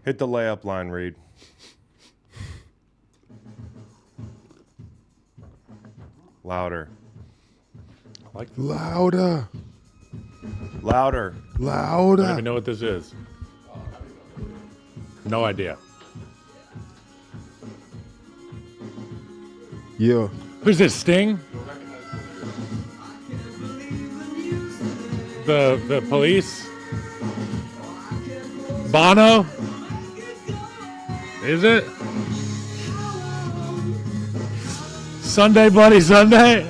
Hit the layup line, Reed. Louder. Louder. Louder. I Louder. don't even know what this is. No idea. Yeah. Who's this, Sting? The police? Bono? Is it? Sunday, Bloody Sunday?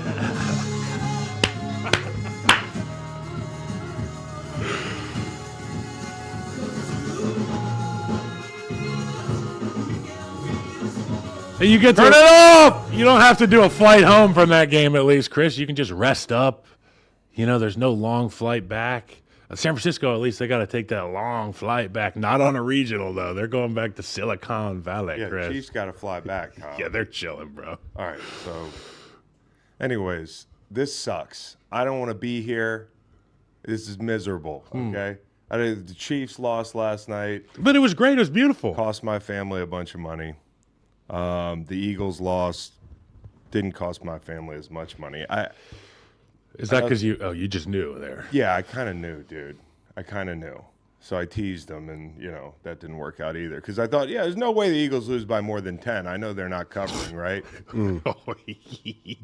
You get to turn it off. You don't have to do a flight home from that game, at least, Chris. You can just rest up. You know, there's no long flight back. San Francisco, at least, they got to take that long flight back. Not on a regional, though. They're going back to Silicon Valley, Yeah, Chris. Chiefs got to fly back, Kyle. Yeah, they're chilling, bro. All right, so anyways, this sucks. I don't want to be here. This is miserable, okay? The Chiefs lost last night. But it was great. It was beautiful. Cost my family a bunch of money. The Eagles lost. Didn't cost my family as much money. Is that because you just knew there? Yeah, I kind of knew, dude. I kind of knew. So I teased them, and, that didn't work out either. Because I thought, there's no way the Eagles lose by more than 10. I know they're not covering, right?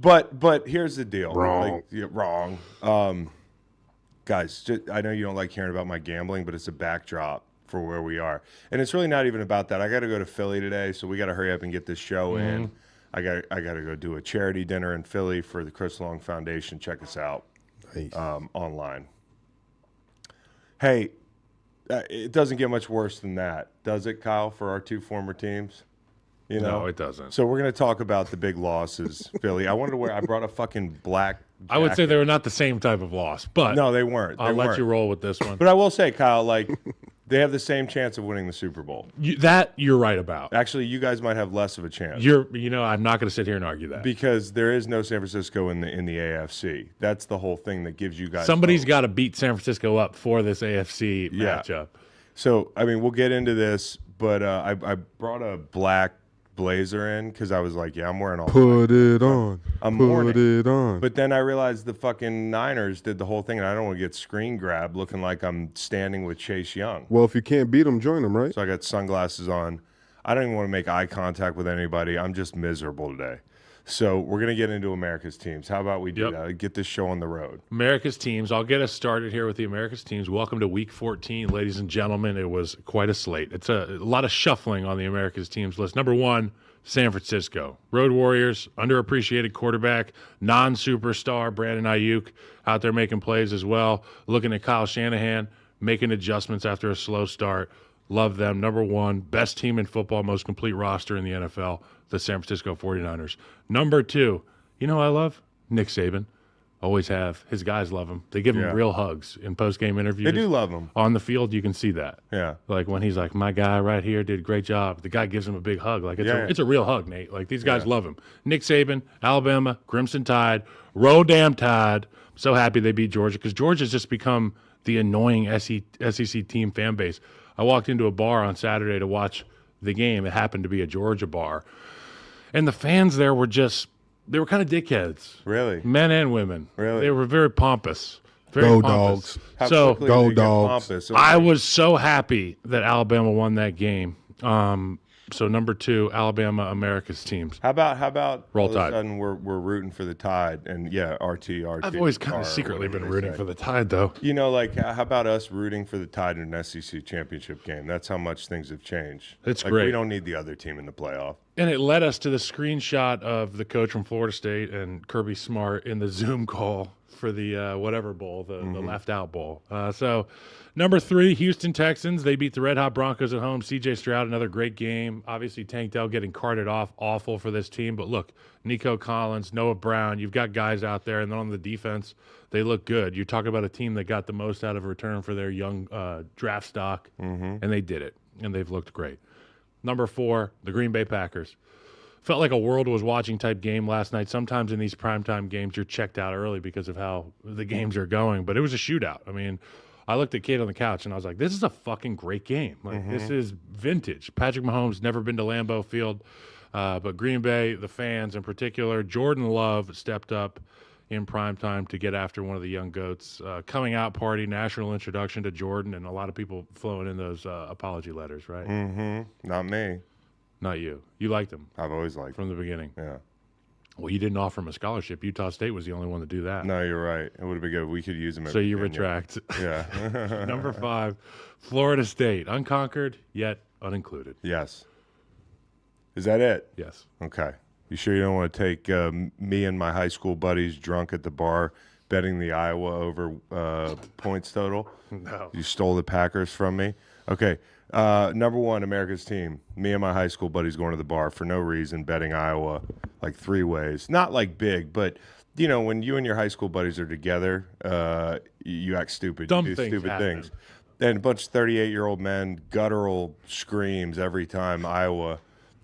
But here's the deal. Wrong. Wrong. Guys, I know you don't like hearing about my gambling, but it's a backdrop for where we are. And it's really not even about that. I got to go to Philly today, so we got to hurry up and get this show in. I got to go do a charity dinner in Philly for the Chris Long Foundation. Check us out online. Hey, it doesn't get much worse than that, does it, Kyle, for our two former teams? No, it doesn't. So we're going to talk about the big losses, Philly. I wonder where I brought a fucking black jacket. I would say they were not the same type of loss, but No, they weren't. I'll let you roll with this one. But I will say, Kyle, they have the same chance of winning the Super Bowl. You're right about. Actually, you guys might have less of a chance. I'm not going to sit here and argue that. Because there is no San Francisco in the AFC. That's the whole thing that gives you guys Somebody's hope. got to beat San Francisco up for this AFC matchup. So, we'll get into this, but I brought a black blazer in because I was like, I'm wearing all Put it on. Put it on. But then I realized the fucking Niners did the whole thing, and I don't want to get screen grabbed looking like I'm standing with Chase Young. Well, if you can't beat them, join them, right? So I got sunglasses on. I don't even want to make eye contact with anybody. I'm just miserable today. So we're going to get into America's teams. How about we do that? Get this show on the road. America's teams. I'll get us started here with the America's teams. Welcome to Week 14, ladies and gentlemen. It was quite a slate. It's a lot of shuffling on the America's teams list. Number one, San Francisco. Road Warriors, underappreciated quarterback, non-superstar Brandon Ayuk out there making plays as well. Looking at Kyle Shanahan, making adjustments after a slow start. Love them. Number one, best team in football, most complete roster in the NFL, the San Francisco 49ers. Number two, you know who I love? Nick Saban. Always have. His guys love him. They give him real hugs in post-game interviews. They do love him. On the field, you can see that. Yeah. Like when he's like, my guy right here did a great job. The guy gives him a big hug. Like it's a real hug, Nate. Like these guys love him. Nick Saban, Alabama, Crimson Tide, Roll Damn Tide. So happy they beat Georgia because Georgia's just become the annoying SEC team fan base. I walked into a bar on Saturday to watch the game. It happened to be a Georgia bar. And the fans there were they were kind of dickheads. Really? Men and women. Really? They were very pompous. Very Go pompous. Dogs. How So quickly Go did they get Dogs. pompous? I was so happy that Alabama won that game. So number two, Alabama, America's teams. How about Roll all of a Tide. sudden we're rooting for the Tide and RT. I've always kind of secretly been rooting for the Tide, though. How about us rooting for the Tide in an SEC championship game? That's how much things have changed. It's great. great. We don't need the other team in the playoff. And it led us to the screenshot of the coach from Florida State and Kirby Smart in the Zoom call for the whatever bowl, the left out bowl. So number three, Houston Texans. They beat the Red Hot Broncos at home. C.J. Stroud, another great game. Obviously, Tank Dell getting carted off. Awful for this team. But look, Nico Collins, Noah Brown, you've got guys out there. And then on the defense, they look good. You're talking about a team that got the most out of return for their young draft stock. And they did it. And they've looked great. Number four, the Green Bay Packers. Felt like a world was watching type game last night. Sometimes in these primetime games, you're checked out early because of how the games are going. But it was a shootout. I mean, I looked at Kate on the couch and I was like, this is a fucking great game. Like, this is vintage. Patrick Mahomes never been to Lambeau Field, but Green Bay, the fans in particular, Jordan Love stepped up in primetime to get after one of the young goats. Coming out party, national introduction to Jordan, and a lot of people flowing in those apology letters, right? Not me. Not you. You liked him I've always liked from the beginning. Yeah. Well, you didn't offer him a scholarship. Utah State was the only one to do that. No, you're right. It would have been good. We could use him. So you retract. Yeah. Number 5, Florida State. Unconquered, yet unincluded. Yes. Is that it? Yes. Okay. You sure you don't want to take me and my high school buddies drunk at the bar betting the Iowa over points total? No. You stole the Packers from me? Okay. Number 1, America's team. Me and my high school buddies going to the bar for no reason, betting Iowa like 3 ways. Not like big, but, you know, when you and your high school buddies are together, you act stupid. Dumb you do things stupid happen. things. And a bunch of 38-year-old men, guttural screams every time Iowa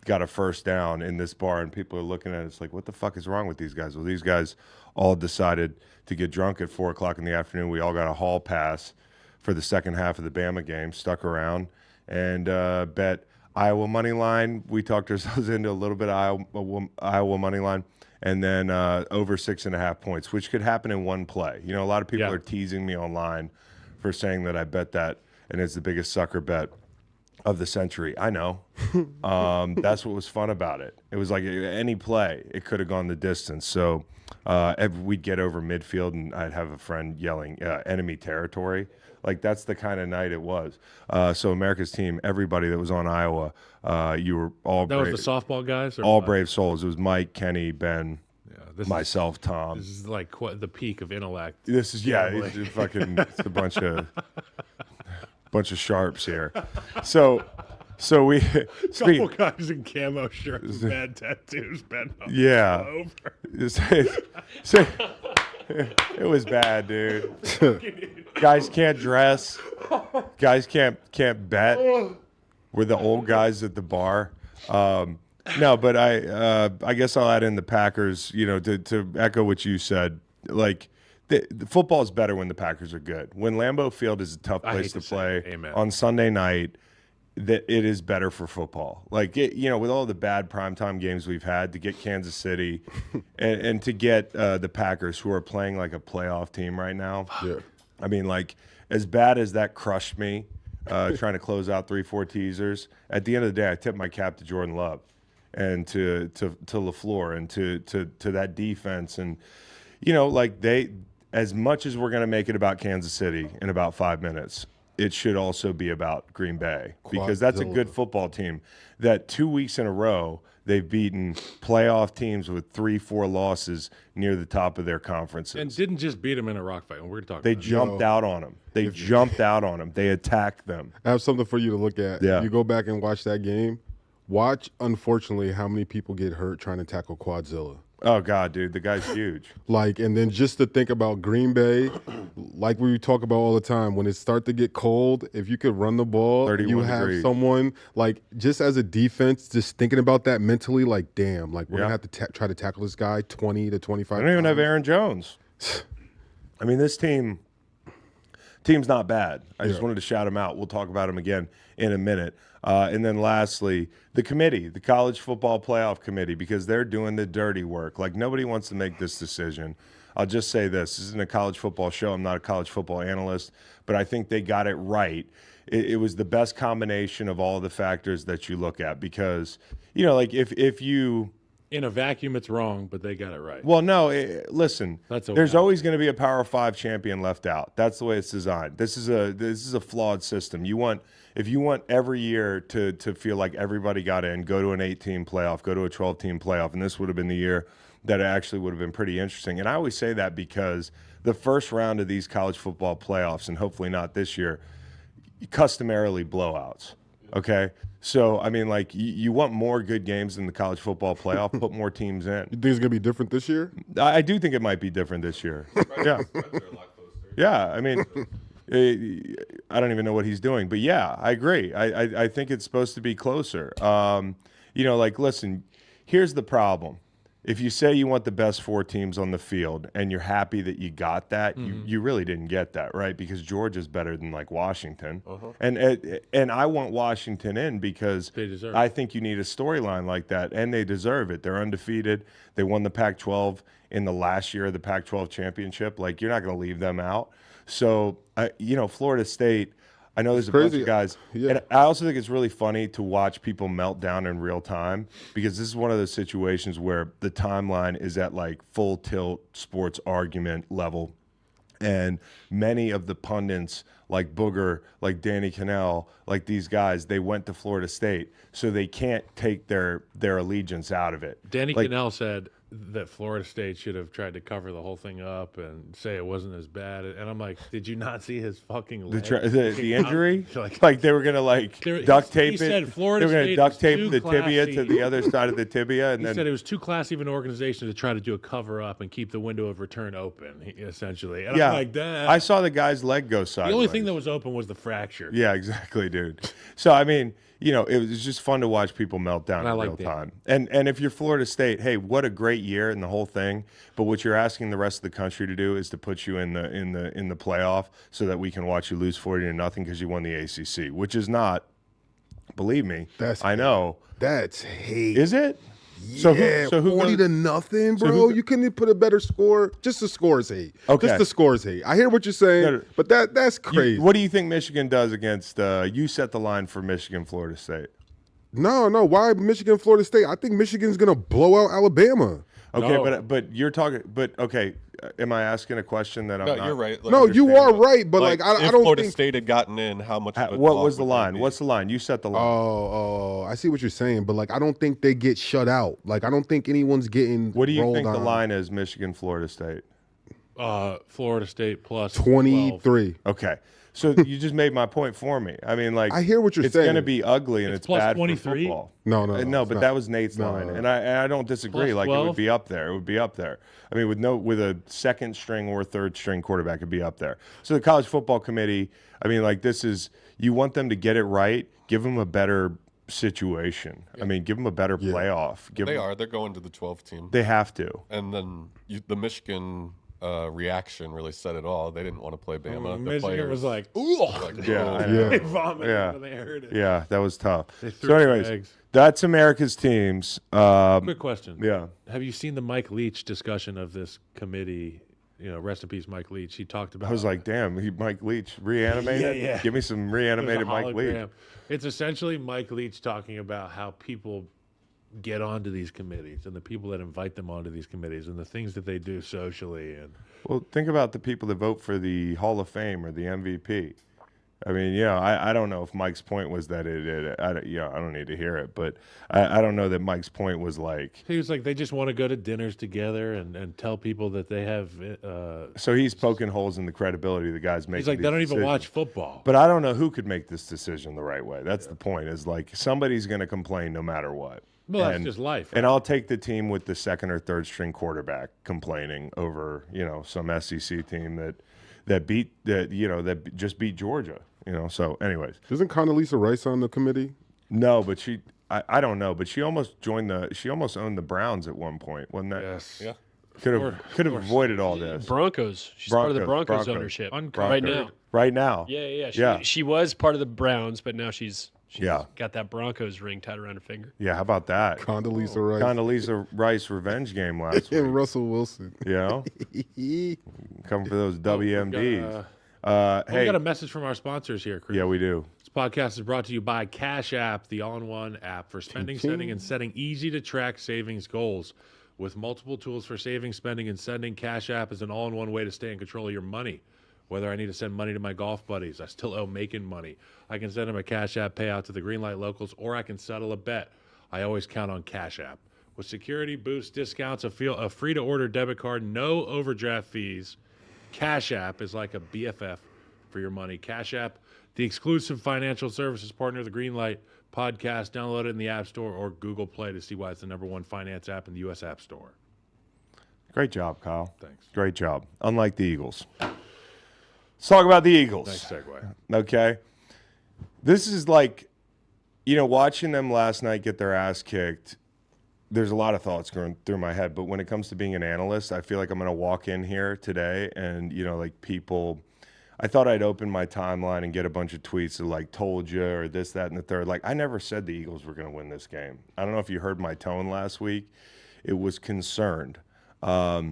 got a first down in this bar, and people are looking at us like, what the fuck is wrong with these guys? Well, these guys all decided to get drunk at 4 o'clock in the afternoon. We all got a hall pass for the second half of the Bama game, stuck around, and bet Iowa money line. We talked ourselves into a little bit of Iowa money line, and then over 6.5 points, which could happen in one play. You know, a lot of people are teasing me online for saying that I bet that, and it's the biggest sucker bet of the century. I know. That's what was fun about it. It was like any play, it could have gone the distance. So we'd get over midfield, and I'd have a friend yelling, enemy territory. Like, that's the kind of night it was. So America's team, everybody that was on Iowa, you were all That brave. was the softball guys? Or All what? brave souls. It was Mike, Kenny, Ben, myself, Tom. This is like the peak of intellect. This is, it's a bunch of sharps here. So we Couple guys in camo shirts, bad tattoos, bent up yeah. over. It was bad, dude. Guys can't dress. Guys can't bet. We're the old guys at the bar. No, but I guess I'll add in the Packers. You know, to echo what you said. Like, the football is better when the Packers are good. When Lambeau Field is a tough place to play on Sunday night, that it is better for football. Like, you know, with all the bad primetime games we've had, to get Kansas City and to get the Packers, who are playing like a playoff team right now. Yeah. I mean, like, as bad as that crushed me, trying to close out 3-4 teasers, at the end of the day, I tip my cap to Jordan Love and to LaFleur and to that defense. And, you know, like, as much as we're going to make it about Kansas City in about 5 minutes, it should also be about Green Bay, because that's a good football team that 2 weeks in a row they've beaten playoff teams with 3-4 losses near the top of their conferences. And didn't just beat them in a rock fight. And we're talking They jumped out on them. They jumped out on them. They attacked them. I have something for you to look at. Yeah. You go back and watch that game. Watch, unfortunately, how many people get hurt trying to tackle Quadzilla. Oh, God, dude. The guy's huge. Like, and then just to think about Green Bay, like we talk about all the time, when it start to get cold, if you could run the ball, 31 you have degrees. someone, like, just as a defense, just thinking about that mentally, like, damn, like, we're going to have to try to tackle this guy 20 to 25 I don't even have times. Aaron Jones. I mean, this team's not bad. I just wanted to shout him out. We'll talk about him again in a minute. And then lastly, the committee, the College Football Playoff Committee, because they're doing the dirty work. Like, nobody wants to make this decision. I'll just say this isn't a college football show. I'm not a college football analyst, but I think they got it right. It was the best combination of all the factors that you look at, because, you know, like, if you – in a vacuum, it's wrong, but they got it right. well, no, listen. That's okay. There's always going to be a Power 5 champion left out. That's the way it's designed. This is a flawed system. If you want every year to feel like everybody got in, go to an 8-team playoff, go to a 12-team playoff, and this would have been the year that it actually would have been pretty interesting. And I always say that because the first round of these college football playoffs, and hopefully not this year, customarily blowouts. Okay? So, I mean, like, you want more good games in the college football playoff, put more teams in. You think it's going to be different this year? I do think it might be different this year. Yeah. Yeah, I mean, I don't even know what he's doing. But, yeah, I agree. I think it's supposed to be closer. You know, like, listen, here's the problem. if you say you want the best 4 teams on the field and you're happy that you got that, you really didn't get that, right? Because Georgia's better than like Washington. And I want Washington in because They deserve I think you need a storyline like that, and they deserve it. They're undefeated. They won the Pac-12 in the last year of the Pac-12 championship. Like, you're not going to leave them out. So, Florida State – I know there's a bunch of guys. Yeah. And I also think it's really funny to watch people melt down in real time because this is one of those situations where the timeline is at like full tilt sports argument level. And many of the pundits like Booger, like Danny Cannell, like these guys, they went to Florida State. So they can't take their allegiance out of it. Danny Cannell said that Florida State should have tried to cover the whole thing up and say it wasn't as bad. And I'm like, did you not see his fucking leg? The injury? like they were going to duct tape he it. said Florida they were going to State duct was tape too the tibia classy. to the other side of the tibia. And He then said it was too classy of an organization to try to do a cover up and keep the window of return open, essentially. And yeah, I'm like, that. I saw the guy's leg go sideways. The only thing that was open was the fracture. Yeah, exactly, dude. So, I mean, it was just fun to watch people melt down in real time. And if you're Florida State, hey, what a great year and the whole thing. But what you're asking the rest of the country to do is to put you in the playoff so that we can watch you lose 40-0 because you won the ACC, which is not, believe me, I know. That's hate. Is it? Yeah, so who 40-0, bro. You couldn't put a better score. Just the scores hate. Okay. Just the scores hate. I hear what you're saying, but that's crazy. What do you think Michigan does against you set the line for Michigan, Florida State? No. Why Michigan, Florida State? I think Michigan's going to blow out Alabama. Okay, No. but you're talking. But okay, am I asking a question that I'm No, not? you're right. Like, No, you are right, but Like, I if don't Florida think. State had gotten in, how much? of a What dog was the would they line? be? What's the line? You set the line. Oh, I see what you're saying, but I don't think they get shut out. I don't think anyone's getting. What do you rolled think the on. line is? Michigan, Florida State. Florida State plus 23. Okay, so you just made my point for me. I mean, I hear what you're it's saying. going to be ugly and it's plus bad 23? for football. No, No, but not. that was Nate's No, line, no. and I don't disagree. Plus Like 12? it would be up there. It would be up there. I mean, with a second string or third string quarterback, it'd be up there. So the college football committee. I mean, this is you want them to get it right. Give them a better situation. I mean, give them a better playoff. They're going to the 12 team. They have to. And then the Michigan reaction really said it all. They didn't want to play Bama. The Michigan players was like, ooh. Yeah, I "Oh." know. They vomited Yeah. when they heard it. Yeah, that was tough. They threw So, some anyways, eggs. that's America's teams. Quick question. Yeah. Have you seen the Mike Leach discussion of this committee? Rest in peace, Mike Leach. He talked about. I was like, damn, Mike Leach reanimated. Yeah. Give me some It was a reanimated Mike Leach. hologram. It's essentially Mike Leach talking about how people get onto these committees and the people that invite them onto these committees and the things that they do socially. And Well, think about the people that vote for the Hall of Fame or the MVP. I mean, I don't know if Mike's point was that I don't need to hear it, but I don't know that Mike's point was like. he was like, they just want to go to dinners together and tell people that they have. So he's poking holes in the credibility of the guys making. He's like, they don't these even watch decisions. football. But I don't know who could make this decision the right way. That's the point. Is like somebody's going to complain no matter what. Well, that's just life. And I'll take the team with the second or third string quarterback complaining over some SEC team that just beat Georgia. So anyways, Isn't Condoleezza Rice on the committee? no, but I don't know, but she almost owned the Browns at one point, wasn't that? Yes. Yeah. Could have avoided all this. Broncos. She's part of the Broncos. Broncos ownership Uncovered. right now. Right now. Yeah. She was part of the Browns, but now she's Yeah. got that Broncos ring tied around her finger. Yeah, how about that? Condoleezza Rice Condoleezza Rice revenge game last week. and Russell Wilson. Coming for those WMDs. We Hey, got a message from our sponsors here, Chris. yeah, we do. This podcast is brought to you by Cash App, the all-in-one app for spending, sending, and setting easy-to-track savings goals. With multiple tools for saving, spending, and sending, Cash App is an all-in-one way to stay in control of your money. Whether I need to send money to my golf buddies, I still owe Macon money. I can send them a Cash App payout to the Greenlight locals, or I can settle a bet. I always count on Cash App. With security, boosts, discounts, a free-to-order debit card, no overdraft fees, Cash App is like a BFF for your money. Cash App, the exclusive financial services partner of the Greenlight podcast. Download it in the App Store or Google Play to see why it's the #1 finance app in the U.S. App Store. Great job, Kyle. Thanks. Great job. Unlike the Eagles. Let's talk about the Eagles. Nice segue. Okay. This is like, watching them last night get their ass kicked. there's a lot of thoughts going through my head, but when it comes to being an analyst, I feel like I'm going to walk in here today and, like people, I thought I'd open my timeline and get a bunch of tweets that like told you or this, that, and the third. Like, I never said the Eagles were going to win this game. I don't know if you heard my tone last week. It was concerned. I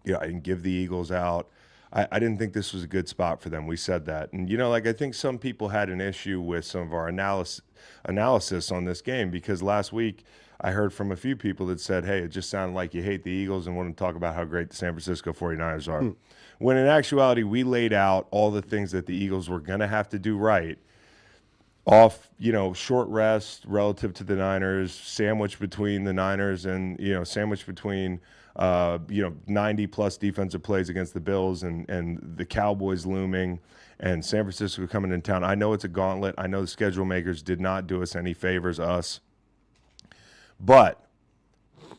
didn't give the Eagles out. I didn't think this was a good spot for them. We said that. And, I think some people had an issue with some of our analysis on this game because last week I heard from a few people that said, hey, it just sounded like you hate the Eagles and want to talk about how great the San Francisco 49ers are. When in actuality, we laid out all the things that the Eagles were going to have to do right off, short rest relative to the Niners, sandwich between the Niners and, sandwich between 90-plus defensive plays against the Bills and the Cowboys looming and San Francisco coming in town. I know it's a gauntlet. I know the schedule makers did not do us any favors, us. But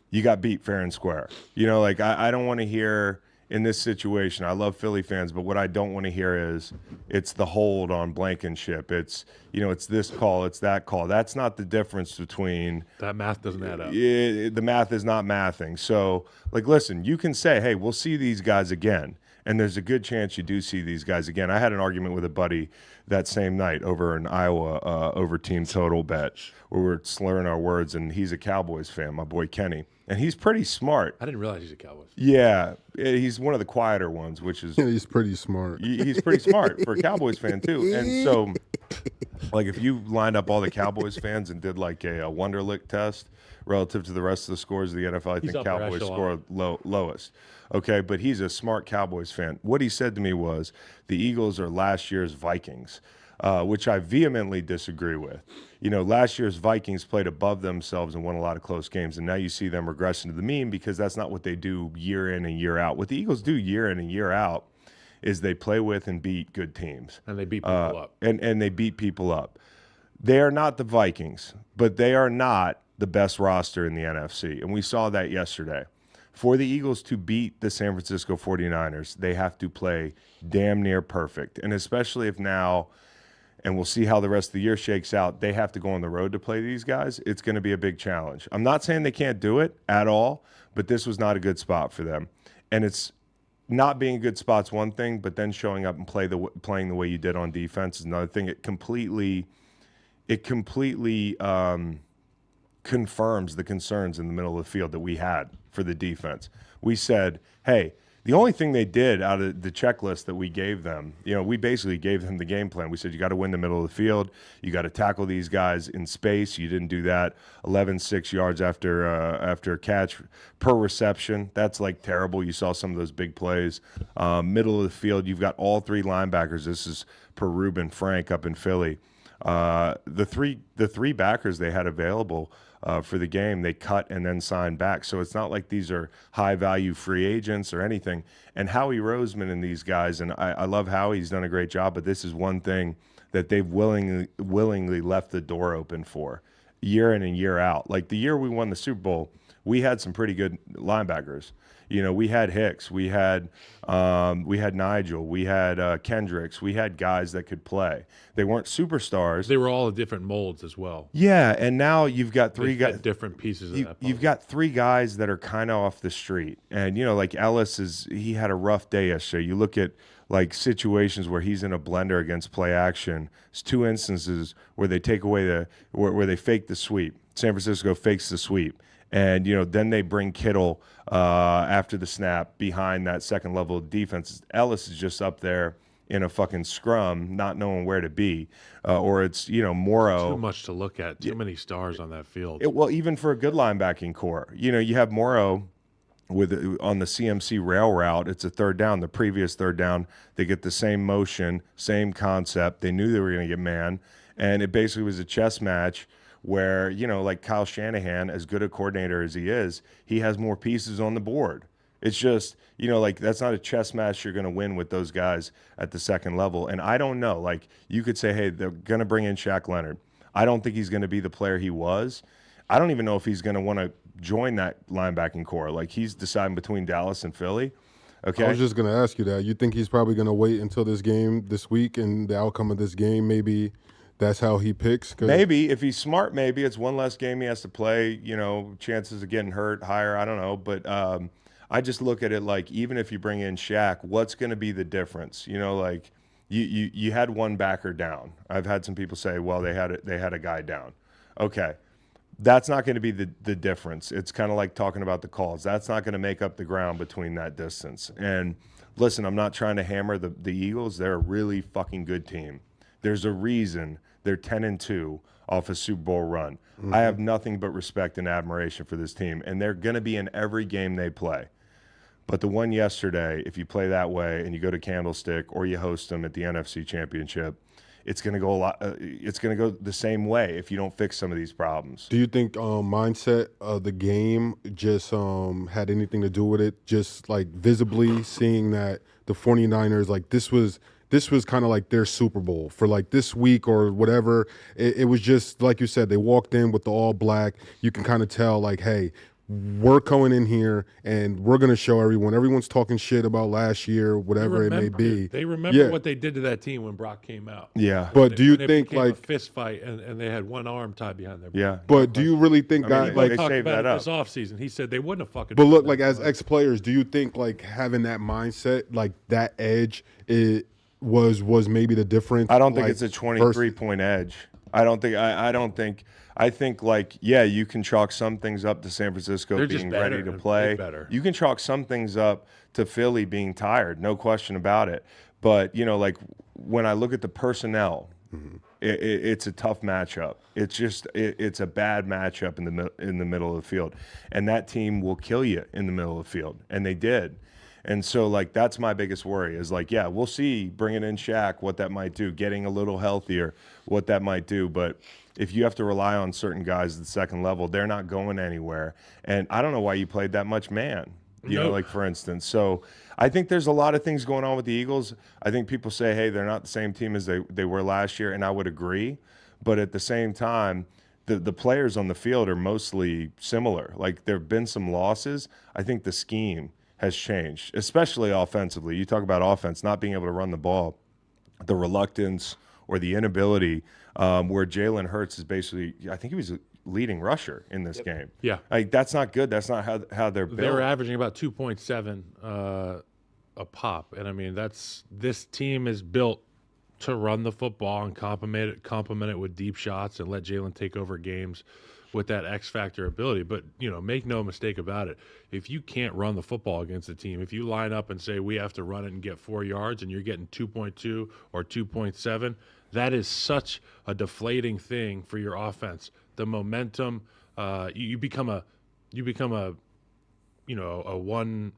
you got beat fair and square. I don't want to hear in this situation, I love Philly fans, but what I don't want to hear is it's the hold on Blankenship. It's, it's this call, it's that call. That's not the difference between – that math doesn't add up. The math is not mathing. So, listen, you can say, hey, we'll see these guys again. And there's a good chance you do see these guys again. I had an argument with a buddy that same night over in Iowa over team total bet where we were slurring our words, and he's a Cowboys fan, my boy Kenny. And he's pretty smart. I didn't realize he's a Cowboys fan. Yeah, he's one of the quieter ones, which is... Yeah, he's pretty smart. He's pretty smart for a Cowboys fan, too. And so, if you lined up all the Cowboys fans and did like a Wonderlic test relative to the rest of the scores of the NFL, I think Cowboys score lowest. Okay, but he's a smart Cowboys fan. What he said to me was the Eagles are last year's Vikings, which I vehemently disagree with. Last year's Vikings played above themselves and won a lot of close games, and now you see them regressing to the mean because that's not what they do year in and year out. What the Eagles do year in and year out is they play with and beat good teams. And they beat people up. And they beat people up. They are not the Vikings, but they are not the best roster in the NFC, and we saw that yesterday. For the Eagles to beat the San Francisco 49ers, they have to play damn near perfect. And especially if now, and we'll see how the rest of the year shakes out, they have to go on the road to play these guys, it's going to be a big challenge. I'm not saying they can't do it at all, but this was not a good spot for them. And it's not being a good spot's one thing, but then showing up and playing the way you did on defense is another thing. It completely confirms the concerns in the middle of the field that we had for the defense. We said, hey, the only thing they did out of the checklist that we gave them, we basically gave them the game plan. We said, you got to win the middle of the field. You got to tackle these guys in space. You didn't do that. 11.6 yards after a catch per reception. That's terrible. You saw some of those big plays. Middle of the field, you've got all three linebackers. This is per Ruben Frank up in Philly. The three backers they had available for the game, they cut and then signed back. So it's not like these are high-value free agents or anything. And Howie Roseman and these guys, and I love Howie, he's done a great job, but this is one thing that they've willingly left the door open for year in and year out. Like the year we won the Super Bowl, we had some pretty good linebackers. We had Hicks, we had Nigel, we had Kendricks, we had guys that could play. They weren't superstars. They were all in different molds as well. Yeah, and now you've got three guys, different pieces of that puzzle. You've got three guys that are kind of off the street, and Ellis he had a rough day yesterday. You look at situations where he's in a blender against play action. It's two instances where they take away where they fake the sweep. San Francisco fakes the sweep. And, then they bring Kittle after the snap behind that second level of defense. Ellis is just up there in a fucking scrum, not knowing where to be. Or it's, Morrow. Too much to look at. Too many stars on that field. Well, even for a good linebacking core. You have Morrow on the CMC rail route. It's a third down. The previous third down, they get the same motion, same concept. They knew they were going to get man. And it basically was a chess match where, Kyle Shanahan, as good a coordinator as he is, he has more pieces on the board. It's just, that's not a chess match you're going to win with those guys at the second level. And I don't know. You could say, hey, they're going to bring in Shaq Leonard. I don't think he's going to be the player he was. I don't even know if he's going to want to join that linebacking core. He's deciding between Dallas and Philly. Okay. I was just going to ask you that. You think he's probably going to wait until this game this week and the outcome of this game maybe that's how he picks? 'Cause Maybe if he's smart, maybe it's one less game he has to play. Chances of getting hurt higher. I don't know, but I just look at it like even if you bring in Shaq, what's going to be the difference? Like you had one backer down. I've had some people say, well, they had a guy down. Okay. That's not going to be the difference. It's kind of like talking about the calls. That's not going to make up the ground between that distance. And listen, I'm not trying to hammer the Eagles. They're a really fucking good team. There's a reason they're 10-2 off a Super Bowl run. I have nothing but respect and admiration for this team, and they're going to be in every game they play. But the one yesterday, if you play that way and you go to Candlestick or you host them at the NFC Championship, it's going to go it's going to go the same way if you don't fix some of these problems. Do you think mindset of the game just had anything to do with it? Just like visibly seeing that the 49ers, like this was kind of like their Super Bowl for like this week or whatever. It was just like you said, they walked in with the all black. You can kind of tell like, hey, we're going in here and we're going to show everyone. Everyone's talking shit about last year, whatever it may be. They remember what they did to that team when Brock came out. Yeah. But do you When it think became like a fist fight and they had one arm tied behind their back? Yeah. But do you really think that they like Talked saved about that it up. this offseason. He said they wouldn't have fucking. but look, like as ex-players, do you think like having that mindset, like that edge, it was maybe the difference? I don't think like, it's a 23-point edge. I think like, yeah, you can chalk some things up to San Francisco They're just being better. ready to They're play. better. You can chalk some things up to Philly being tired, no question about it. But, like when I look at the personnel, it's a tough matchup. It's just it's a bad matchup in the middle of the field. And that team will kill you in the middle of the field. And they did. And so, like, that's my biggest worry is, like, yeah, we'll see bringing in Shaq, what that might do, getting a little healthier, what that might do. But if you have to rely on certain guys at the second level, they're not going anywhere. And I don't know why you played that much man, like, for instance. So I think there's a lot of things going on with the Eagles. I think people say, hey, they're not the same team as they were last year, and I would agree. But at the same time, the players on the field are mostly similar. Like, there have been some losses. I think the scheme has changed, especially offensively. You talk about offense, not being able to run the ball, the reluctance or the inability where Jalen Hurts is basically, I think he was a leading rusher in this game. Yeah. Like, that's not good. That's not how they're built. They were averaging about 2.7 a pop, and I mean this team is built to run the football and complement it with deep shots and let Jalen take over games with that X factor ability. But make no mistake about it. If you can't run the football against a team, if you line up and say we have to run it and get 4 yards, and you're getting 2.2 or 2.7, that is such a deflating thing for your offense. The momentum, you become a one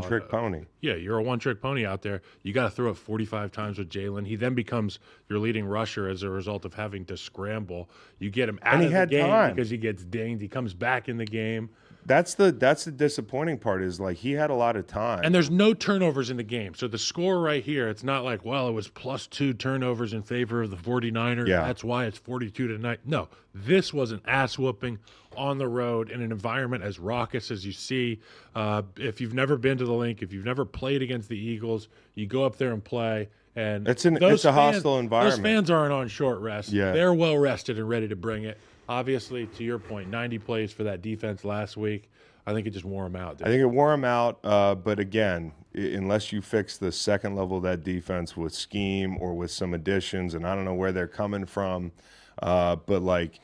trick pony. Yeah, you're a one-trick pony out there. You got to throw it 45 times with Jalen. He then becomes your leading rusher as a result of having to scramble. You get him out of the game because he gets dinged. He comes back in the game. That's the disappointing part is, like, he had a lot of time. And there's no turnovers in the game. So the score right here, it's not like, well, it was +2 turnovers in favor of the 49ers. Yeah. That's why it's 42-9. No, this was an ass-whooping on the road in an environment as raucous as you see. If you've never been to the Link, if you've never played against the Eagles, you go up there and play. And it's a hostile environment. Those fans aren't on short rest. Yeah. They're well rested and ready to bring it. Obviously, to your point, 90 plays for that defense last week. I think it just wore them out. I think it wore them out. But again, unless you fix the second level of that defense with scheme or with some additions, and I don't know where they're coming from, but like,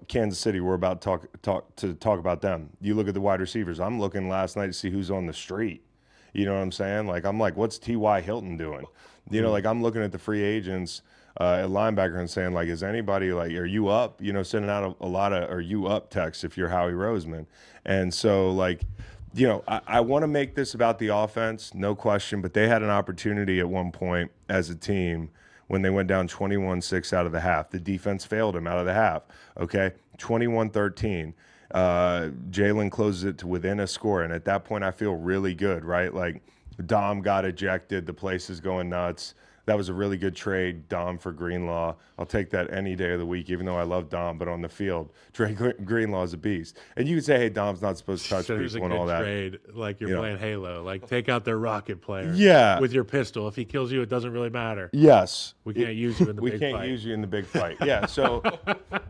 Kansas City, we're about to talk about them. You look at the wide receivers. I'm looking last night to see who's on the street. You know what I'm saying? Like, I'm like, what's T.Y. Hilton doing? Like, I'm looking at the free agents at linebacker and saying, like, is anybody, like, are you up? Sending out a lot of, are you up texts if you're Howie Roseman. And so, like, I want to make this about the offense, no question, but they had an opportunity at one point as a team when they went down 21-6 out of the half. The defense failed them out of the half, okay? 21-13. Jalen closes it to within a score, and at that point I feel really good, right? Like, Dom got ejected, the place is going nuts. That was a really good trade, Dom for Greenlaw. I'll take that any day of the week, even though I love Dom. But on the field, Greenlaw is a beast. And you could say, hey, Dom's not supposed to touch So there's a people and good all that. trade, like you're You know. playing Halo. Like, take out their rocket player Yeah. with your pistol. If he kills you, it doesn't really matter. Yes. We can't use you in the We big can't fight. use you in the big fight. Yeah. So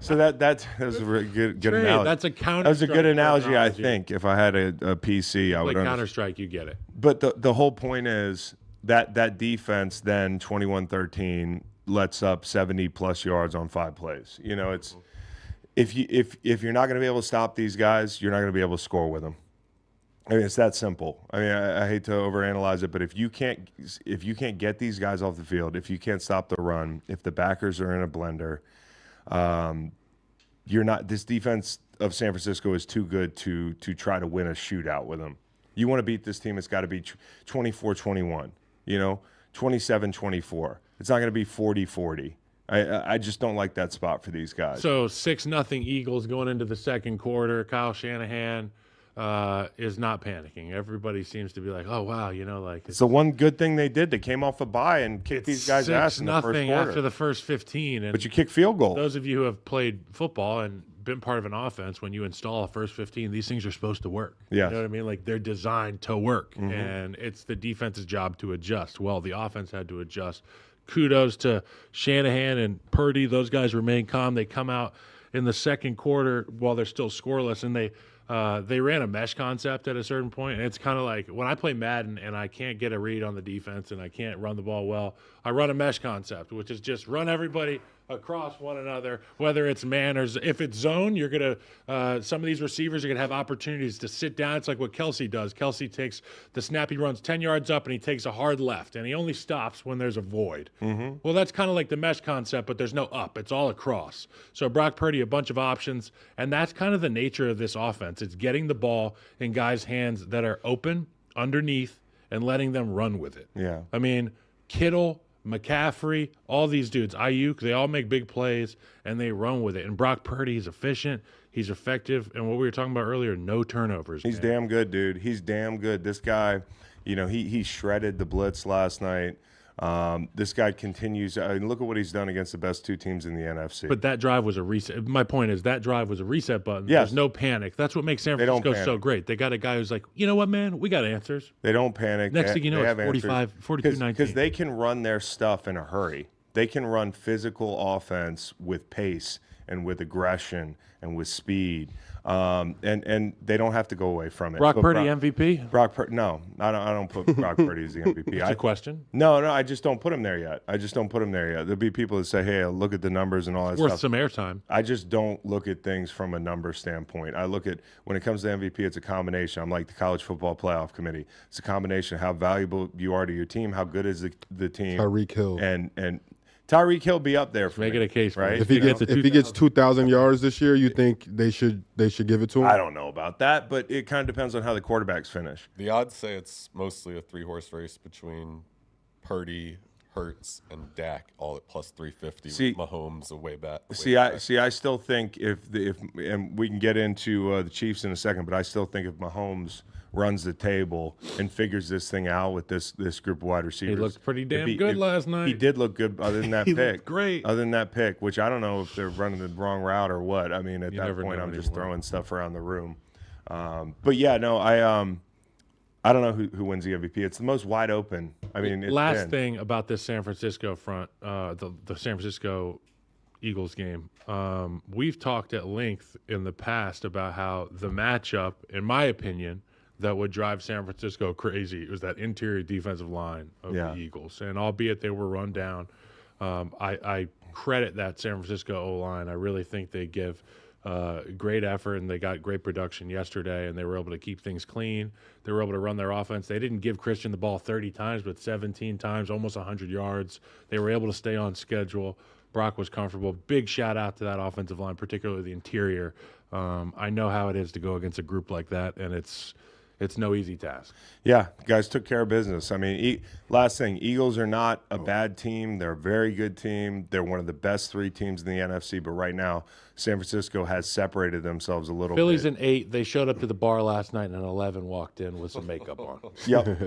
that was a really good Trade, analogy. that's a Counter-Strike That was a good analogy, I terminology. think. If I had a PC, I Like would understand. Counter-Strike, you get it. But the whole point is that defense then 21-13 lets up 70+ yards on 5 plays. You know, it's if you're not going to be able to stop these guys, you're not going to be able to score with them. I mean, it's that simple. I mean, I hate to overanalyze it, but if you can't get these guys off the field, if you can't stop the run, if the backers are in a blender, you're not. This defense of San Francisco is too good to try to win a shootout with them. You want to beat this team, it's got to be 24-21. You know, 27-24. It's not going to be 40-40. I just don't like that spot for these guys. So 6-0 Eagles going into the second quarter. Kyle Shanahan is not panicking. Everybody seems to be like, oh, wow, you know, like It's the one good thing they did. They came off a bye and kicked these guys' ass in the first 6-0 quarter. after the first 15. And But you kick field goals. those of you who have played football and been part of an offense, when you install a first 15, these things are supposed to work. Yes. You know what I mean? Like, they're designed to work, and it's the defense's job to adjust. Well, the offense had to adjust. Kudos to Shanahan and Purdy. Those guys remain calm. They come out in the second quarter while they're still scoreless, and they ran a mesh concept at a certain point, and it's kind of like when I play Madden and I can't get a read on the defense and I can't run the ball well, I run a mesh concept, which is just run everybody across one another, whether it's man or if it's zone, you're going to some of these receivers are going to have opportunities to sit down. It's like what Kelsey does. Kelsey takes the snap, he runs 10 yards up and he takes a hard left, and he only stops when there's a void. Well, that's kind of like the mesh concept, but there's no up. It's all across. So Brock Purdy, a bunch of options, and that's kind of the nature of this offense. It's getting the ball in guys' hands that are open underneath and letting them run with it. Yeah. I mean, Kittle, McCaffrey, all these dudes, Ayuk, they all make big plays and they run with it. And Brock Purdy, he's efficient, he's effective, and what we were talking about earlier, no turnovers. He's man. damn good, dude. He's damn good. This guy, you know, he shredded the blitz last night. This guy continues. I mean, look at what he's done against the best two teams in the NFC. But that drive was a reset. My point is that drive was a reset button. Yes. There's no panic. That's what makes San They don't Francisco so panic. great. They got a guy who's like, you know what, man? We got answers. They don't panic. Next They- thing you know, they it's have answers. 42-19. Because they can run their stuff in a hurry. They can run physical offense with pace and with aggression and with speed. And they don't have to go away from it. Brock But Purdy MVP? Brock Purdy. No, I don't put Brock Purdy as the MVP. That's a question. No, I just don't put him there yet. There'll be people that say, hey, look at the numbers and all that Worth stuff. some airtime. I just don't look at things from a number standpoint. I look at, when it comes to MVP, it's a combination. I'm like the college football playoff committee. It's a combination of how valuable you are to your team, how good is the team. Tyreek Hill. And Tyreek Hill be up there for Make me, it a case for right? him. If he gets 2,000 yards this year, you think they should give it to him? I don't know about that, but it kind of depends on how the quarterbacks finish. The odds say it's mostly a 3-horse race between Purdy, Hurts, and Dak, all at plus 350. See- with Mahomes way back. I still think if and we can get into the Chiefs in a second, but I still think if Mahomes runs the table and figures this thing out with this group of wide receivers, He looked pretty damn good last night. He did look good, other than that He pick. looked great. Other than that pick, which I don't know if they're running the wrong route or what. I mean, at You that never point, know I'm just anymore. throwing stuff around the room. But yeah, no, I don't know who wins the MVP. It's the most wide open. I mean, it's Last been. thing about this San Francisco front, the San Francisco Eagles game. We've talked at length in the past about how the matchup, in my opinion, that would drive San Francisco crazy was that interior defensive line of Yeah. the Eagles. And albeit they were run down, I credit that San Francisco O-line. I really think they give great effort, and they got great production yesterday, and they were able to keep things clean. They were able to run their offense. They didn't give Christian the ball 30 times, but 17 times, almost 100 yards. They were able to stay on schedule. Brock was comfortable. Big shout out to that offensive line, particularly the interior. I know how it is to go against a group like that, and it's no easy task. Yeah, guys took care of business. I mean, last thing, Eagles are not a bad team. They're a very good team. They're one of the best 3 teams in the NFC, but right now, San Francisco has separated themselves a little Philly's bit. an 8. They showed up to the bar last night, and an 11 walked in with some makeup on. Yep.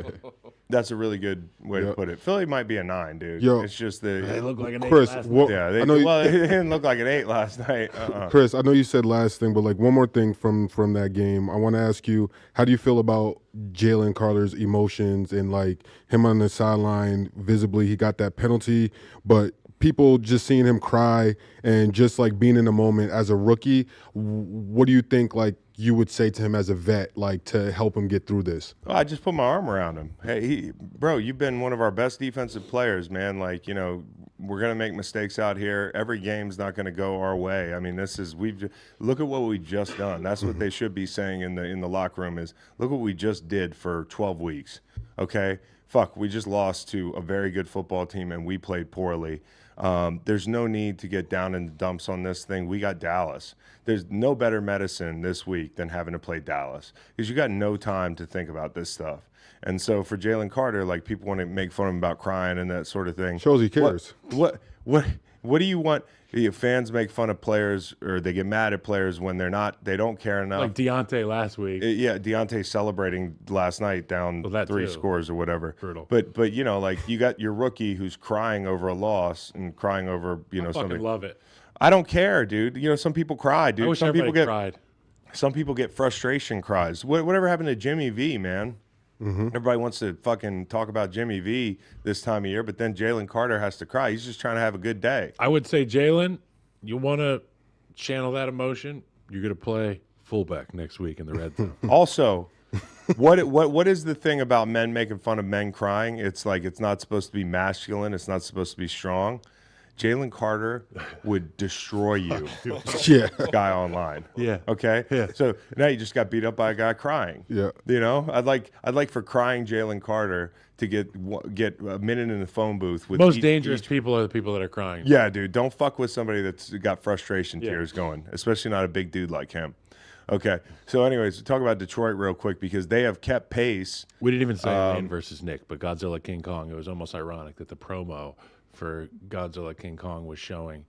That's a really good way to Yep. put it. Philly might be a 9, dude. Yo. It's just They the look like an 8 Chris, last what- night. yeah. I know you- Well, it didn't look like an 8 last night. Chris, I know you said last thing, but like one more thing from that game. I want to ask you, how do you feel about Jalen Carter's emotions and like him on the sideline? Visibly, he got that penalty, but people just seeing him cry and just like being in the moment as a rookie. What do you think? Like you would say to him as a vet, like to help him get through this? Well, I just put my arm around him. Hey, bro, you've been one of our best defensive players, man. Like, you know, we're gonna make mistakes out here. Every game's not gonna go our way. I mean, look at what we've just done. That's what they should be saying in the locker room is look what we just did for 12 weeks. Okay, fuck, we just lost to a very good football team and we played poorly. There's no need to get down in the dumps on this thing. We got Dallas. There's no better medicine this week than having to play Dallas because you got no time to think about this stuff. And so for Jalen Carter, like people want to make fun of him about crying and that sort of thing. Shows he cares. What do you want? Fans make fun of players or they get mad at players when they don't care enough. Like Deontay last week. Yeah, Deontay celebrating last night down Well, that 3 too. scores or whatever. Brutal. But you know, like you got your rookie who's crying over a loss and crying over Fucking something. love it. I don't care, dude. You know, some people cry, dude. I wish Some people everybody get cried. some people get frustration cries. Whatever happened to Jimmy V, man? Everybody wants to fucking talk about Jimmy V this time of year, but then Jalen Carter has to cry. He's just trying to have a good day. I would say, Jalen, you want to channel that emotion, you're going to play fullback next week in the red zone. Also, what is the thing about men making fun of men crying? It's like it's not supposed to be masculine. It's not supposed to be strong. Jalen Carter would destroy you, Yeah. guy online. Yeah. Okay. Yeah. So now you just got beat up by a guy crying. Yeah. You know, I'd like for crying Jalen Carter to get a minute in the phone booth with Most each- dangerous each- people are the people that are crying. Yeah, dude. Don't fuck with somebody that's got frustration tears going, especially not a big dude like him. Okay. So, anyways, talk about Detroit real quick because they have kept pace. We didn't even say Rain versus Nick, but Godzilla King Kong. It was almost ironic that the promo for Godzilla King Kong was showing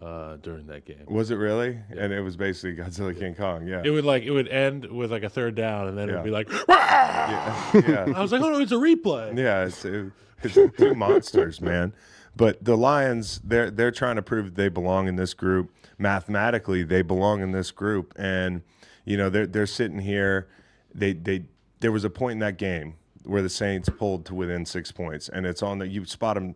during that game. Was it really? And it was basically Godzilla King Kong. Yeah. It would end with like a third down, and then it would be like, Yeah. I was like, oh no, it's a replay. Yeah, it's two monsters, man. But the Lions, they're trying to prove they belong in this group. Mathematically, they belong in this group, and you know they're sitting here. There was a point in that game where the Saints pulled to within 6 points, and it's on the you spot them.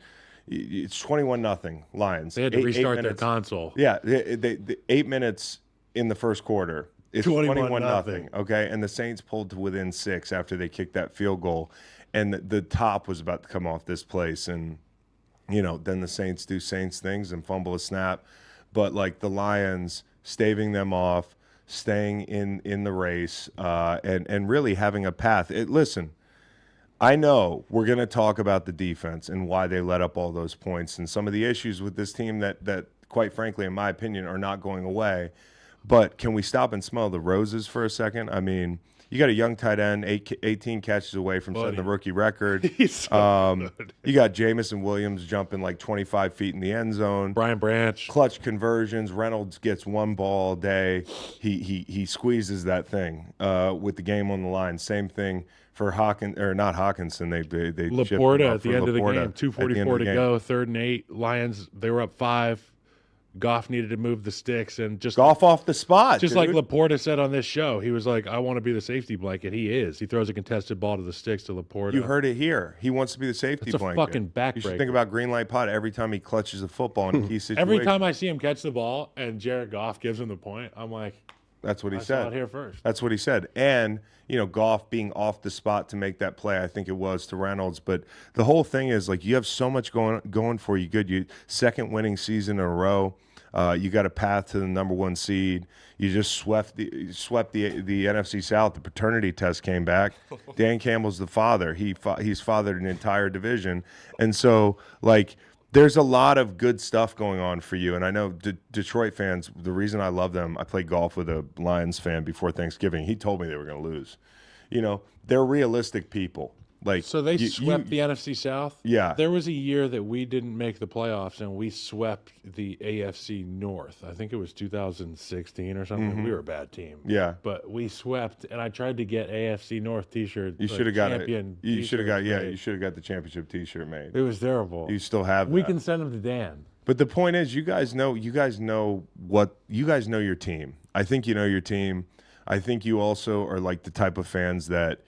It's 21-0 Lions. They had to Eight restart their minutes. console. Yeah, they 8 minutes in the first quarter. It's 21-0. Okay, and the Saints pulled to within 6 after they kicked that field goal, and the top was about to come off this place, and you know then the Saints do Saints things and fumble a snap, but like the Lions staving them off, staying in the race, and really having a path. Listen. I know we're going to talk about the defense and why they let up all those points and some of the issues with this team that quite frankly, in my opinion, are not going away. But can we stop and smell the roses for a second? I mean, you got a young tight end, 18 catches away from setting the rookie record. He's so good. You got Jamison Williams jumping like 25 feet in the end zone. Brian Branch. Clutch conversions. Reynolds gets one ball a day. He squeezes that thing with the game on the line. Same thing for not Hawkinson. They Laporta at the end of the game. 2:44 to game. go. 3rd and 8. Lions. They were up 5. Goff needed to move the sticks and just Golf off the spot. Just dude. like Laporta said on this show, he was like, "I want to be the safety blanket." He is. He throws a contested ball to the sticks to Laporta. You heard it here. He wants to be the safety That's a blanket. fucking backbreaker. You should think about Green Light Pod every time he clutches the football in a key situation. Every time I see him catch the ball and Jared Goff gives him the point, I'm like, That's what he I said. saw it here first. That's what he said. And, you know, Goff being off the spot to make that play, I think it was to Reynolds. But the whole thing is, like, you have so much going for you. Good. You second winning season in a row. You got a path to the number 1 seed. You just swept the NFC South. The paternity test came back. Dan Campbell's the father. He's fathered an entire division. And so, like, there's a lot of good stuff going on for you. And I know Detroit fans, the reason I love them, I played golf with a Lions fan before Thanksgiving. He told me they were going to lose. You know, they're realistic people. Like, So they swept the NFC South? Yeah. There was a year that we didn't make the playoffs, and we swept the AFC North. I think it was 2016 or something. We were a bad team. Yeah. But we swept, and I tried to get AFC North T-shirt. You should have got it. champion You should have got t-shirt you should have got the championship T-shirt made. It was terrible. You still have We that. can send them to Dan. But the point is, you guys know your team. I think you know your team. I think you also are like the type of fans that,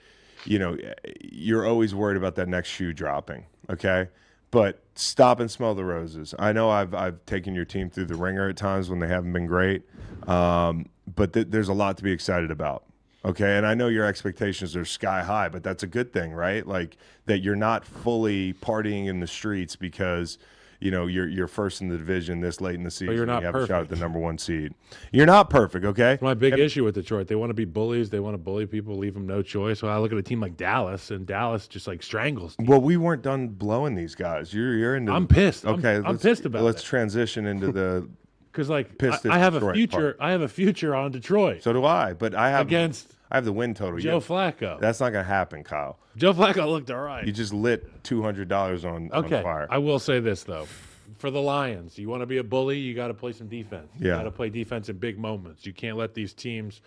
you're always worried about that next shoe dropping. Okay, but stop and smell the roses. I know I've taken your team through the ringer at times when they haven't been great, but there's a lot to be excited about. Okay, and I know your expectations are sky high, but that's a good thing, right? Like that you're not fully partying in the streets because you're first in the division this late in the season. you're not you have a shot at perfect. the #1 seed. You're not perfect, okay? My big issue with Detroit, they want to be bullies. They want to bully people, leave them no choice. So I look at a team like Dallas, and Dallas just like strangles teams. Well, we weren't done blowing these guys. You're into. I'm pissed. Okay, I'm pissed about Let's it. transition into the. Because like Pissed at I have a Detroit future. part. I have a future on Detroit So do I, but I have against I have the win total. Joe Yeah, Flacco. that's not gonna happen, Kyle. Joe Flacco looked all right. You just lit $200 on fire. I will say this though. For the Lions, you want to be a bully, you got to play some defense. You Yeah. got to play defense in big moments. You can't let these teams.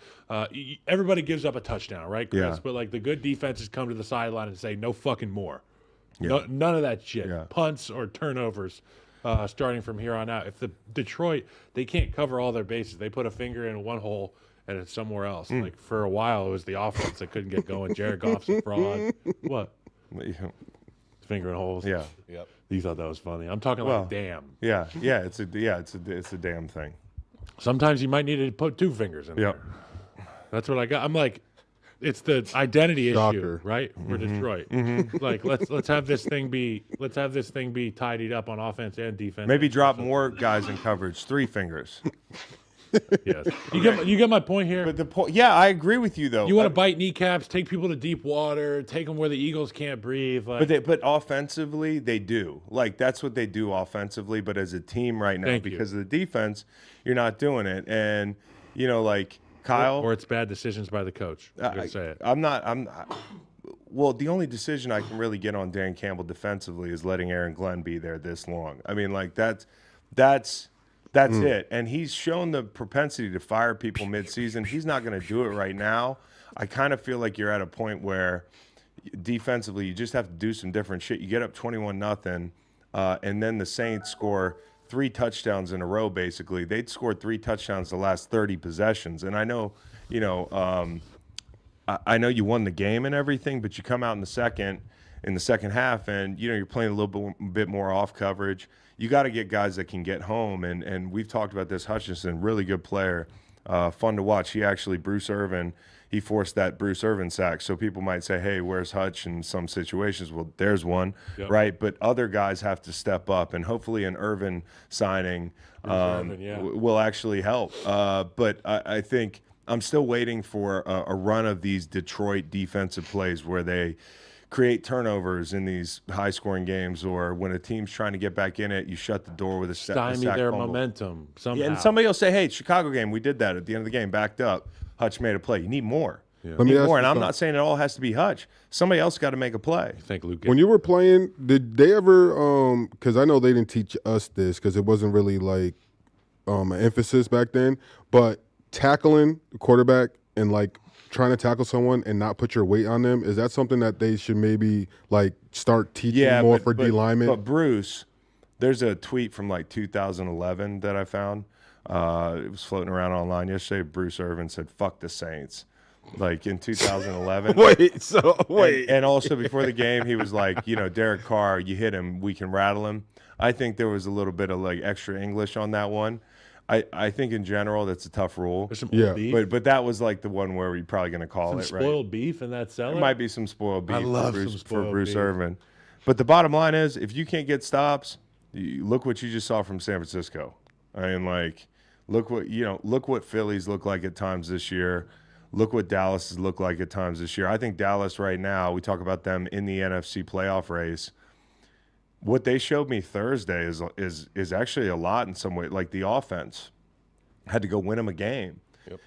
Everybody gives up a touchdown, right, Chris? Yeah. But like the good defenses come to the sideline and say, "No fucking more." Yeah. No, none of that shit. Yeah. Punts or turnovers, starting from here on out. If the Detroit, they can't cover all their bases. They put a finger in one hole and it's somewhere else. Like for a while, it was the offense that couldn't get going. Jared Goff's a fraud. What? Finger in holes. Yeah, Yep. You thought that was funny. I'm talking Well, like damn. yeah. It's a damn thing. Sometimes you might need to put two fingers in Yep. there. That's what I got. I'm like, it's the identity issue, Shocker. right? For Detroit. Like let's have this thing be tidied up on offense and defense. Maybe drop more guys in coverage. 3 fingers. Yes. You get my point here. But the point, yeah, I agree with you though. You want to bite kneecaps, take people to deep water, take them where the Eagles can't breathe. Like, But offensively, they do. Like, that's what they do offensively. But as a team right now, Thank you. because of the defense, you're not doing it. And, like Kyle. or it's bad decisions by the coach. I'm gonna say it. Well, the only decision I can really get on Dan Campbell defensively is letting Aaron Glenn be there this long. I mean, like, that's it. And he's shown the propensity to fire people midseason. He's not going to do it right now. I kind of feel like you're at a point where defensively you just have to do some different shit. You get up 21-0, and then the Saints score 3 touchdowns in a row, basically. They'd scored 3 touchdowns the last 30 possessions. And I know, I know you won the game and everything, but you come out in the second half and, you're playing a little bit more off coverage. You got to get guys that can get home. And we've talked about this. Hutchinson, really good player, fun to watch. Bruce Irvin, he forced that Bruce Irvin sack. So people might say, hey, where's Hutch in some situations? Well, there's one, right? But other guys have to step up. And hopefully an Irvin signing will actually help. But I think I'm still waiting for a run of these Detroit defensive plays where they create turnovers in these high-scoring games, or when a team's trying to get back in it, you shut the door with a Stymie sack their fumble. momentum somehow. Yeah, and somebody will say, hey, Chicago game, we did that at the end of the game, backed up. Hutch made a play. You need more. Let me You need ask more. you And I'm something. not saying it all has to be Hutch. Somebody else got to make a play. I think Luke. When you were playing, did they ever? Because I know they didn't teach us this because it wasn't really like an emphasis back then. But tackling the quarterback and like trying to tackle someone and not put your weight on them, is that something that they should maybe like start teaching more for D linemen? But Bruce, there's a tweet from like 2011 that I found. It was floating around online yesterday. Bruce Irvin said, "Fuck the Saints." Like in 2011. Wait. And also before the game, he was like, Derek Carr, you hit him, we can rattle him. I think there was a little bit of like extra English on that one. I think in general that's a tough rule. There's some Yeah. old beef. But that was like the one where we're probably going to call Some it, right? spoiled beef in that cellar. There might be some spoiled beef I love for some Bruce, spoiled for Bruce beef. Irvin. But the bottom line is, if you can't get stops, look what you just saw from San Francisco. I mean, like, look what Phillies look like at times this year. Look what Dallas has looked like at times this year. I think Dallas right now, we talk about them in the NFC playoff race. What they showed me Thursday is actually a lot in some way. Like the offense had to go win them a game. Yep.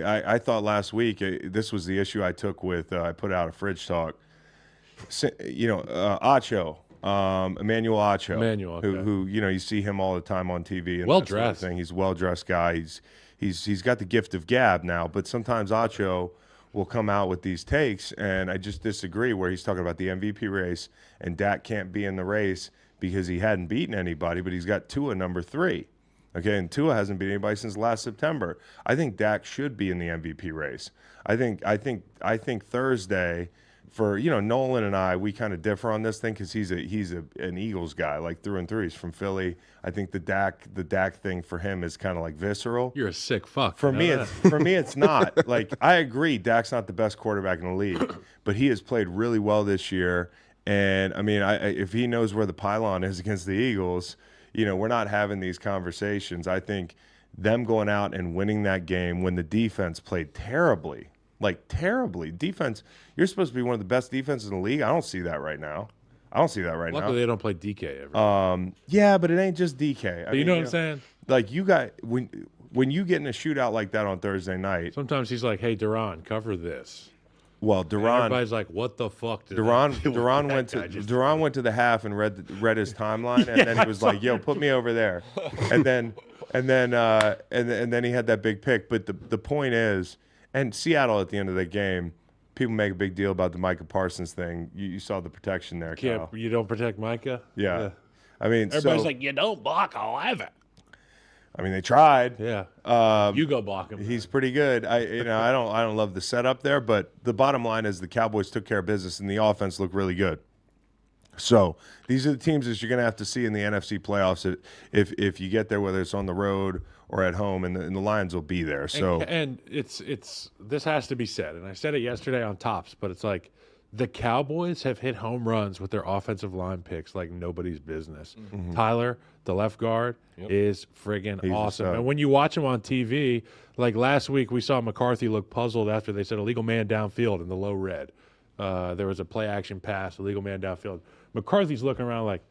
I thought last week, this was the issue I took with, I put out a fridge talk. Acho, Emmanuel Acho, Emmanuel, okay. who you see him all the time on TV and Well that sort of dressed. thing. He's a well-dressed guy. He's got the gift of gab now, but sometimes Acho will come out with these takes, and I just disagree, where he's talking about the MVP race and Dak can't be in the race because he hadn't beaten anybody, but he's got Tua number 3. Okay, and Tua hasn't beat anybody since last September. I think Dak should be in the MVP race. I think Thursday, for Nolan and I, we kind of differ on this thing because he's an Eagles guy, like through and through. He's from Philly. I think the Dak thing for him is kind of like visceral. You're a sick fuck. For me, it's not. Like, I agree, Dak's not the best quarterback in the league, but he has played really well this year. And I mean, if he knows where the pylon is against the Eagles, we're not having these conversations. I think them going out and winning that game when the defense played terribly, defense, you're supposed to be one of the best defenses in the league. I don't see that right now. Luckily, they don't play DK ever. Yeah, but it ain't just DK. But you know what I'm saying? Like, you got when you get in a shootout like that on Thursday night. Sometimes he's like, "Hey, Duran, cover this." Well, Duran. Everybody's like, "What the fuck?" Duran went to the half and read his timeline, and then he was like, "Yo, put me over there," and then he had that big pick. But the point is, and Seattle at the end of the game, people make a big deal about the Micah Parsons thing. You saw the protection there, Kyle. You don't protect Micah? Yeah. I mean, Everybody's like, you don't block 11. I mean, they tried. Yeah. You go block him. He's pretty good. I don't love the setup there, but the bottom line is the Cowboys took care of business and the offense looked really good. So these are the teams that you're going to have to see in the NFC playoffs if you get there, whether it's on the road or at home, and the Lions will be there. So and it's this has to be said, and I said it yesterday on Tops, but it's like the Cowboys have hit home runs with their offensive line picks like nobody's business. Mm-hmm. Tyler, the left guard, is friggin' He's awesome. a stud. And when you watch him on TV, like last week we saw McCarthy look puzzled after they said illegal man downfield in the low red. There was a play action pass, illegal man downfield. McCarthy's looking around like,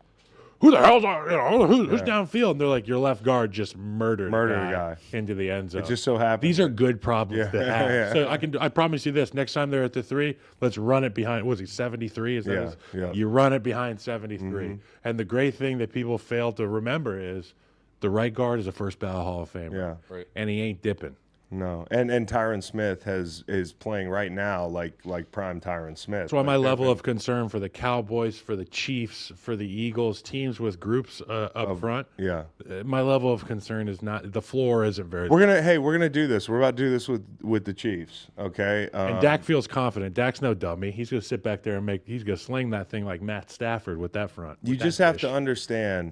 who the hell's who's downfield? And they're like, your left guard just murdered a guy into the end zone. it just so happens. These are good problems to have. Yeah. So I promise you this: next time they're at the 3, let's run it behind. Was he 73? Is that his? Yeah. You run it behind 73. And the great thing that people fail to remember is the right guard is a first ballot Hall of Famer. Yeah. Right. And he ain't dipping. No, and Tyron Smith is playing right now like prime Tyron Smith. That's why my level of concern for the Cowboys, for the Chiefs, for the Eagles, teams with groups up front. Yeah. My level of concern is not the floor isn't very. We're gonna do this. We're about to do this with the Chiefs. Okay. And Dak feels confident. Dak's no dummy. He's gonna sit back there and he's gonna sling that thing like Matt Stafford with that front. You just have to understand.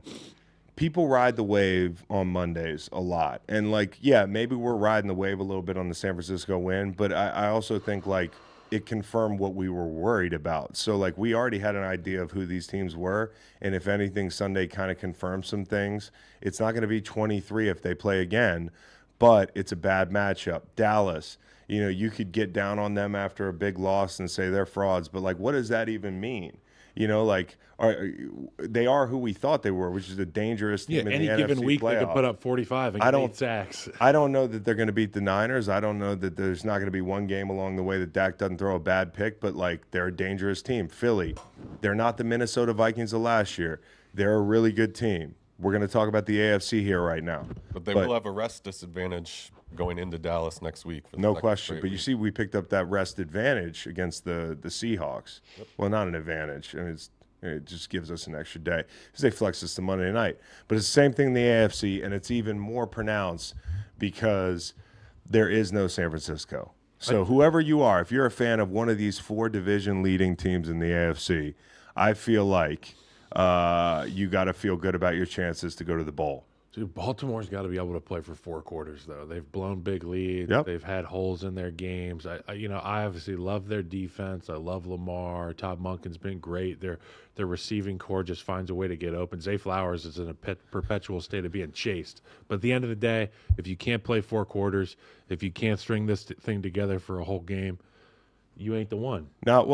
People ride the wave on Mondays a lot. And, maybe we're riding the wave a little bit on the San Francisco win, but I also think, it confirmed what we were worried about. So, we already had an idea of who these teams were, and if anything, Sunday kind of confirmed some things. It's not going to be 23 if they play again, but it's a bad matchup. Dallas, you could get down on them after a big loss and say they're frauds, but, what does that even mean? They are who we thought they were, which is a dangerous team in any the NFC given week playoff. they could put up 45 and get 8 sacks. I don't know that they're going to beat the Niners. I don't know that there's not going to be one game along the way that Dak doesn't throw a bad pick, but they're a dangerous team. Philly, they're not the Minnesota Vikings of last year. They're a really good team. We're going to talk about the AFC here right now. But they will have a rest disadvantage going into Dallas next week. For the No second question. straight But you week. see, we picked up that rest advantage against the Seahawks. Yep. Well, not an advantage. I mean, it just gives us an extra day because they flex us to Monday night. But it's the same thing in the AFC, and it's even more pronounced because there is no San Francisco. So whoever you are, if you're a fan of one of these 4 division leading teams in the AFC, I feel like you got to feel good about your chances to go to the bowl. Dude, Baltimore's got to be able to play for 4 quarters, though. They've blown big leads. Yep. They've had holes in their games. I obviously love their defense. I love Lamar. Todd Monken's been great. Their receiving core just finds a way to get open. Zay Flowers is in a perpetual state of being chased. But at the end of the day, if you can't play 4 quarters, if you can't string this thing together for a whole game, you ain't the one. No,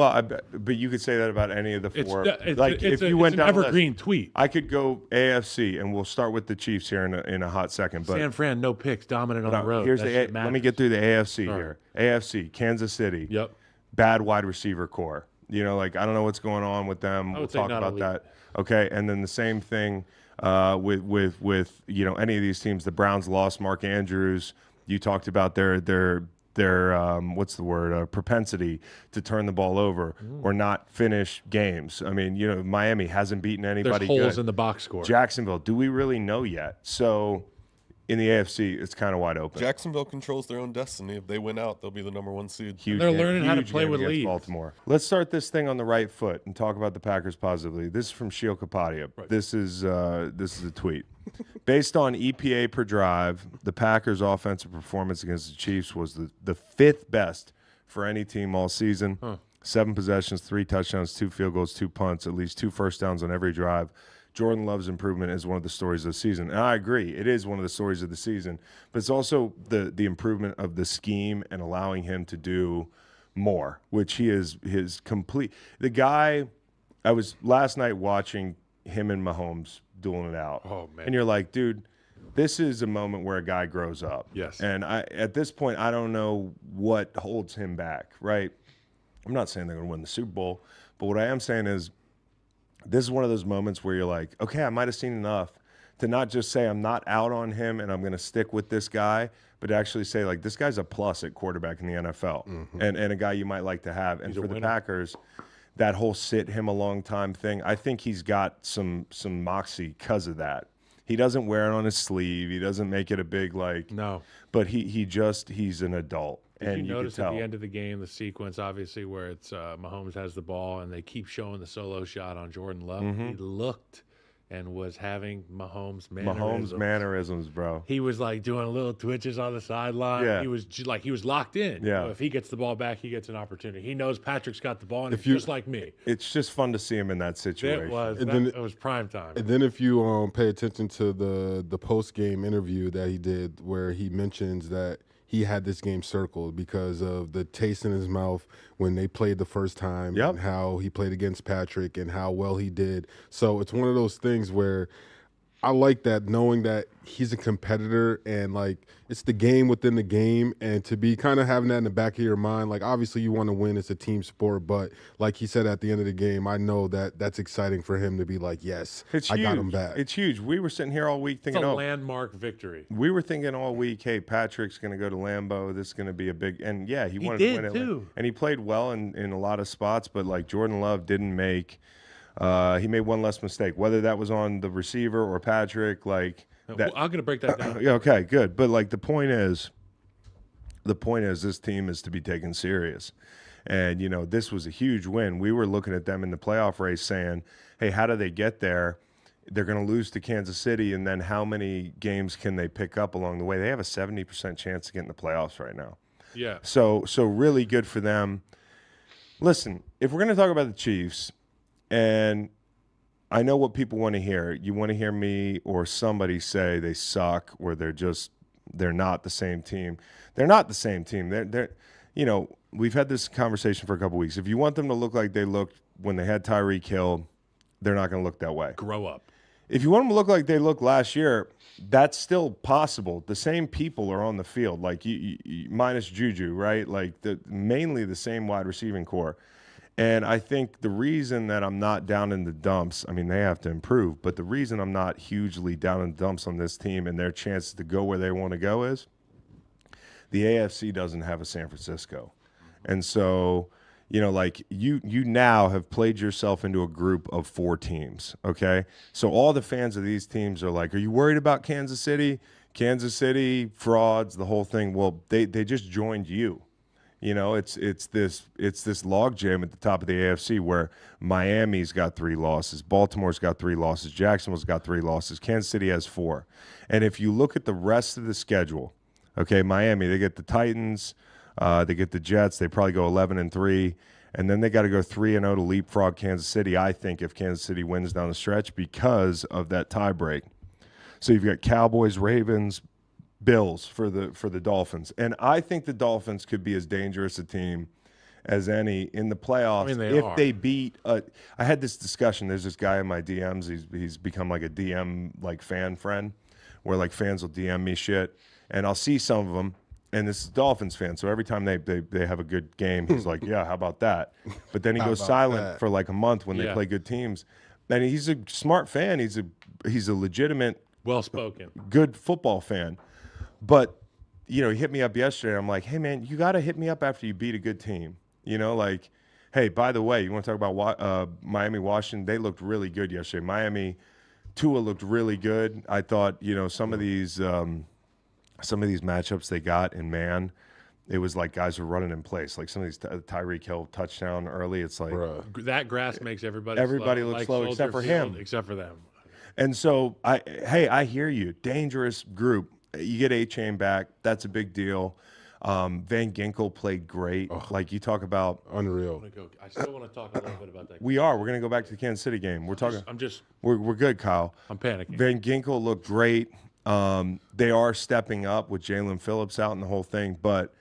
but you could say that about any of the 4. It's an evergreen tweet. I could go AFC, and we'll start with the Chiefs here in a hot second. But San Fran, no picks, dominant on the road. Let me get through the AFC here. AFC, Kansas City. Yep. Bad wide receiver core. You know, like I don't know what's going on with them. We'll would say talk not about elite. that. Okay, and then the same thing with you know any of these teams. The Browns lost Mark Andrews. You talked about their what's the word, propensity to turn the ball over or not finish games. I mean, you know, Miami hasn't beaten anybody. There's holes good. in the box score. Jacksonville, do we really know yet? So in the AFC, it's kind of wide open. Jacksonville controls their own destiny. If they win out, they'll be the number 1 seed. Huge They're game- learning how to huge play game with against leads. Baltimore. Let's start this thing on the right foot and talk about the Packers positively. This is from Sheil Kapadia. This is a tweet. Based on EPA per drive, the Packers' offensive performance against the Chiefs was the fifth best for any team all season. 7 possessions, 3 touchdowns, 2 field goals, 2 punts, at least 2 first downs on every drive. Jordan Love's improvement is one of the stories of the season. And I agree, it is one of the stories of the season. But it's also the improvement of the scheme and allowing him to do more, which he is his complete. The guy, I was last night watching him and Mahomes dueling it out. Oh, man. And you're like, dude, this is a moment where a guy grows up. Yes. And at this point, I don't know what holds him back, right? I'm not saying they're going to win the Super Bowl, but what I am saying is this is one of those moments where you're like, okay, I might have seen enough to not just say I'm not out on him and I'm going to stick with this guy, but to actually say, like, this guy's a plus at quarterback in the NFL and a guy you might like to have. And for the Packers, that whole sit him a long time thing, I think he's got some moxie because of that. He doesn't wear it on his sleeve. He doesn't make it a big, like, No. but he's an adult. Did And you notice can at tell. the end of the game, the sequence, obviously, where it's Mahomes has the ball and they keep showing the solo shot on Jordan Love? He looked and was having Mahomes mannerisms, bro. He was like doing little twitches on the sideline. Yeah. He was he was locked in. Yeah. You know, if he gets the ball back, he gets an opportunity. He knows Patrick's got the ball, and If it's you- just like me. It's just fun to see him in that situation. It was prime time. And then if you pay attention to the post game interview that he did, where he mentions that he had this game circled because of the taste in his mouth when they played the first time, Yep. and how he played against Patrick and how well he did. So it's one of those things where I like that, knowing that he's a competitor and like it's the game within the game, and to be kind of having that in the back of your mind, like obviously you want to win, it's a team sport, but like he said at the end of the game, I know that that's exciting for him to be like, yes, I got him back. It's huge. We were sitting here all week It's thinking, a landmark victory. we were thinking all week, hey, Patrick's going to go to Lambeau. This is going to be a big, and yeah, he wanted did, to win it. too. And he played well in a lot of spots, but like Jordan Love didn't make. He made one less mistake, whether that was on the receiver or Patrick. Like that. I'm going to break that down. Yeah, okay, good. But like the point is, this team is to be taken serious. And, you know, this was a huge win. We were looking at them in the playoff race saying, hey, how do they get there? They're going to lose to Kansas City, and then how many games can they pick up along the way? They have a 70% chance to get in the playoffs right now. Yeah. So really good for them. Listen, if we're going to talk about the Chiefs, and I know what people want to hear. You want to hear me or somebody say they suck or they're not the same team. They're not the same team. They're you know, we've had this conversation for a couple weeks. If you want them to look like they looked when they had Tyreek Hill, they're not going to look that way. Grow up. If you want them to look like they looked last year, that's still possible. The same people are on the field, like you minus Juju, right? Like mainly the same wide receiving core. And I think the reason that I'm not down in the dumps, I mean, they have to improve, but the reason I'm not hugely down in the dumps on this team and their chances to go where they want to go is the AFC doesn't have a San Francisco. And so, you know, like you now have played yourself into a group of 4 teams, okay? So all the fans of these teams are like, are you worried about Kansas City? Kansas City, frauds, the whole thing. Well, they just joined you. You know, it's this logjam at the top of the AFC where Miami's got 3 losses, Baltimore's got 3 losses, Jacksonville's got 3 losses, Kansas City has 4. And if you look at the rest of the schedule, okay, Miami, they get the Titans, they get the Jets, they probably go 11-3, and then they got to go 3-0 to leapfrog Kansas City, I think, if Kansas City wins down the stretch because of that tie break. So you've got Cowboys, Ravens, Bills for the Dolphins. And I think the Dolphins could be as dangerous a team as any in the playoffs. I mean, they beat I had this discussion. There's this guy in my DMs. He's become like a DM like fan friend where like fans will DM me shit and I'll see some of them and this is Dolphins fan, so every time they have a good game, he's like, yeah, how about that? But then he goes silent for like a month when they play good teams. And he's a smart fan. He's a legitimate, well-spoken, good football fan. But, you know, he hit me up yesterday. I'm like, hey, man, you got to hit me up after you beat a good team. You know, like, hey, by the way, you want to talk about Miami, Washington? They looked really good yesterday. Miami, Tua looked really good. I thought, you know, some of these matchups they got in man, it was like guys were running in place. Like some of these Tyreek Hill touchdown early. It's like that grass makes everybody slow, looks like slow except for him, except for them. And so I hear you. Dangerous group. You get A-Chain back. That's a big deal. Van Ginkel played great. Like you talk about unreal. I still want to talk a little bit about that. We're going to go back to the Kansas City game. We're good, Kyle. I'm panicking. Van Ginkel looked great. They are stepping up with Jalen Phillips out and the whole thing. But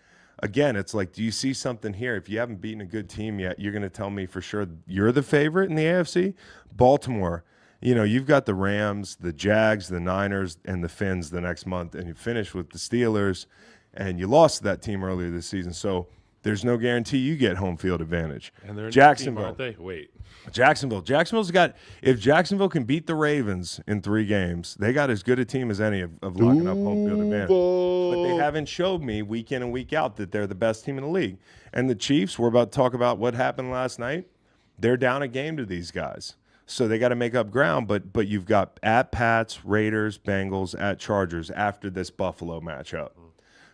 again, it's like, do you see something here? If you haven't beaten a good team yet, you're going to tell me for sure you're the favorite in the AFC? Baltimore, you know, you've got the Rams, the Jags, the Niners, and the Finns the next month, and you finish with the Steelers, and you lost to that team earlier this season. So there's no guarantee you get home field advantage. And they're in Jacksonville, the team, aren't they? Wait. Jacksonville's got, if Jacksonville can beat the Ravens in 3 games, they got as good a team as any of locking up home field advantage. But they haven't showed me week in and week out that they're the best team in the league. And the Chiefs, we're about to talk about what happened last night. They're down a game to these guys. So they got to make up ground, but you've got at Pats, Raiders, Bengals, at Chargers after this Buffalo matchup.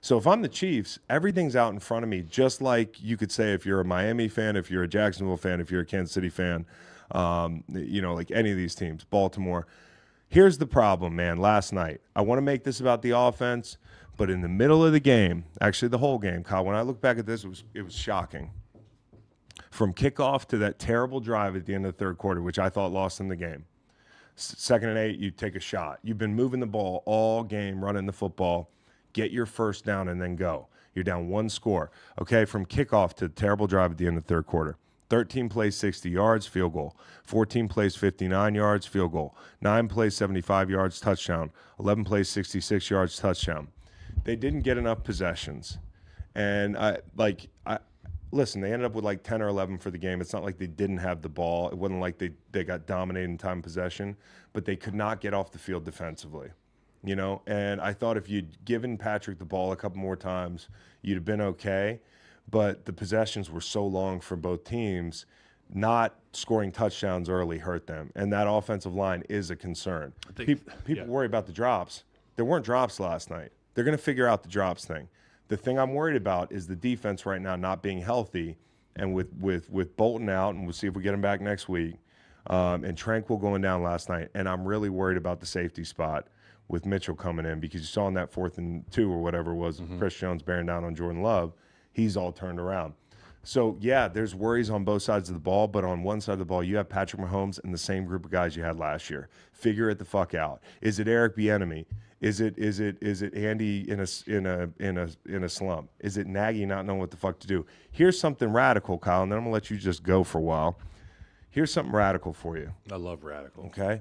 So if I'm the Chiefs, everything's out in front of me, just like you could say if you're a Miami fan, if you're a Jacksonville fan, if you're a Kansas City fan, you know, like any of these teams, Baltimore. Here's the problem, man, last night. I want to make this about the offense, but in the middle of the game, actually the whole game, Kyle, when I look back at this, it was shocking. From kickoff to that terrible drive at the end of the third quarter, which I thought lost them the game. 2nd and 8, you take a shot. You've been moving the ball all game, running the football. Get your first down and then go. You're down 1 score. Okay, from kickoff to the terrible drive at the end of the third quarter. 13 plays 60 yards, field goal. 14 plays 59 yards, field goal. 9 plays 75 yards, touchdown. 11 plays 66 yards, touchdown. They didn't get enough possessions. And listen, they ended up with like 10 or 11 for the game. It's not like they didn't have the ball. It wasn't like they got dominated in time possession, but they could not get off the field defensively, you know? And I thought if you'd given Patrick the ball a couple more times, you'd have been okay. But the possessions were so long for both teams, not scoring touchdowns early hurt them. And that offensive line is a concern. People worry about the drops. There weren't drops last night. They're going to figure out the drops thing. The thing I'm worried about is the defense right now not being healthy, and with Bolton out, and we'll see if we get him back next week, and Tranquil going down last night, and I'm really worried about the safety spot with Mitchell coming in, because you saw in that 4th and 2 or whatever it was, Chris Jones bearing down on Jordan Love, he's all turned around. So, yeah, there's worries on both sides of the ball, but on one side of the ball, you have Patrick Mahomes and the same group of guys you had last year. Figure it the fuck out. Is it Eric Bieniemy? Is it Andy in a slump? Is it Nagy not knowing what the fuck to do? Here's something radical, Kyle, and then I'm gonna let you just go for a while. Here's something radical for you. I love radical. Okay.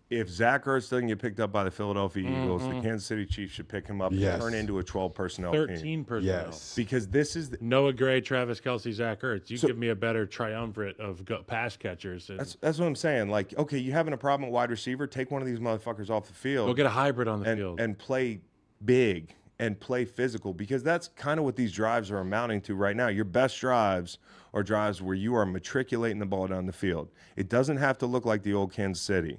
If Zach Ertz doesn't get picked up by the Philadelphia Eagles, the Kansas City Chiefs should pick him up and turn into a 12 personnel 13 team. personnel. Yes. Because this is Noah Gray, Travis Kelce, Zach Ertz. You give me a better triumvirate of pass catchers. That's what I'm saying. Like, okay, you having a problem at wide receiver? Take one of these motherfuckers off the field. Go get a hybrid on the field. And play big and play physical, because that's kind of what these drives are amounting to right now. Your best drives are drives where you are matriculating the ball down the field. It doesn't have to look like the old Kansas City.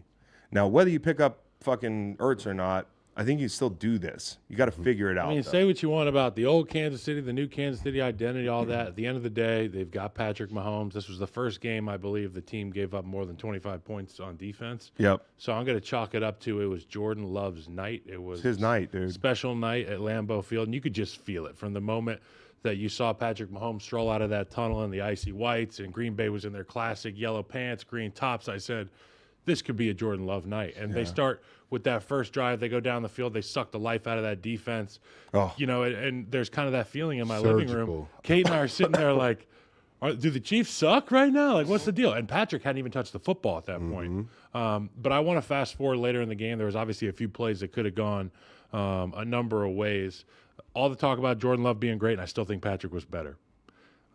Now, whether you pick up fucking Ertz or not, I think you still do this. You got to figure it out. I mean, say what you want about the old Kansas City, the new Kansas City identity, all that. At the end of the day, they've got Patrick Mahomes. This was the first game, I believe, the team gave up more than 25 points on defense. Yep. So I'm going to chalk it up to it was Jordan Love's night. It was his night, dude. Special night at Lambeau Field, and you could just feel it from the moment that you saw Patrick Mahomes stroll out of that tunnel in the icy whites, and Green Bay was in their classic yellow pants, green tops. I said, this could be a Jordan Love night. And they start with that first drive. They go down the field. They suck the life out of that defense. Oh. You know, and there's kind of that feeling in my living room. Kate and I are sitting there like, do the Chiefs suck right now? Like, what's the deal? And Patrick hadn't even touched the football at that point. But I want to fast forward later in the game. There was obviously a few plays that could have gone a number of ways. all the talk about Jordan Love being great, and I still think Patrick was better.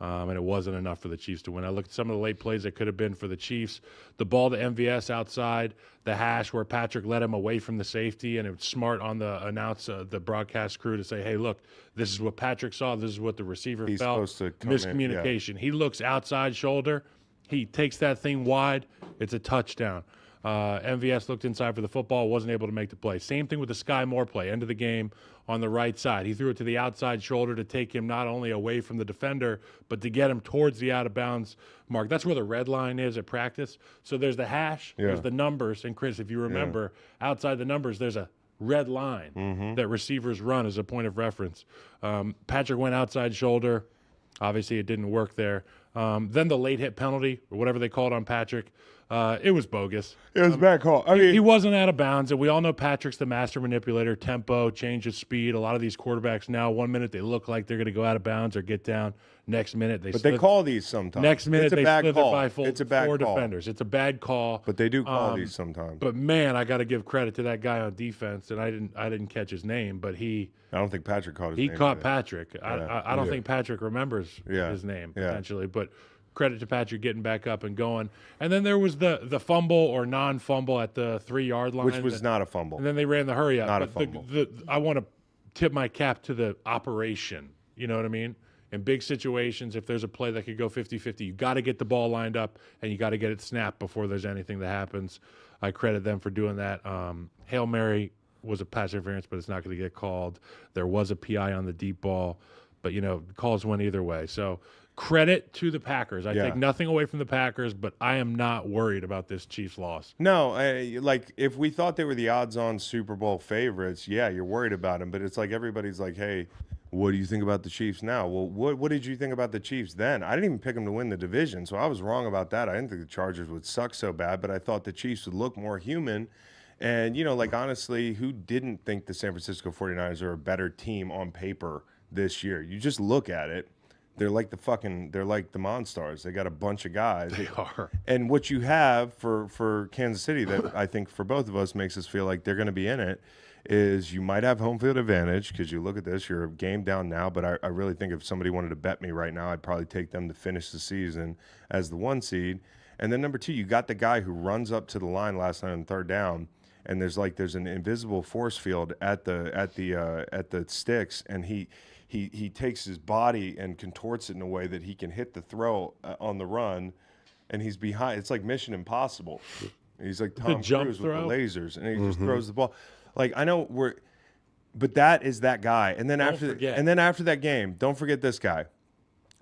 And it wasn't enough for the Chiefs to win. I looked at some of the late plays that could have been for the Chiefs. The ball to MVS outside, the hash where Patrick led him away from the safety, and it was smart on the the broadcast crew to say, hey, look, this is what Patrick saw. This is what the receiver He's felt. supposed to come in, miscommunication. He looks outside shoulder. He takes that thing wide. It's a touchdown. MVS looked inside for the football, wasn't able to make the play. Same thing with the Sky Moore play, end of the game on the right side. He threw it to the outside shoulder to take him not only away from the defender, but to get him towards the out-of-bounds mark. That's where the red line is at practice. So there's the hash, there's the numbers, and Chris, if you remember, outside the numbers, there's a red line that receivers run as a point of reference. Patrick went outside shoulder. Obviously, it didn't work there. Then the late hit penalty, or whatever they called on Patrick, it was bogus. It was a bad call. I mean, He wasn't out of bounds, and we all know Patrick's the master manipulator, tempo, change of speed. A lot of these quarterbacks now, 1 minute they look like they're going to go out of bounds or get down. Next minute they they call these sometimes. Next minute it's a they bad slither call. by It's a bad four call. defenders. It's a bad call. But they do call these sometimes. But man, I got to give credit to that guy on defense, and I didn't catch his name, but I don't think Patrick caught his he name. caught either. Patrick. I don't think Patrick remembers his name potentially, but credit to Patrick getting back up and going. And then there was the fumble or non-fumble at the 3-yard line, Which was not a fumble. and then they ran the hurry up. Not a But fumble. I want to tip my cap to the operation. You know what I mean? In big situations, if there's a play that could go 50-50, you got to get the ball lined up and you got to get it snapped before there's anything that happens. I credit them for doing that. Hail Mary was a pass interference, but it's not going to get called. There was a PI on the deep ball, but, calls went either way. So credit to the Packers. I take nothing away from the Packers, but I am not worried about this Chiefs loss. No, like if we thought they were the odds-on Super Bowl favorites, yeah, you're worried about them. But it's like everybody's like, hey, what do you think about the Chiefs now? Well, what did you think about the Chiefs then? I didn't even pick them to win the division, so I was wrong about that. I didn't think the Chargers would suck so bad, but I thought the Chiefs would look more human. And, honestly, who didn't think the San Francisco 49ers are a better team on paper this year? You just look at it. They're like the Monstars. They got a bunch of guys. They are. And what you have for Kansas City that I think for both of us makes us feel like they're going to be in it is you might have home field advantage because you look at this, you're a game down now, but I really think if somebody wanted to bet me right now, I'd probably take them to finish the season as the 1 seed. And then number 2, you got the guy who runs up to the line last night on 3rd down, and there's an invisible force field at the sticks, and he takes his body and contorts it in a way that he can hit the throw on the run, and he's behind. It's like Mission Impossible. He's like Tom Cruise with the lasers, and he just throws the ball. Like I know but that is that guy. And then after that game, don't forget this guy.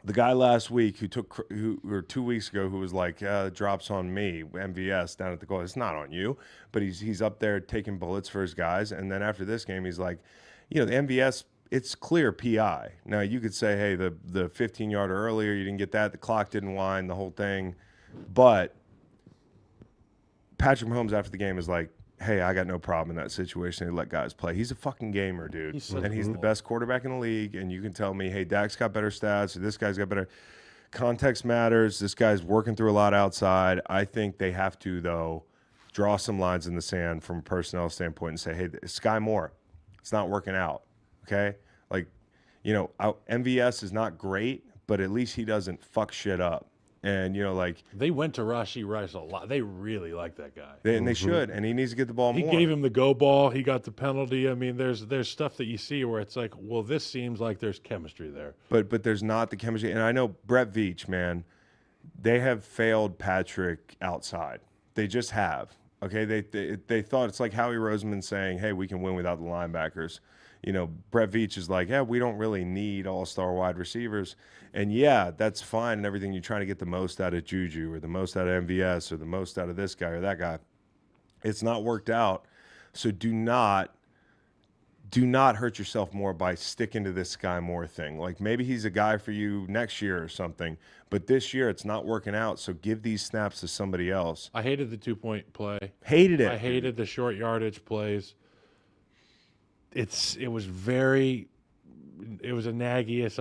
The guy last week or 2 weeks ago who was like, drops on me, MVS down at the goal. It's not on you, but he's up there taking bullets for his guys. And then after this game, he's like, the MVS, it's clear PI. Now you could say, hey, the 15-yarder earlier, you didn't get that. The clock didn't wind, the whole thing. But Patrick Mahomes after the game is like, hey, I got no problem in that situation. They let guys play. He's a fucking gamer, dude. He's the best quarterback in the league. And you can tell me, hey, Dak's got better stats, or this guy's got better. Context matters. This guy's working through a lot outside. I think they have to, though, draw some lines in the sand from a personnel standpoint and say, hey, Sky Moore, it's not working out. Okay? Like, MVS is not great, but at least he doesn't fuck shit up. And, they went to Rashee Rice a lot. They really like that guy. And they should. And he needs to get the ball more. He gave him the go ball. He got the penalty. I mean, there's stuff that you see where it's like, well, this seems like there's chemistry there. But there's not the chemistry. And I know Brett Veach, man, they have failed Patrick outside. They just have. Okay? They thought it's like Howie Roseman saying, hey, we can win without the linebackers. Brett Veach is like, yeah, we don't really need all-star wide receivers. And, yeah, that's fine and everything. You're trying to get the most out of Juju or the most out of MVS or the most out of this guy or that guy. It's not worked out. So do not hurt yourself more by sticking to this Sky Moore thing. Like maybe he's a guy for you next year or something. But this year it's not working out, so give these snaps to somebody else. I hated the 2-point play. Hated it. I hated the short yardage plays. It was a naggy-ish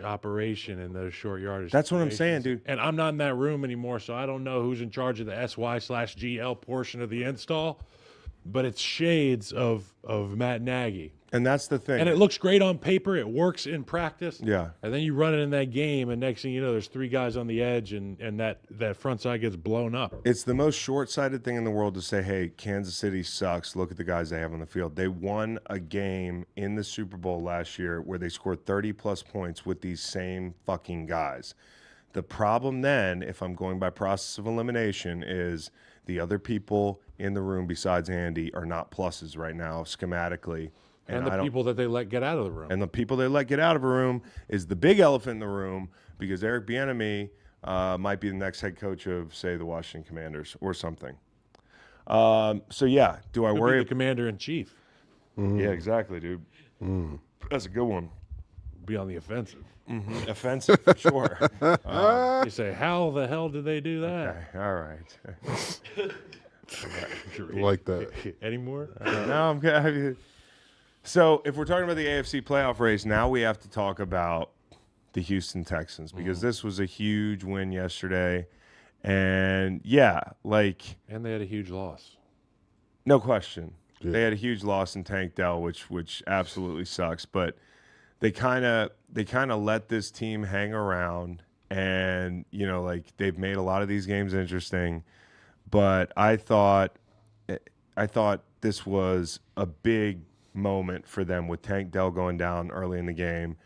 operation in those short yardage. That's what I'm saying, dude. And I'm not in that room anymore, so I don't know who's in charge of the SY/GL portion of the install. but it's shades of Matt Nagy. And that's the thing. And it looks great on paper. It works in practice. Yeah. And then you run it in that game, and next thing you know, there's 3 guys on the edge, and that front side gets blown up. It's the most short-sighted thing in the world to say, hey, Kansas City sucks. Look at the guys they have on the field. They won a game in the Super Bowl last year where they scored 30-plus points with these same fucking guys. The problem then, if I'm going by process of elimination, is the other people in the room besides Andy are not pluses right now schematically. And the people that they let get out of the room. And the people they let get out of a room is the big elephant in the room, because Eric Bieniemy might be the next head coach of, say, the Washington Commanders or something. So, yeah, do I worry? The commander-in-chief. Yeah, exactly, dude. That's a good one. Be on the offensive. Offensive, for sure. You say, how the hell did they do that? Okay, all right. Like that. Any more? No, I'm good. So if we're talking about the AFC playoff race, now we have to talk about the Houston Texans, because this was a huge win yesterday. And, yeah, like, And they had a huge loss. no question. Yeah. They had a huge loss in Tank Dell, which absolutely sucks. But they kind of let this team hang around, and, you know, like, they've made a lot of these games interesting. But I thought this was a big moment for them with Tank Dell going down early in the game.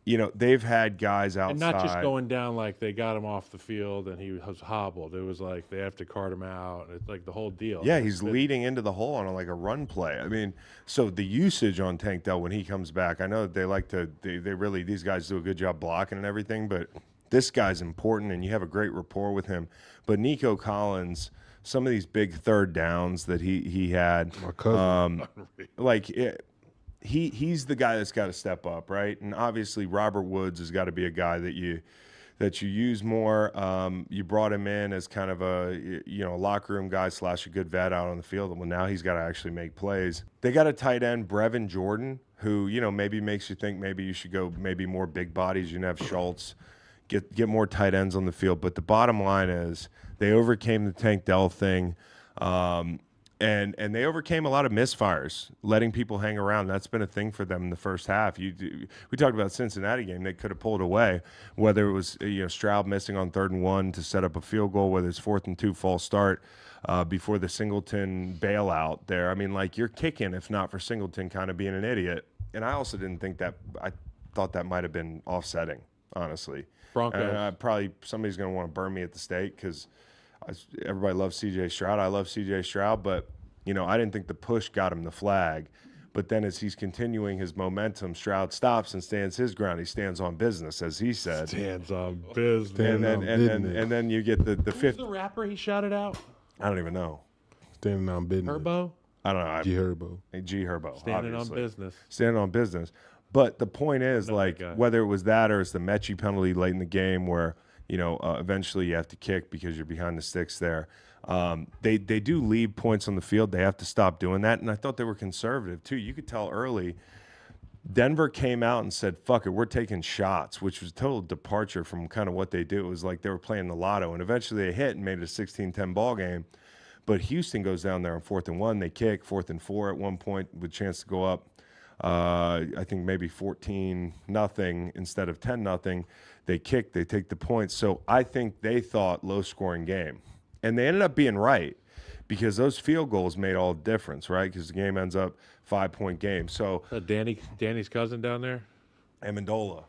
You know, they've had guys outside. And not just going down like they got him off the field and he was hobbled. It was like they have to cart him out. It's like the whole deal. Yeah, he's leading into the hole on like a run play. I mean, so the usage on Tank Dell when he comes back, I know that they like to, they really, these guys do a good job blocking and everything, but this guy's important and you have a great rapport with him. But Nico Collins, some of these big third downs that he had, My cousin. he's the guy that's got to step up, right? And obviously Robert Woods has got to be a guy that you use more. You brought him in as kind of a locker room guy / a good vet out on the field. Well, now he's got to actually make plays. They got a tight end, Brevin Jordan, who maybe makes you think maybe you should go maybe more big bodies. You can have Schultz, get more tight ends on the field. But the bottom line is they overcame the Tank Dell thing. And they overcame a lot of misfires, letting people hang around. That's been a thing for them in the first half. We talked about the Cincinnati game; they could have pulled away. Whether it was Stroud missing on 3rd and 1 to set up a field goal, whether it's 4th and 2 false start before the Singleton bailout there. I mean, like, you're kicking if not for Singleton kind of being an idiot. And I also didn't think that. I thought that might have been offsetting, honestly. Broncos. Probably somebody's going to want to burn me at the stake because everybody loves C.J. Stroud. I love C.J. Stroud, but I didn't think the push got him the flag. But then as he's continuing his momentum, Stroud stops and stands his ground. He stands on business, as he said. Stands on business. And then you get the Who's fifth. the rapper he shouted out? I don't even know. Standing on business. Herbo? I don't know. G Herbo. G Herbo. Standing obviously. on business. Standing on business. But the point is, like, whether it was that or it's the Mechie penalty late in the game where, eventually you have to kick because you're behind the sticks there. They do leave points on the field. They have to stop doing that. And I thought they were conservative, too. You could tell early. Denver came out and said, fuck it, we're taking shots, which was a total departure from kind of what they do. It was like they were playing the lotto. And eventually they hit and made it a 16-10 ball game. But Houston goes down there on 4th and 1. They kick 4th and 4 at one point with a chance to go up. I think maybe 14-0 instead of 10-0. They kick, they take the points. So I think they thought low-scoring game. And they ended up being right because those field goals made all the difference, right? Because the game ends up 5-point game. So Danny's cousin down there? Amendola.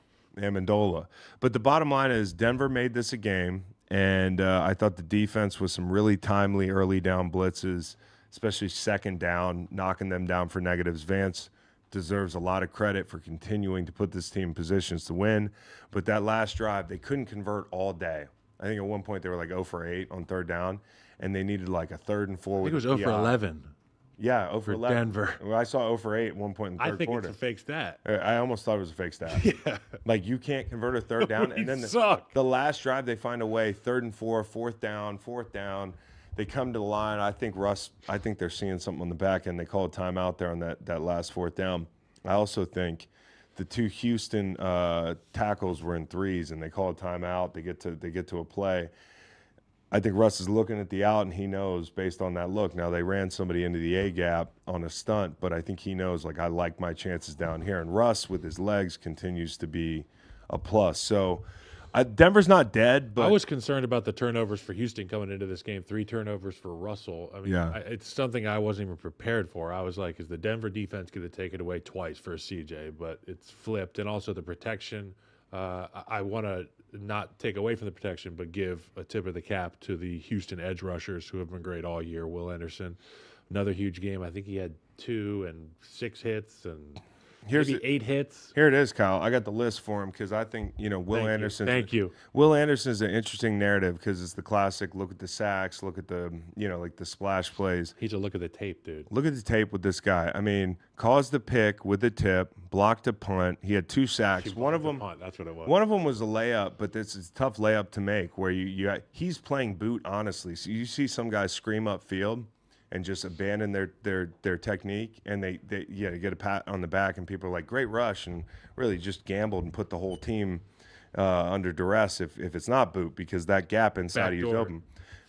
But the bottom line is Denver made this a game, and I thought the defense was some really timely early down blitzes, especially second down, knocking them down for negatives. Vance deserves a lot of credit for continuing to put this team in positions to win. But that last drive, they couldn't convert all day. I think at one point they were like 0 for 8 on 3rd down, and they needed like a 3rd and 4. I think it was 0 for 11. Yeah, 0 for 11. Denver. Well, I saw 0 for 8 at one point in the third I think quarter. it's a fake stat. I almost thought it was a fake stat. Yeah. Like, you can't convert a 3rd down. And then the last drive, they find a way, 3rd and 4, 4th down. They come to the line. I think they're seeing something on the back end. They call a timeout there on that last 4th down. I also think the 2 Houston tackles were in threes, and they call a timeout. They get to a play. I think Russ is looking at the out, and he knows based on that look. Now, they ran somebody into the A gap on a stunt, but I think he knows, like, I like my chances down here. And Russ, with his legs, continues to be a plus. So Denver's not dead, but I was concerned about the turnovers for Houston coming into this game. 3 turnovers for Russell. I mean, it's something I wasn't even prepared for. I was like, is the Denver defense going to take it away twice for CJ? But it's flipped. And also the protection. I want to not take away from the protection, but give a tip of the cap to the Houston edge rushers who have been great all year. Will Anderson, another huge game. I think he had 2 and 6 hits and maybe 8 hits. Here it is, Kyle. I got the list for him because I think, Will Anderson. Thank you. Will Anderson is an interesting narrative because it's the classic look at the sacks, look at the, like the splash plays. He's a look at the tape, dude. Look at the tape with this guy. I mean, caused the pick with the tip, blocked a punt. He had 2 sacks. One of them, that's what it was. One of them was a layup, but this is a tough layup to make where he's playing boot, honestly. So you see some guys scream upfield and just abandon their technique, and they get a pat on the back, and people are like, great rush, and really just gambled and put the whole team under duress if it's not boot, because that gap inside of you is open.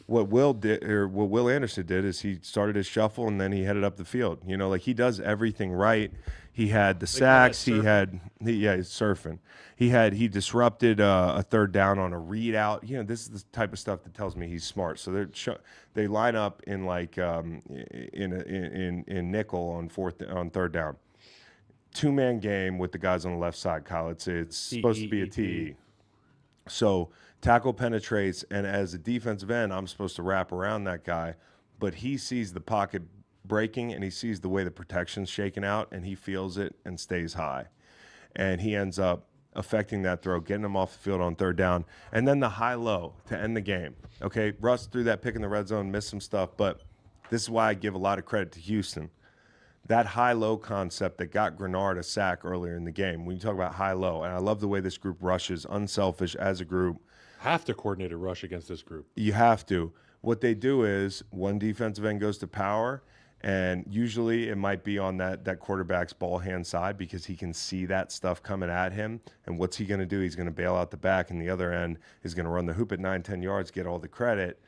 What Will Anderson did is he started his shuffle, and then he headed up the field. He does everything right. He had the sacks. He's surfing. He disrupted a third down on a read out. This is the type of stuff that tells me he's smart. So they line up in like in nickel on third down. 2-man game with the guys on the left side, Kyle. It's supposed to be a TE. So tackle penetrates, and as a defensive end, I'm supposed to wrap around that guy, but he sees the pocket breaking, and he sees the way the protection's shaking out, and he feels it and stays high. And he ends up affecting that throw, getting him off the field on third down, and then the high-low to end the game. Okay, Russ threw that pick in the red zone, missed some stuff, but this is why I give a lot of credit to Houston. That high-low concept that got Grenard a sack earlier in the game. When you talk about high-low, and I love the way this group rushes, unselfish as a group. Have to coordinate a rush against this group. You have to. What they do is one defensive end goes to power, and usually it might be on that quarterback's ball hand side because he can see that stuff coming at him. And what's he going to do? He's going to bail out the back, and the other end is going to run the hoop at 9-10 yards, get all the credit.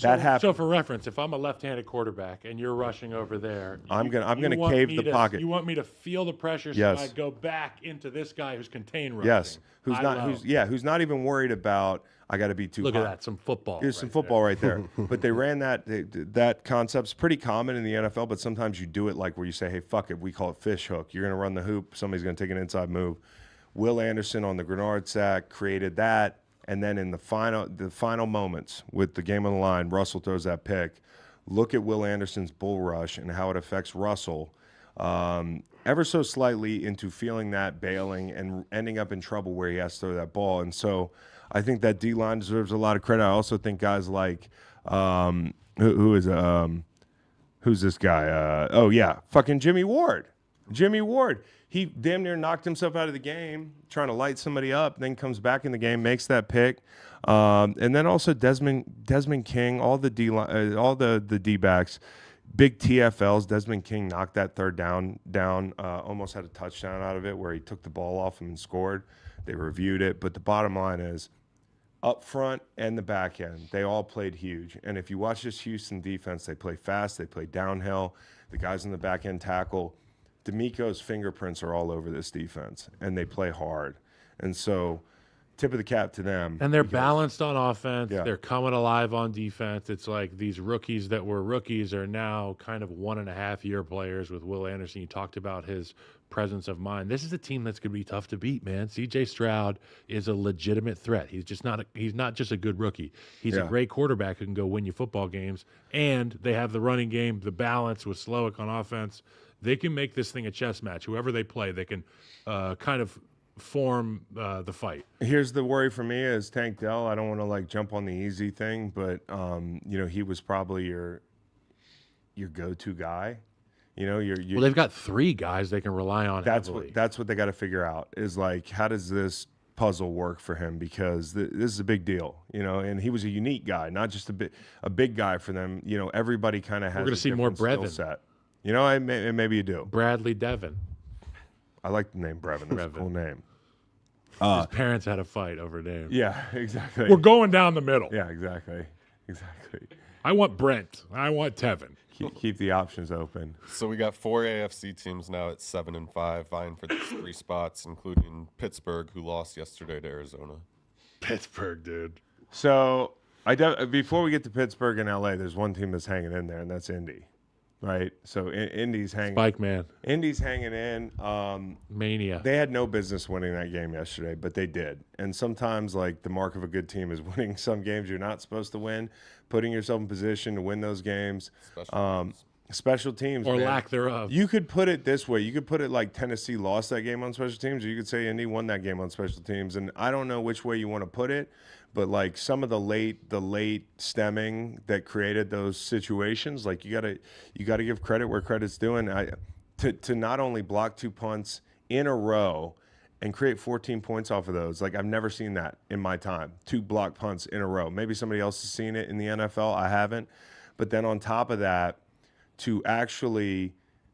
That happens. So for reference, if I'm a left-handed quarterback and you're rushing over there, I'm gonna cave the pocket. You want me to feel the pressure, so I go back into this guy who's contained rushing. Yes, who's not even worried about I got to be too. Look at that, some football. There's some football right there. But they ran that concept's pretty common in the NFL. But sometimes you do it like where you say, hey, fuck it, we call it fish hook. You're gonna run the hoop. Somebody's gonna take an inside move. Will Anderson on the Grenard sack created that. And then in the final moments with the game on the line, Russell throws that pick. Look at Will Anderson's bull rush and how it affects Russell ever so slightly into feeling that, bailing, and ending up in trouble where he has to throw that ball. And so I think that D-line deserves a lot of credit. I also think guys like who's this guy? Fucking Jimmy Ward. Jimmy Ward. He damn near knocked himself out of the game trying to light somebody up, then comes back in the game, makes that pick. And then also Desmond King, all the D-backs, big TFLs. Desmond King knocked that third down, almost had a touchdown out of it where he took the ball off him and scored. They reviewed it. But the bottom line is up front and the back end, they all played huge. And if you watch this Houston defense, they play fast, they play downhill. The guys in the back end tackle. D'Amico's fingerprints are all over this defense, and they play hard. And so tip of the cap to them. And they're balanced on offense. Yeah. They're coming alive on defense. It's like these rookies that were rookies are now kind of 1.5-year players with Will Anderson. You talked about his presence of mind. This is a team that's going to be tough to beat, man. C.J. Stroud is a legitimate threat. He's not just a good rookie. He's a great quarterback who can go win you football games. And they have the running game, the balance with Slowick on offense. They can make this thing a chess match. Whoever they play, they can kind of form the fight. Here's the worry for me is Tank Dell. I don't want to jump on the easy thing, but he was probably your go-to guy. Well, they've got 3 guys they can rely on. That's what they got to figure out is how does this puzzle work for him, because this is a big deal, and he was a unique guy, not just a big guy for them. Everybody kind of has. We're going to see more Brevin. Set. Maybe you do. Bradley Devin. I like the name Brevin. That's a cool name. His parents had a fight over names. Yeah, exactly. We're going down the middle. Yeah, exactly. Exactly. I want Brent. I want Tevin. Keep the options open. So we got 4 AFC teams now at 7-5, vying for these 3 spots, including Pittsburgh, who lost yesterday to Arizona. Pittsburgh, dude. So before we get to Pittsburgh and LA, there's one team that's hanging in there, and that's Indy, right? So Indy's hanging. Spike man. Indy's hanging in. Mania. They had no business winning that game yesterday, but they did. And sometimes, like, the mark of a good team is winning some games you're not supposed to win, putting yourself in position to win those games. Special teams, or man. lack thereof. You could put it this way. You could put it like Tennessee lost that game on special teams, or you could say Indy won that game on special teams. And I don't know which way you want to put it, but like some of the late stemming that created those situations, like you gotta give credit where credit's due. To not only block 2 punts in a row and create 14 points off of those, like I've never seen that in my time. 2 block punts in a row. Maybe somebody else has seen it in the NFL. I haven't. But then on top of that, to actually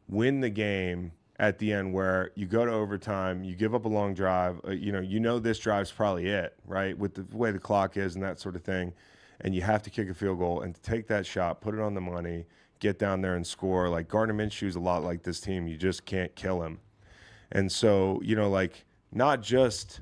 win the game at the end where you go to overtime, you give up a long drive, you know this drive's probably it, right, with the way the clock is and that sort of thing, and you have to kick a field goal and to take that shot, put it on the money, get down there and score. Like Gardner Minshew's a lot like this team. You just can't kill him. And so, like not just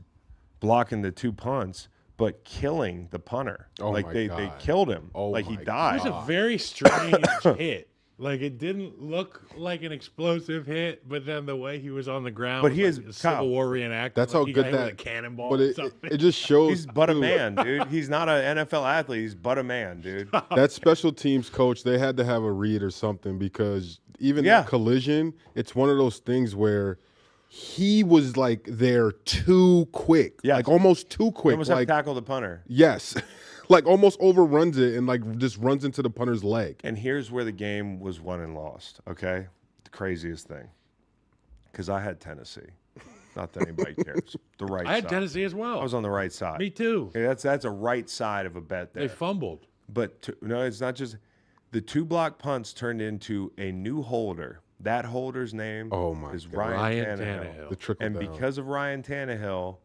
blocking the 2 punts, but killing the punter. Oh like my they God. killed him. Oh like he my died. It was a very strange hit. Like, it didn't look like an explosive hit, but then the way he was on the ground, But was he like is a Civil Kyle. War reenactment. That's like how he good got hit with that- a cannonball But or it something. just shows. He's but a too, man, dude. He's not an NFL athlete. He's but a man, dude. That special teams coach, they had to have a read or something because even Yeah. that collision, it's one of those things where he was like there too quick, Yes. like almost too He quick, almost have like tackled the punter. yes, like almost overruns it and like just runs into the punter's leg. And here's where the game was won and lost, okay? The craziest thing. Because I had Tennessee. Not that anybody cares. The right I had side. Tennessee as well. I was on the right side. Me too. Okay, that's a right side of a bet there. They fumbled. But no, it's not just the 2 block punts turned into a new holder. That holder's name Oh my is God. Ryan Ryan Tannehill. Tannehill. The trickle And down. because of Ryan Tannehill,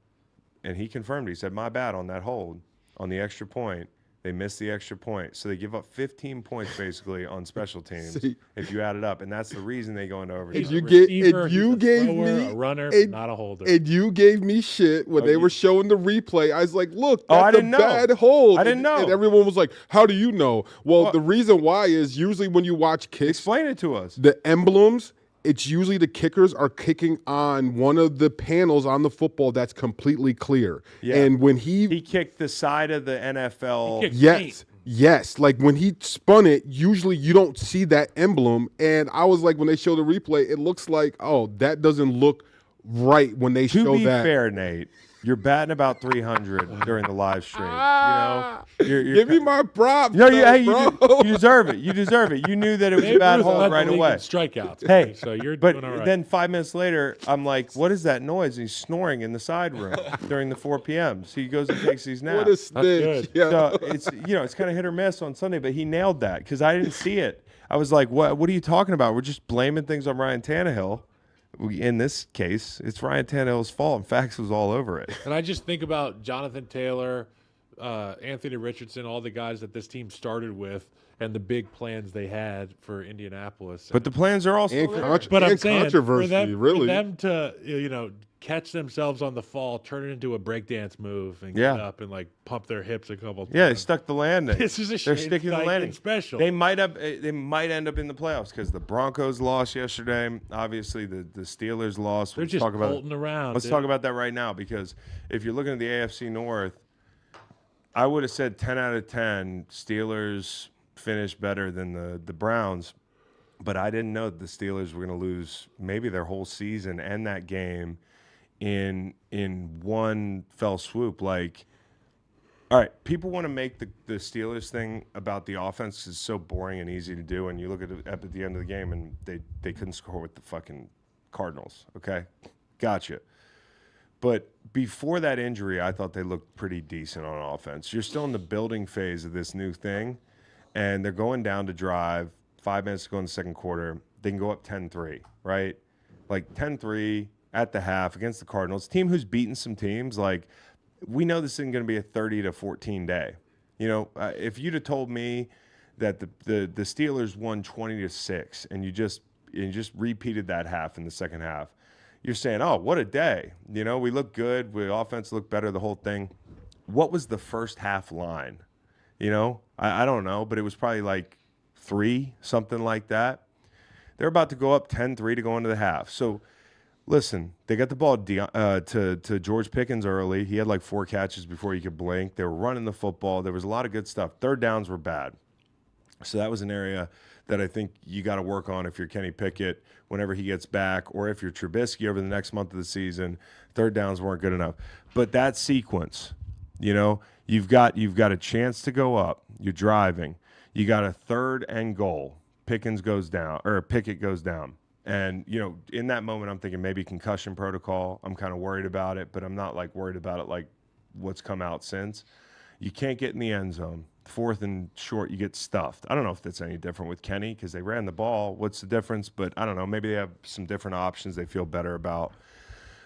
and he confirmed, he said, my bad on that hold, on the extra point, they missed the extra point. So they give up 15 points basically on special teams See? if you add it up. And that's the reason they go into overtime. He's you a get- receiver, and he's you a gave thrower, me- a runner, and- not a holder. And you gave me shit when they were showing the replay. I was like, look, Oh, I that's a didn't know. bad hold. I didn't know. And everyone was like, how do you know? Well, Well- the reason why is usually when you watch kicks, Explain it to us. the emblems, it's usually the kickers are kicking on one of the panels on the football that's completely clear. Yeah. And when He kicked the side of the NFL. He kicked yes, yes, like when he spun it, usually you don't see that emblem. And I was like, when they show the replay, it looks like, oh, that doesn't look right when they To show be that. fair, Nate, you're batting about 300 during the live stream. You're Give me my props. no, though, you bro. deserve it. You deserve it. You knew that it was a Babe bad Ruth led hold the right league away. in strikeouts. Hey, so you're but doing all right. then 5 minutes later, I'm like, what is that noise? And he's snoring in the side room during the 4 p.m. So he goes and takes these naps. What a stench. good. Yeah. So it's it's kind of hit or miss on Sunday, but he nailed that because I didn't see it. I was like, what are you talking about? We're just blaming things on Ryan Tannehill. In this case, it's Ryan Tannehill's fault, and Fax was all over it. And I just think about Jonathan Taylor, Anthony Richardson, all the guys that this team started with, and the big plans they had for Indianapolis. But the plans are also And there. But I'm and saying controversy, for really. them to catch themselves on the fall, turn it into a breakdance move, and Yeah. get up and like pump their hips a couple Yeah, they times. stuck the landing. This is a They're Shane sticking the Steichen landing. special. They might end up in the playoffs because the Broncos lost yesterday. Obviously, the Steelers lost. They're Let's just talk about bolting around. Let's dude. talk about that right now because if you're looking at the AFC North, I would have said 10 out of 10 Steelers finished better than the Browns, but I didn't know that the Steelers were going to lose maybe their whole season and that game in one fell swoop. Like, all right, people want to make the Steelers thing about the offense 'cause it's so boring and easy to do, and you look at it at the end of the game and they couldn't score with the fucking Cardinals. Okay, gotcha. But before that injury, I thought they looked pretty decent on offense. You're still in the building phase of this new thing, and they're going down to drive. 5 minutes to go in the second quarter. They can go up 10-3, right? Like 10-3 at the half against the Cardinals, team who's beaten some teams. Like, we know this isn't going to be a 30-14 day. You know, if you'd have told me that the Steelers won 20-6 and you just repeated that half in the second half, you're saying, oh, what a day. You know, we look good. The offense looked better, the whole thing. What was the first half line? You know, I don't know, but it was probably like 3, something like that. They're about to go up 10-3 to go into the half. So, listen, they got the ball to George Pickens early. He had like 4 catches before he could blink. They were running the football. There was a lot of good stuff. Third downs were bad. So that was an area that I think you got to work on if you're Kenny Pickett whenever he gets back, or if you're Trubisky over the next month of the season. Third downs weren't good enough. But that sequence, you know, you've got a chance to go up. You're driving. You got a 3rd and goal. Pickett goes down. And, you know, in that moment, I'm thinking maybe concussion protocol. I'm kind of worried about it, but I'm not like worried about it like what's come out since. You can't get in the end zone. 4th and short, you get stuffed. I don't know if that's any different with Kenny because they ran the ball. What's the difference? But I don't know. Maybe they have some different options they feel better about.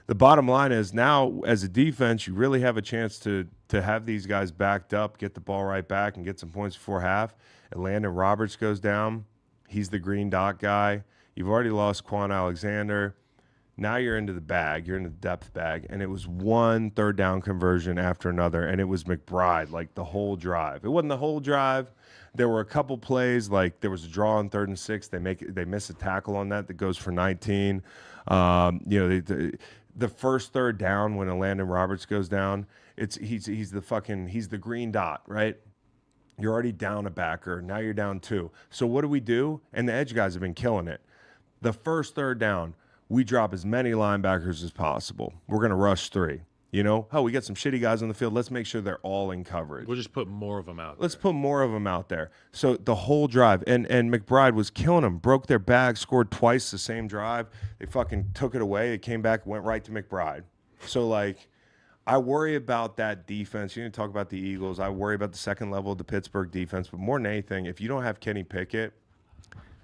The bottom line is now, as a defense, you really have a chance to have these guys backed up, get the ball right back, and get some points before half. And Landon Roberts goes down. He's the green dot guy. You've already lost Quan Alexander. Now you're into the bag. You're in the depth bag. And it was one third down conversion after another, and it was McBride, like the whole drive. It wasn't the whole drive. There were a couple plays, like there was a draw on 3rd and 6. They miss a tackle on that goes for 19. You know, the first third down when a Landon Roberts goes down, he's the green dot, right? You're already down a backer. Now you're down 2. So what do? And the edge guys have been killing it. The first third down, we drop as many linebackers as possible. We're going to rush 3. You know, we got some shitty guys on the field. Let's make sure they're all in coverage. We'll just put more of them out there. Let's put more of them out there. So the whole drive, and McBride was killing them, broke their bag, scored twice the same drive. They fucking took it away. It came back, went right to McBride. So, like, I worry about that defense. You need to talk about the Eagles. I worry about the second level of the Pittsburgh defense. But more than anything, if you don't have Kenny Pickett,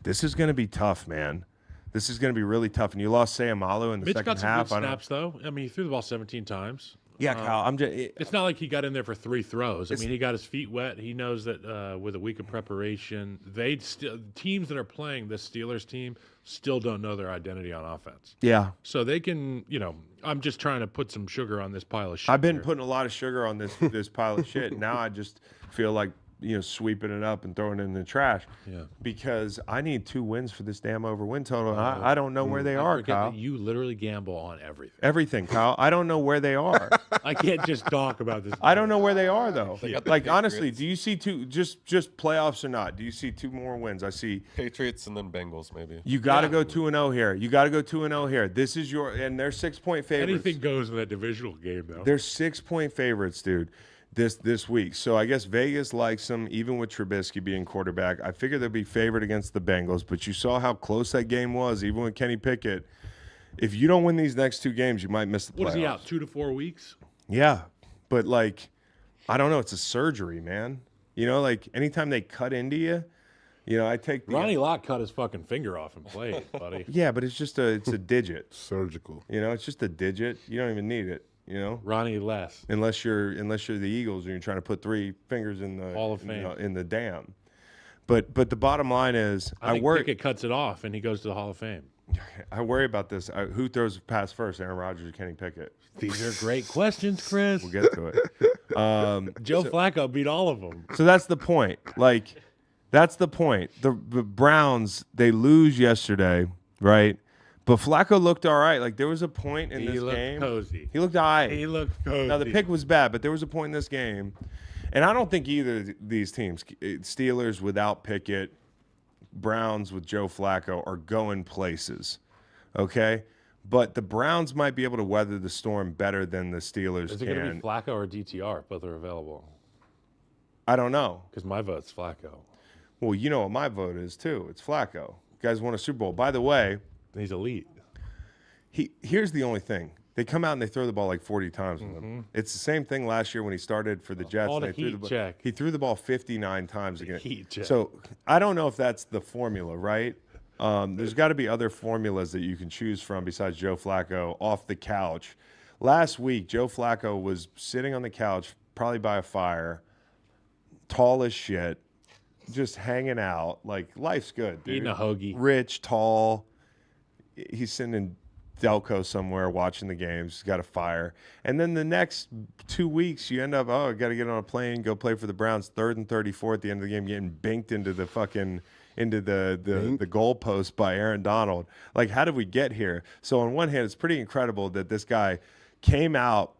this is going to be tough, man. This is going to be really tough. And you lost Sayamalu in the second half. Mitch got some good snaps, though. I mean, he threw the ball 17 times. Yeah, Kyle. It's not like he got in there for 3 throws. I mean, he got his feet wet. He knows that with a week of preparation, teams that are playing this Steelers team still don't know their identity on offense. Yeah. So they can, you know, I'm just trying to put some sugar on this pile of shit. I've been putting a lot of sugar on this pile of shit. Now I just feel like, you know, sweeping it up and throwing it in the trash. Yeah. Because I need 2 wins for this damn over-win total. I don't know where they are, Kyle. You literally gamble on everything. Everything, Kyle. I don't know where they are. I can't just talk about this. I don't know where they are, though. Like, honestly, Patriots. do you see 2, just playoffs or not? Do you see 2 more wins? I see. Patriots and then Bengals, maybe. You got to go 2-0 here. You got to go 2-0 here. This is and they're 6-point favorites. Anything goes in that divisional game, though. They're 6-point favorites, dude. This week. So I guess Vegas likes them, even with Trubisky being quarterback. I figured they'd be favored against the Bengals, but you saw how close that game was, even with Kenny Pickett. If you don't win these next 2 games, you might miss the playoffs. What is he out, 2 to 4 weeks? Yeah, but, like, I don't know. It's a surgery, man. You know, like, anytime they cut into you, you know, I take the... Ronnie Lott cut his fucking finger off and played, buddy. Yeah, but it's a digit. Surgical. You know, it's just a digit. You don't even need it. You know, Ronnie less. unless you're the Eagles and you're trying to put 3 fingers in the Hall of Fame. in the dam. But the bottom line is, I think worry. Pickett cuts it off and he goes to the Hall of Fame. I worry about this. Who throws pass first, Aaron Rodgers or Kenny Pickett? These are great questions, Chris. We'll get to it. Joe Flacco beat all of them. So that's the point. Like, that's the point. The Browns, they lose yesterday, right? But Flacco looked all right. Like, there was a point in this game. Cozy. He looked all right. He looked cozy. Now, the pick was bad, but there was a point in this game. And I don't think either of these teams, Steelers without Pickett, Browns with Joe Flacco, are going places. Okay? But the Browns might be able to weather the storm better than the Steelers Is it going to be Flacco or DTR? Both are available. I don't know. Because my vote's Flacco. Well, you know what my vote is, too. It's Flacco. You guys won a Super Bowl. By the way, He's elite. here's the only thing. They come out and they throw the ball like 40 times with him. It's the same thing last year when he started for the Jets. On and a they threw heat the ball. check. He threw the ball 59 times again. Heat check. So I don't know if that's the formula, right? There's got to be other formulas that you can choose from besides Joe Flacco off the couch. Last week, Joe Flacco was sitting on the couch, probably by a fire, tall as shit, just hanging out. Like, life's good, dude. Eating a hoagie. Rich, tall. He's sitting in Delco somewhere watching the games. He's got a fire. And then the next 2 weeks, you end up, I got to get on a plane, go play for the Browns, 3rd and 34 at the end of the game, getting banked into the fucking into the goalpost by Aaron Donald. Like, how did we get here? So on one hand, it's pretty incredible that this guy came out,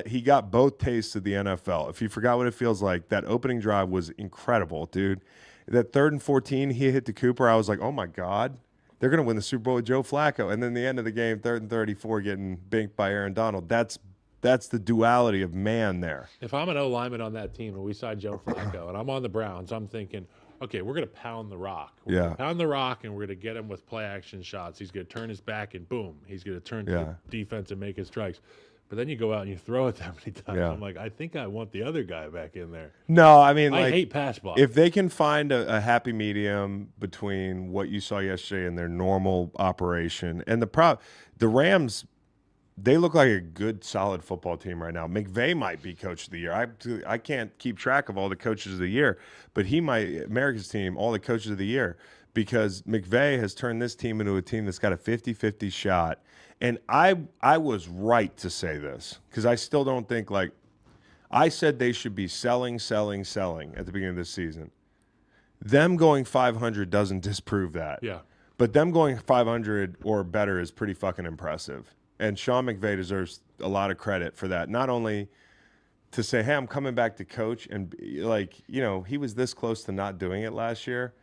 he got both tastes of the NFL. If you forgot what it feels like, that opening drive was incredible, dude. That 3rd and 14, he hit to Cooper. I was like, oh my God, they're going to win the Super Bowl with Joe Flacco. And then the end of the game, 3rd and 34, getting banked by Aaron Donald. That's the duality of man there. If I'm an O lineman on that team and we sign Joe Flacco and I'm on the Browns, I'm thinking, okay, we're going to pound the rock. We're going to pound the rock, and we're going to get him with play action shots. He's going to turn his back, and boom, he's going to turn to the defense and make his strikes. But then you go out and you throw it that many times. I'm like, I think I want the other guy back in there. No, I mean, I like, hate pass block. if they can find a happy medium between what you saw yesterday and their normal operation, and the Rams, they look like a good, solid football team right now. McVay might be coach of the year. I can't keep track of all the coaches of the year, but he might, America's team, all the coaches of the year, because McVay has turned this team into a team that's got a 50-50 shot. And I was right to say this, because I still don't think, like, I said they should be selling at the beginning of this season. Them going 500 doesn't disprove that. Yeah. But them going 500 or better is pretty fucking impressive. And Sean McVay deserves a lot of credit for that. Not only to say, hey, I'm coming back to coach, and, like, you know, he was this close to not doing it last year.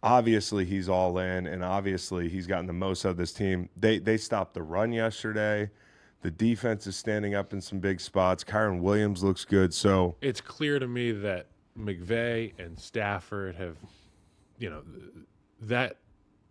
Obviously, he's all in, and obviously he's gotten the most out of this team. They stopped the run yesterday. The defense is standing up in some big spots. Kyron Williams looks good. So it's clear to me that McVay and Stafford have, you know, that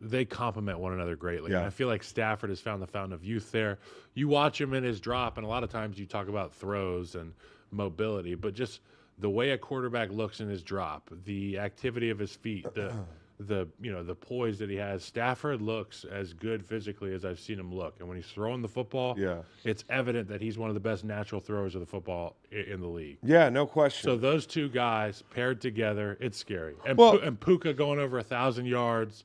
they complement one another greatly. Yeah. And I feel like Stafford has found the fountain of youth there. You watch him in his drop, and a lot of times you talk about throws and mobility, but just the way a quarterback looks in his drop, the activity of his feet, the poise that he has. Stafford looks as good physically as I've seen him look, and when he's throwing the football, it's evident that he's one of the best natural throwers of the football in the league. Yeah, no question. So those two guys paired together, it's scary. And and Puka going over 1,000 yards.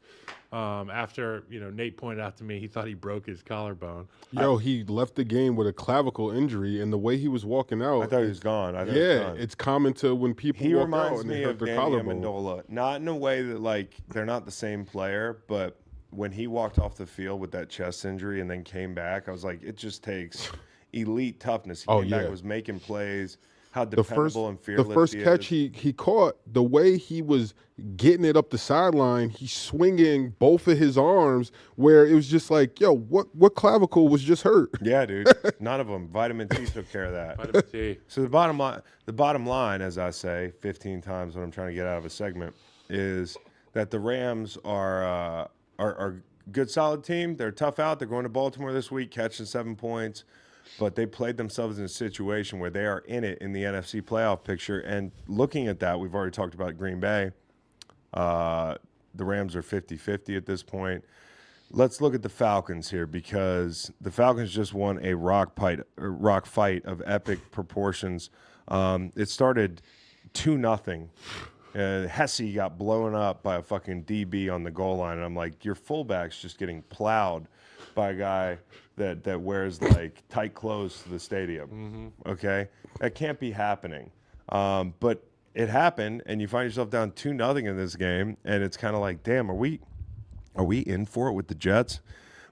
After Nate pointed out to me, he thought he broke his collarbone. He left the game with a clavicle injury, and the way he was walking out, I thought he was gone. It's common to when people he walk reminds out and me they of hurt their Danny collarbone. Amendola, not in a way that, like, they're not the same player, but when he walked off the field with that chest injury and then came back, I was like, it just takes elite toughness. He came back, was making plays. How dependable and fearless the first he catch is. he caught, the way he was getting it up the sideline, he's swinging both of his arms, where it was just like, yo, what clavicle was just hurt? Yeah, dude. None of them. Vitamin T took care of that. Vitamin T. So the bottom line, as I say 15 times when I'm trying to get out of a segment, is that the Rams are a good, solid team. They're tough out. They're going to Baltimore this week, catching 7 points. But they played themselves in a situation where they are in it in the NFC playoff picture. And looking at that, we've already talked about Green Bay. The Rams are 50-50 at this point. Let's look at the Falcons here, because the Falcons just won a rock fight of epic proportions. It started 2-0. Hesse got blown up by a fucking DB on the goal line. And I'm like, your fullback's just getting plowed by a guy that wears, like, tight clothes to the stadium. Okay? That can't be happening. But it happened, and you find yourself down 2-0 in this game, and it's kind of like, damn, are we in for it with the Jets?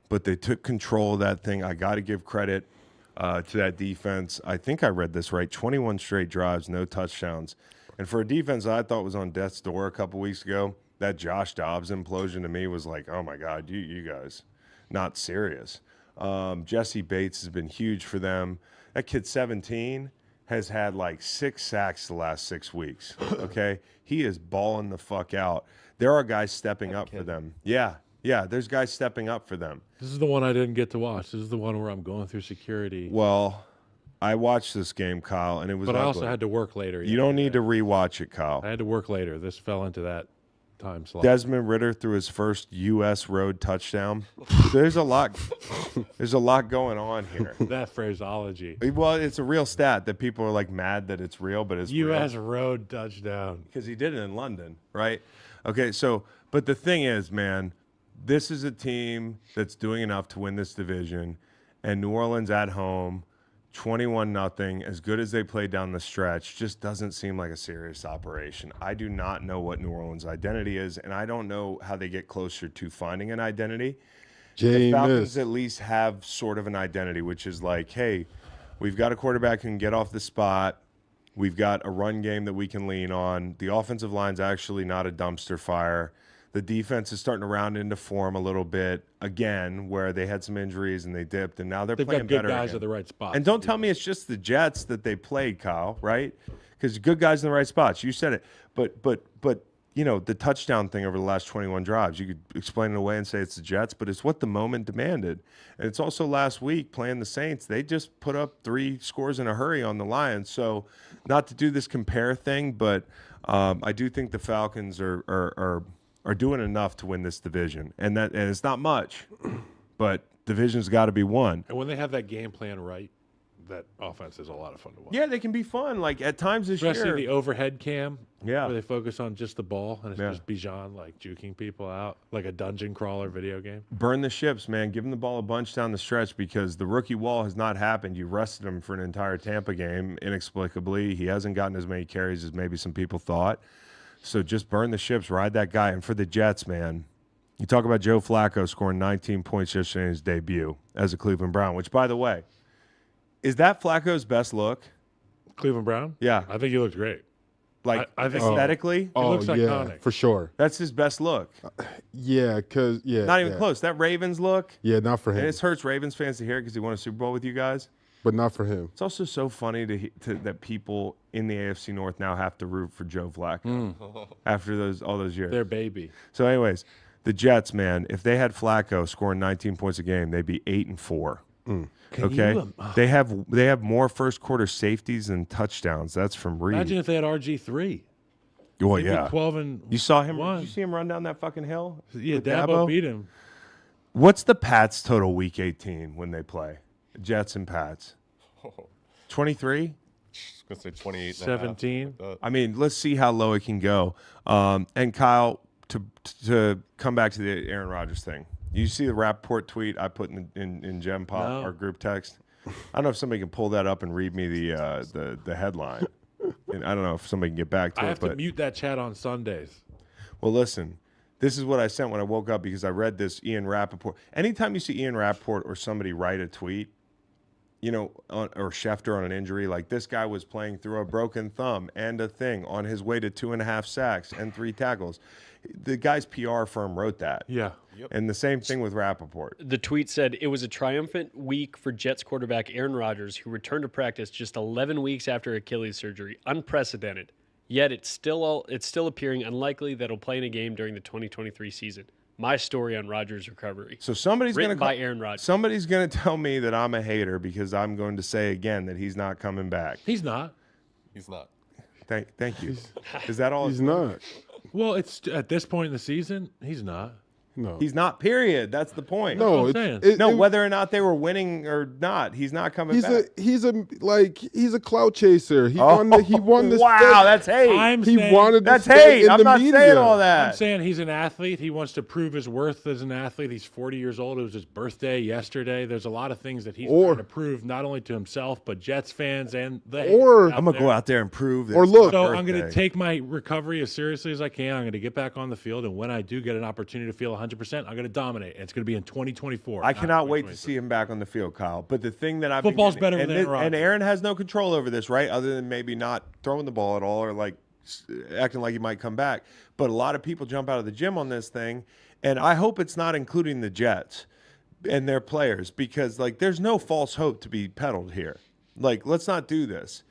But they took control of that thing. I got to give credit to that defense. I think I read this right. 21 straight drives, no touchdowns. And for a defense that I thought was on death's door a couple weeks ago, that Josh Dobbs implosion to me was like, oh, my God, you guys, not serious. Jesse Bates has been huge for them. That kid, 17, has had like 6 sacks the last 6 weeks. Okay? He is balling the fuck out. There are guys stepping up for them. Yeah, there's guys stepping up for them. This is the one I didn't get to watch. This is the one where I'm going through security. Well, I watched this game, Kyle, and it was But ugly. I also had to work later. You don't need to rewatch it, Kyle. I had to work later. This fell into that time slot. Desmond Ridder threw his first U.S. road touchdown. There's a lot going on here. That phraseology. Well, it's a real stat that people are like mad that it's real, but it's U.S. road touchdown. because he did it in London, right? Okay, so but the thing is, man, this is a team that's doing enough to win this division, and New Orleans at home, 21-0, as good as they played down the stretch, just doesn't seem like a serious operation. I do not know what New Orleans' identity is, and I don't know how they get closer to finding an identity. The Falcons at least have sort of an identity, which is like, hey, we've got a quarterback who can get off the spot. We've got a run game that we can lean on. The offensive line's actually not a dumpster fire. The defense is starting to round into form a little bit again, where they had some injuries and they dipped, and now they've playing got good better guys again. at the right spot. And don't tell me it's just the Jets that they played, Kyle, right? Because good guys in the right spots. You said it. But you know, the touchdown thing over the last 21 drives, you could explain it away and say it's the Jets, but it's what the moment demanded. And it's also last week playing the Saints. They just put up 3 scores in a hurry on the Lions. So not to do this compare thing, but I do think the Falcons are doing enough to win this division. And it's not much, but division's got to be won. And when they have that game plan right, that offense is a lot of fun to watch. Yeah, they can be fun. Like at times this Especially year. the overhead cam, Yeah. where they focus on just the ball, and it's Yeah. just Bijan like juking people out, like a dungeon crawler video game. Burn the ships, man. Give him the ball a bunch down the stretch because the rookie wall has not happened. You rested him for an entire Tampa game inexplicably. He hasn't gotten as many carries as maybe some people thought. So just burn the ships, ride that guy. And for the Jets, man, you talk about Joe Flacco scoring 19 points yesterday in his debut as a Cleveland Brown, which, by the way, is that Flacco's best look? Cleveland Brown? Yeah. I think he looks great. Like I think aesthetically? Oh, looks yeah, iconic. for sure. That's his best look. Yeah, because, yeah. Not even yeah. close. That Ravens look, Yeah, not for and him. it hurts Ravens fans to hear because he won a Super Bowl with you guys. But not for him. It's also so funny that people in the AFC North now have to root for Joe Flacco after all those years. Their baby. So, anyways, the Jets, man, if they had Flacco scoring 19 points a game, they'd be 8-4. Okay, they have more first quarter safeties than touchdowns. That's from Reed. Imagine if they had RG3. Well, They'd be yeah. 12-1. You saw him? Did you see him run down that fucking hill? Yeah, with Dabo beat him. What's the Pats total week 18 when they play? Jets and Pats. 23? I was going to say 28 17. I mean, let's see how low it can go. And Kyle, to come back to the Aaron Rodgers thing, you see the Rappaport tweet I put in Gem Pop, No. our group text? I don't know if somebody can pull that up and read me the headline. And I don't know if somebody can get back to I it. have to mute that chat on Sundays. Well, listen, this is what I sent when I woke up because I read this Ian Rappaport. Anytime you see Ian Rappaport or somebody write a tweet, you know, or Schefter on an injury, like this guy was playing through a broken thumb and a thing on his way to 2.5 sacks and 3 tackles. The guy's PR firm wrote that. Yeah. And the same thing with Rappaport. The tweet said, it was a triumphant week for Jets quarterback Aaron Rodgers, who returned to practice just 11 weeks after Achilles surgery. Unprecedented. Yet it's still appearing unlikely that he'll play in a game during the 2023 season. My story on Rodgers' recovery. So somebody's going Written to by Aaron Rodgers. Somebody's going to tell me that I'm a hater because I'm going to say again that he's not coming back. He's not. He's not. Thank you. Is that all? He's not. Well, it's at this point in the season, he's not. No. He's not. Period. That's the point. no, what I'm it's, saying. No, whether or not they were winning or not, he's not coming he's back. he's a clout chaser. He won the Wow, that's hate. I'm he saying, wanted to That's stay hate. in I'm the not media. saying all I'm that. saying he's an athlete. He wants to prove his worth as an athlete. He's 40 years old. It was his birthday yesterday. There's a lot of things that he's trying to prove, not only to himself, but Jets fans and the haters I'm gonna go out there and prove this. Or look- So I'm going to take my recovery as seriously as I can. I'm going to get back on the field, and when I do get an opportunity to feel 100%, I'm going to dominate. And it's going to be in 2024. I not cannot wait to 2023. see him back on the field, Kyle. But the thing that I've Football's been better getting, than Aaron and Rodgers. Aaron has no control over this, right? Other than maybe not throwing the ball at all or like acting like he might come back. But a lot of people jump out of the gym on this thing, and I hope it's not including the Jets and their players because like there's no false hope to be peddled here. Like let's not do this.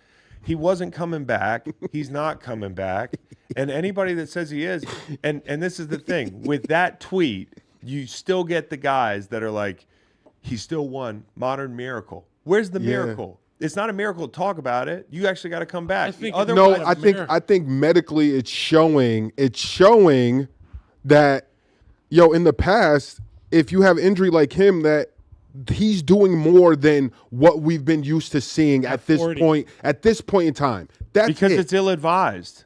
He wasn't coming back. He's not coming back. And anybody that says he is, and this is the thing, with that tweet, you still get the guys that are like, he still won. Modern miracle. Where's the miracle? It's not a miracle to talk about it. You actually got to come back. I think No, I think medically it's showing that, in the past, if you have injury like him, that he's doing more than what we've been used to seeing at this 40. point. At this point in time, that's Because it. it's ill-advised.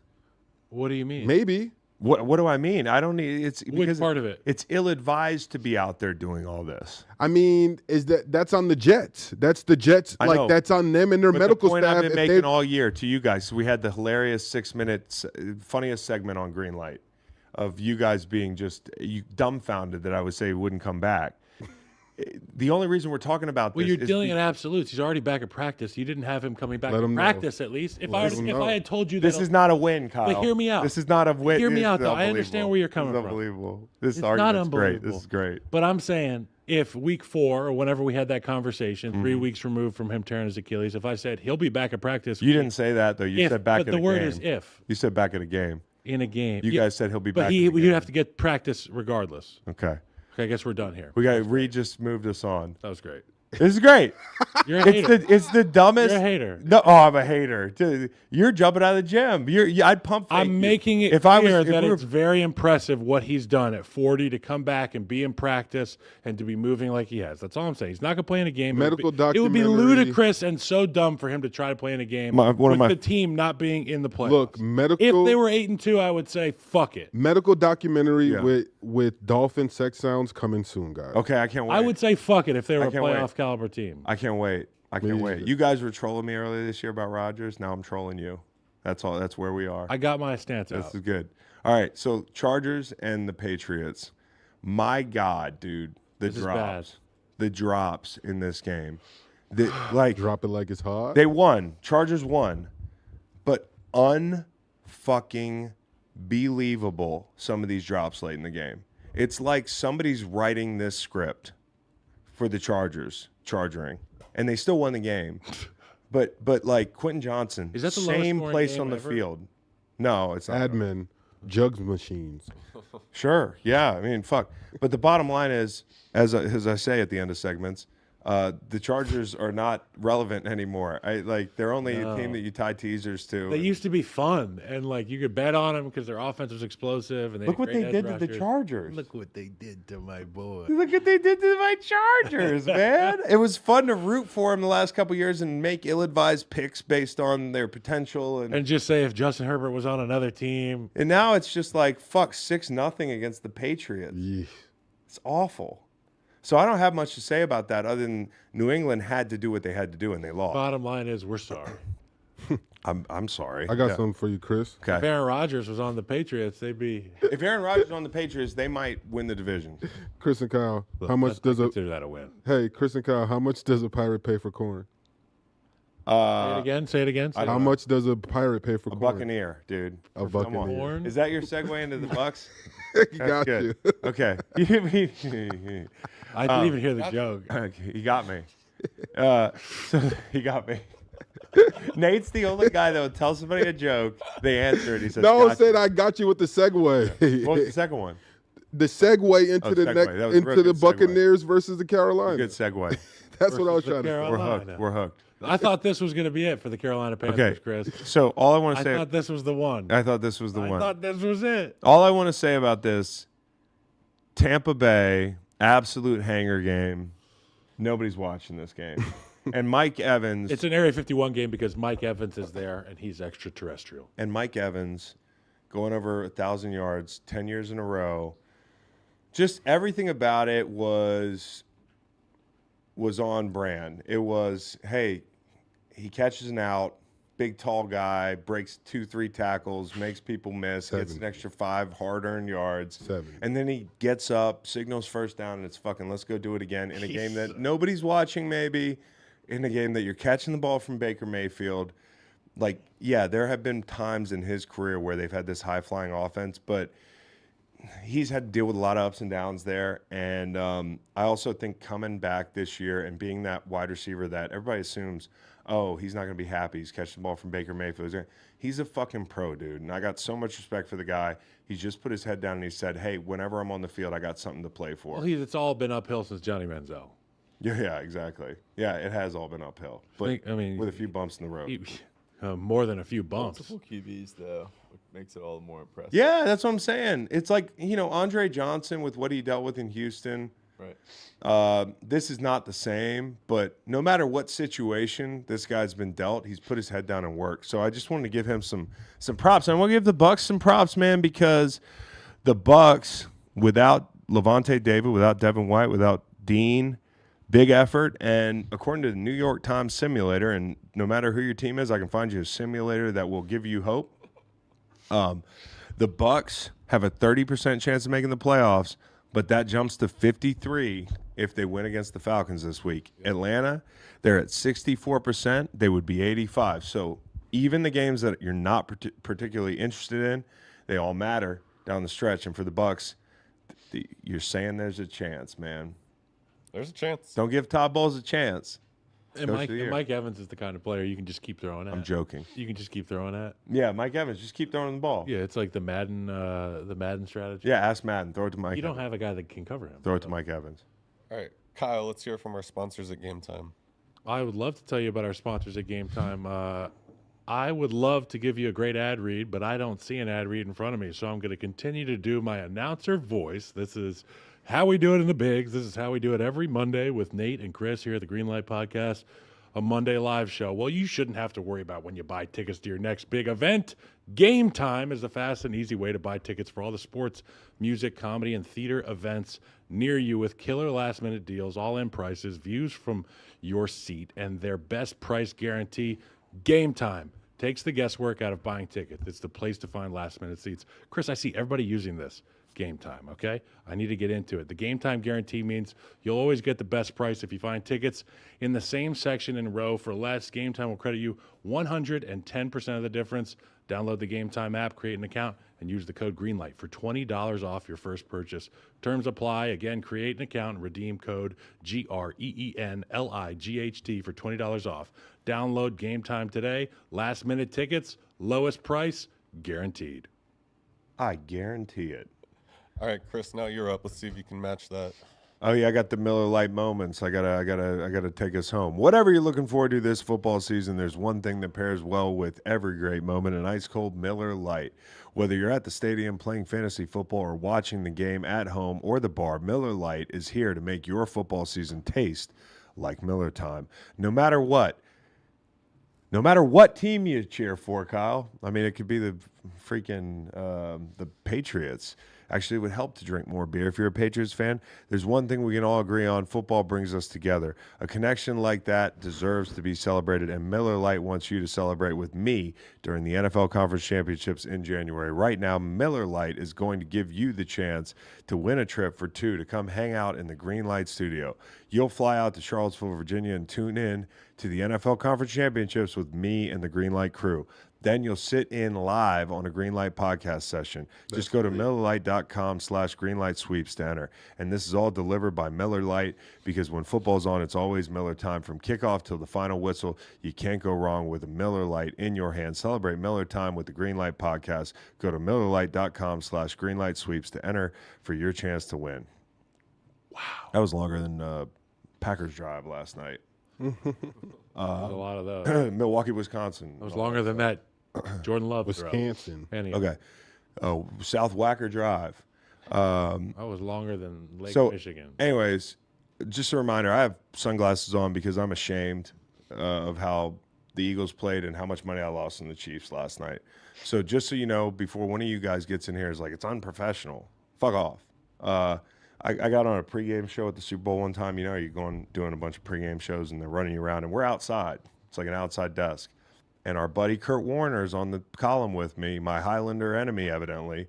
What do you mean? Maybe. What do I mean? I don't need it's Which because part of it? It's ill-advised to be out there doing all this. I mean, that's on the Jets? That's the Jets. I know. That's on them and their But medical the point staff. I've been if making they- all year to you guys. So we had the hilarious 6 minutes, funniest segment on Green Light of you guys being just dumbfounded that I would say he wouldn't come back. The only reason we're talking about Well, this you're is dealing in absolutes. He's already back at practice. You didn't have him coming back Let to him know. practice at least. If Let him know. I had told you that this is not a win, Kyle. But hear me out. This is not a win. Hear me This out, is though. I understand unbelievable. where you're coming This is from. unbelievable. This It's not argument's great. unbelievable. This is great. But I'm saying if week 4 or whenever we had that conversation, Mm-hmm. 3 weeks removed from him tearing his Achilles, if I said he'll be back at practice, You didn't say that though. You if, said back but at the a word game. is if You said back at a game. in a game. You guys said he'll be but back. he at a would game. have to get practice regardless. Okay. Okay, I guess we're done here. We got Reed just moved us on. That was great. This is great. You're a hater. It's the dumbest. You're a hater. No, I'm a hater. Dude, you're jumping out of the gym. I'd pump fake you. I'm making it if I clear was, if that we were- it's very impressive what he's done at 40 to come back and be in practice and to be moving like he has. That's all I'm saying. He's not going to play in a game. Medical It would be documentary. ludicrous and so dumb for him to try to play in a game One of with my- the team not being in the playoffs. Look, If medical. they were 8-2, I would say fuck it. medical documentary Yeah. with dolphin sex sounds coming soon, guys. Okay, I can't wait. I would say fuck it if they were a can't wait. playoff caliber team. I can't wait. I can't Me wait. either. You guys were trolling me earlier this year about Rodgers. Now I'm trolling you. That's all. That's where we are. I got my stance This out. is good. All right. So Chargers and the Patriots. My God, dude, This is bad. the drops in this game. Like Drop it like it's hot. they won. Chargers won, but unfucking believable. Some of these drops late in the game. It's like somebody's writing this script for the Chargers, charging, and they still won the game. But like Quentin Johnson, Is that the lowest same scoring place game on the ever? field? No, it's not. Admin, jugs machines. Sure, yeah. I mean, fuck. But the bottom line is, as I say at the end of segments, the Chargers are not relevant anymore. They're only a team that you tie teasers to. They used to be fun, and like you could bet on them because their offense was explosive. And they Look had what great they edge did to the rushers. Chargers. Look what they did to my boy. Look what they did to my Chargers, man. It was fun to root for them the last couple years and make ill-advised picks based on their potential. And just say if Justin Herbert was on another team, And now it's just like, fuck, 6-0 against the Patriots. Yeah. It's awful. So I don't have much to say about that other than New England had to do what they had to do and they lost. bottom line is we're sorry. I'm sorry. I got Yeah. something for you, Chris. If Okay. Aaron Rodgers was on the Patriots, they'd be. If Aaron Rodgers is on the Patriots, they might win the division. Chris and Kyle, Look, how much does a consider that a win? hey Chris and Kyle, how much does a pirate pay for corn? Say it again. Say it again. Say it How again. much does a pirate pay for A corn? Buccaneer, dude. A Come on. Buccaneer. Corn? Is that your segue into the Bucks? He got Good. you. Okay. I didn't even hear the joke. Okay, he got me. So he got me. Nate's the only guy that would tell somebody a joke. They answer it. He says, No, "Gotcha." said I got you with the segue. What was the second one? The segue into Oh, the segue. next That was a real into the good segue. Buccaneers versus the Carolina. Good segue. That's what I was Versus the trying to say. We're Carolina. hooked. We're hooked. I thought this was going to be it for the Carolina Panthers, Okay. Chris. So all I want to I say, thought this was the one. I thought this was the I one. thought this was it. All I want to say about this, Tampa Bay, absolute hanger game. Nobody's watching this game. And Mike Evans. It's an Area 51 game because Mike Evans is there and he's extraterrestrial. And Mike Evans going over 1,000 yards 10 years in a row. Just everything about it was on brand. It was, hey, he catches an out, big tall guy, breaks 2-3 tackles, makes people miss, gets an extra 5 hard-earned yards. 7. And then he gets up, signals first down, and it's fucking let's go do it again in a game that nobody's watching maybe, in a game that you're catching the ball from Baker Mayfield. Like, yeah, there have been times in his career where they've had this high-flying offense, but he's had to deal with a lot of ups and downs there. And I also think coming back this year and being that wide receiver that everybody assumes, oh, he's not going to be happy. He's catching the ball from Baker Mayfield. He's a fucking pro, dude. And I got so much respect for the guy. He's just put his head down and he said, hey, whenever I'm on the field, I got something to play for. Well, it's all been uphill since Johnny Manziel. Yeah, exactly. Yeah, it has all been uphill. But I mean, with a few bumps in the road. More than a few bumps. Multiple QBs though. makes it all the more impressive. Yeah, that's what I'm saying. It's like, Andre Johnson with what he dealt with in Houston. Right. This is not the same, but no matter what situation this guy's been dealt, he's put his head down and worked. So I just wanted to give him some props. And I want to give the Bucs some props, man, because the Bucs, without Levante David, without Devin White, without Dean, big effort. And according to the New York Times simulator, and no matter who your team is, I can find you a simulator that will give you hope. The Bucs have a 30% chance of making the playoffs, but that jumps to 53 if they win against the Falcons this week. Atlanta, they're at 64%. They would be 85. So even the games that you're not particularly interested in, they all matter down the stretch. And for the Bucs, you're saying there's a chance, man. There's a chance. Don't give Todd Bowles a chance. And Mike Evans is the kind of player you can just keep throwing at. I'm joking. You can just keep throwing at. Yeah, Mike Evans, just keep throwing the ball. Yeah, it's like the Madden strategy. Yeah, ask Madden. Throw it to Mike You don't Evans. have a guy that can cover him. Throw it to Mike Evans. All right, Kyle, let's hear from our sponsors at Game Time. I would love to tell you about our sponsors at Game Time. I would love to give you a great ad read, but I don't see an ad read in front of me, so I'm going to continue to do my announcer voice. This is how we do it in the bigs. This is how we do it every Monday with Nate and Chris here at the Greenlight Podcast, a Monday live show. Well, you shouldn't have to worry about when you buy tickets to your next big event. Game Time is the fast and easy way to buy tickets for all the sports, music, comedy, and theater events near you with killer last-minute deals, all-in prices, views from your seat, and their best price guarantee. Game Time takes the guesswork out of buying tickets. It's the place to find last-minute seats. Chris, I see everybody using this. Game Time, okay? I need to get into it. The Game Time guarantee means you'll always get the best price if you find tickets in the same section and row for less. Game Time will credit you 110% of the difference. Download the Game Time app, create an account, and use the code GREENLIGHT for $20 off your first purchase. Terms apply. Again, create an account and redeem code GREENLIGHT for $20 off. Download Game Time today. Last minute tickets, lowest price, guaranteed. I guarantee it. All right, Chris, now you're up. Let's see if you can match that. Oh yeah, I got the Miller Lite Moments. I gotta take us home. Whatever you're looking forward to this football season, there's one thing that pairs well with every great moment: an ice cold Miller Lite. Whether you're at the stadium playing fantasy football or watching the game at home or the bar, Miller Lite is here to make your football season taste like Miller time. No matter what team you cheer for, Kyle. I mean, it could be the freaking the Patriots. Actually, it would help to drink more beer. If you're a Patriots fan, there's one thing we can all agree on. Football brings us together. A connection like that deserves to be celebrated, and Miller Lite wants you to celebrate with me during the NFL Conference Championships in January. Right now, Miller Lite is going to give you the chance to win a trip for two to come hang out in the Green Light Studio. You'll fly out to Charlottesville, Virginia, and tune in to the NFL Conference Championships with me and the Green Light crew. Then you'll sit in live on a Greenlight podcast session. Just go to MillerLite.com/Greenlight Sweeps to enter. And this is all delivered by Miller Lite, because when football's on, it's always Miller time. From kickoff till the final whistle, you can't go wrong with a Miller Lite in your hand. Celebrate Miller time with the Greenlight podcast. Go to MillerLite.com/Greenlight Sweeps to enter for your chance to win. Wow. That was longer than Packers drive last night. There's a lot of those. Milwaukee, Wisconsin. It was longer than that Jordan Love Wisconsin. Okay. Oh, South Wacker Drive. That was longer than Lake Michigan. Anyways, just a reminder, I have sunglasses on because I'm ashamed of how the Eagles played and how much money I lost in the Chiefs last night. So just so you know, before one of you guys gets in here is like, it's unprofessional. Fuck off. I got on a pregame show at the Super Bowl one time. You know, you're doing a bunch of pregame shows and they're running you around, and we're outside. It's like an outside desk. And our buddy Kurt Warner's on the column with me, my Highlander enemy, evidently.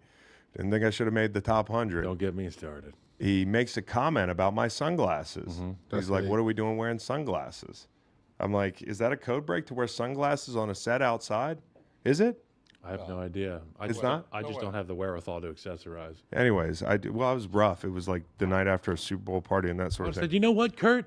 Didn't think I should have made the top 100. Don't get me started. He makes a comment about my sunglasses. Mm-hmm. He's like, what are we doing wearing sunglasses? I'm like, is that a code break to wear sunglasses on a set outside? Is it? I have no idea. It's not? I just don't have the wherewithal to accessorize. Anyways, I was rough. It was like the night after a Super Bowl party and that sort I of thing. said, you know what, Kurt?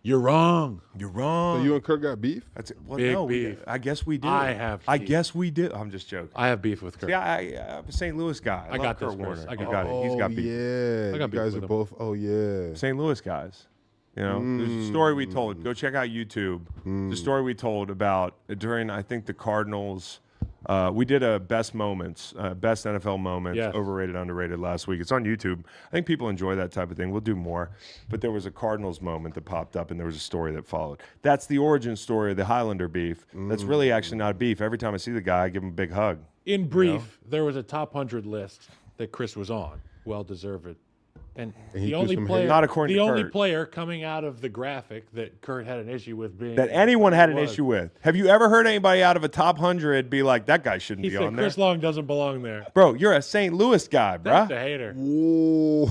You're wrong. You're wrong. So you and Kurt got beef? That's it. Well, Big no, beef. I guess we did. I guess we did. I'm just joking. I have beef with Kurt. Yeah, I'm a St. Louis guy. I got love this, Kurt Chris. Warner. I You got got it. He's got beef. Yeah, I got you beef guys with are him. both. Oh yeah. St. Louis guys. You know, there's a story we told. Go check out YouTube. The story we told about during, I think, the Cardinals We did a best moments, best NFL moments, Yes. overrated, underrated last week. It's on YouTube. I think people enjoy that type of thing. We'll do more. But there was a Cardinals moment that popped up, and there was a story that followed. That's the origin story of the Highlander beef. That's really actually not a beef. Every time I see the guy, I give him a big hug. In brief, there was a top 100 list that Chris was on. Well deserved. And he the threw only some player, hate. Not according the to only Kurt. player coming out of the graphic that Kurt had an issue with being That anyone had an was. issue with. Have you ever heard anybody out of a top 100 be like, that guy shouldn't He be said on there? Chris Long doesn't belong there. Bro, you're a St. Louis guy, That's a bruh. hater. Whoa,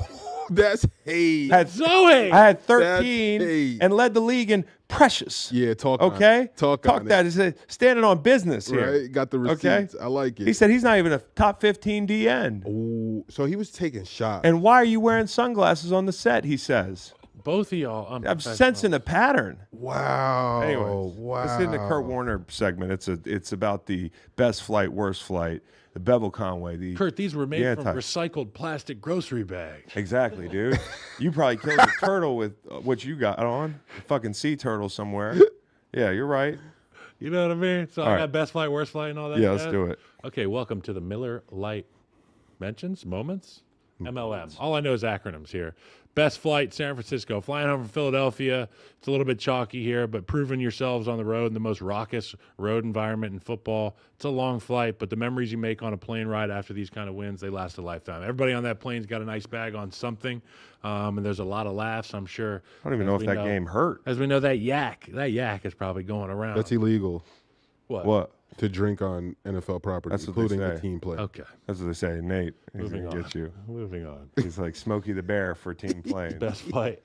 that's hate. Had Zoe. I had That's 13 hate. and led the league in precious. Yeah, talk on Okay? it. Talk on that. it. Is it standing on business here. Right? Got the receipts. Okay. I like it. He said he's not even a top 15 DN. Ooh, so he was taking shots. And why are you wearing sunglasses on the set, he says. Both of y'all. I'm sensing a pattern. wow. Anyways, wow. let's get into Kurt Warner segment. It's about the best flight, worst flight, the Bevel Conway. The Kurt, these were made Yeah, from Ty. recycled plastic grocery bags. Exactly, dude. You probably killed a turtle with what you got on. A fucking sea turtle somewhere. Yeah, you're right. You know what I mean? So I All right. got best flight, worst flight, and all that. Yeah, let's jazz. do it. Okay, welcome to the Miller Lite Moments, MLM. All I know is acronyms here. Best flight, San Francisco. Flying home from Philadelphia. It's a little bit chalky here, but proving yourselves on the road in the most raucous road environment in football. It's a long flight, but the memories you make on a plane ride after these kind of wins, they last a lifetime. Everybody on that plane's got a nice bag on something, and there's a lot of laughs, I'm sure. I don't even know if that game hurt. As we know, that yak is probably going around. That's illegal What? to drink on NFL property, That's what they including a say. team play. Okay, That's what they say. Nate, he's moving going to on. get you. Moving on. He's like Smokey the Bear for team playing. Best flight.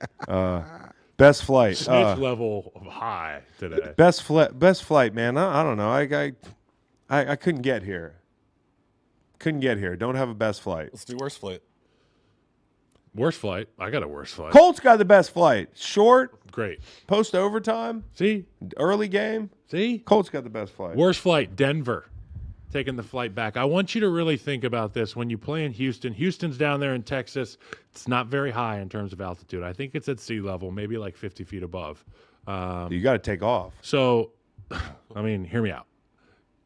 Best flight. Snitch level of high today. Best flight, man. I don't know. I couldn't get here. Couldn't get here. Don't have a best flight. Let's do worst flight. Worst flight. I got a worst flight. Colts got the best flight. Short, Great. post overtime, See? early game. See? Colts got the best flight. Worst flight, Denver. Taking the flight back. I want you to really think about this when you play in Houston. Houston's down there in Texas. It's not very high in terms of altitude. I think it's at sea level, maybe like 50 feet above. You got to take off. So, I mean, hear me out.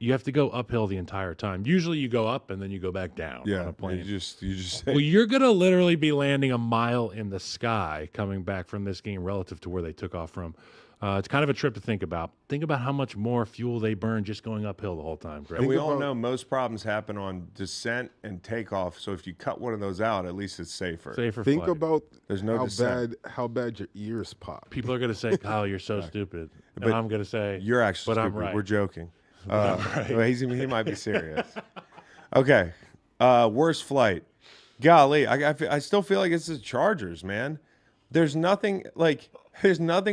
You have to go uphill the entire time. Usually you go up and then you go back down on Yeah, a plane. you just say, Well, you're going to literally be landing a mile in the sky coming back from this game relative to where they took off from. It's kind of a trip to think about. Think about how much more fuel they burn just going uphill the whole time, Greg. and we all know most problems happen on descent and takeoff. So if you cut one of those out, at least it's safer. Safer Think flight. about There's no descent. how bad your ears pop. People are going to say, Kyle, you're so stupid. And I'm going to say, You're actually but I'm stupid. right. We're joking. I'm right. Well, he might be serious. Okay. Worst flight. Golly, I still feel like it's the Chargers, man. There's nothing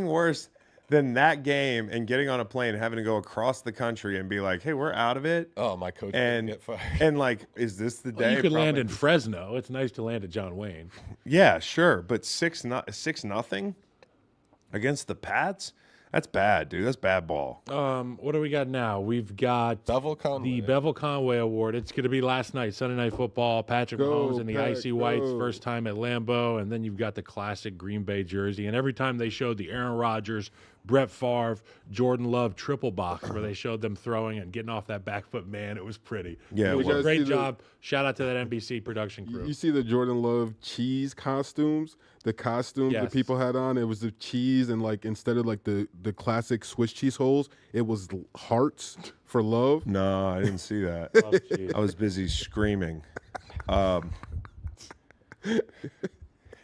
worse than that game and getting on a plane and having to go across the country and be like, hey, we're out of it. Oh, my coach And didn't get fired. and like, is this the Well, day? you could land Probably. in Fresno. It's nice to land at John Wayne. Yeah, sure, but 6-0 against the Pats. That's bad, dude. That's bad ball. What do we got now? We've got Bevel Conway. the Bevel Conway Award. It's going to be last night, Sunday Night Football. Patrick Go, Mahomes in the Pat, icy whites, go. first time at Lambeau, and then you've got the classic Green Bay jersey. And every time they showed the Aaron Rodgers, Brett Favre, Jordan Love triple box where they showed them throwing and getting off that back foot, man, it was pretty. Yeah, it it was was. a You guys great see the- job. Shout out to that NBC production crew. You see the Jordan Love cheese costumes? The costumes Yes. that people had on, it was the cheese, and like instead of like the classic Swiss cheese holes, it was hearts for love. No, I didn't see that. Oh, geez. I was busy screaming.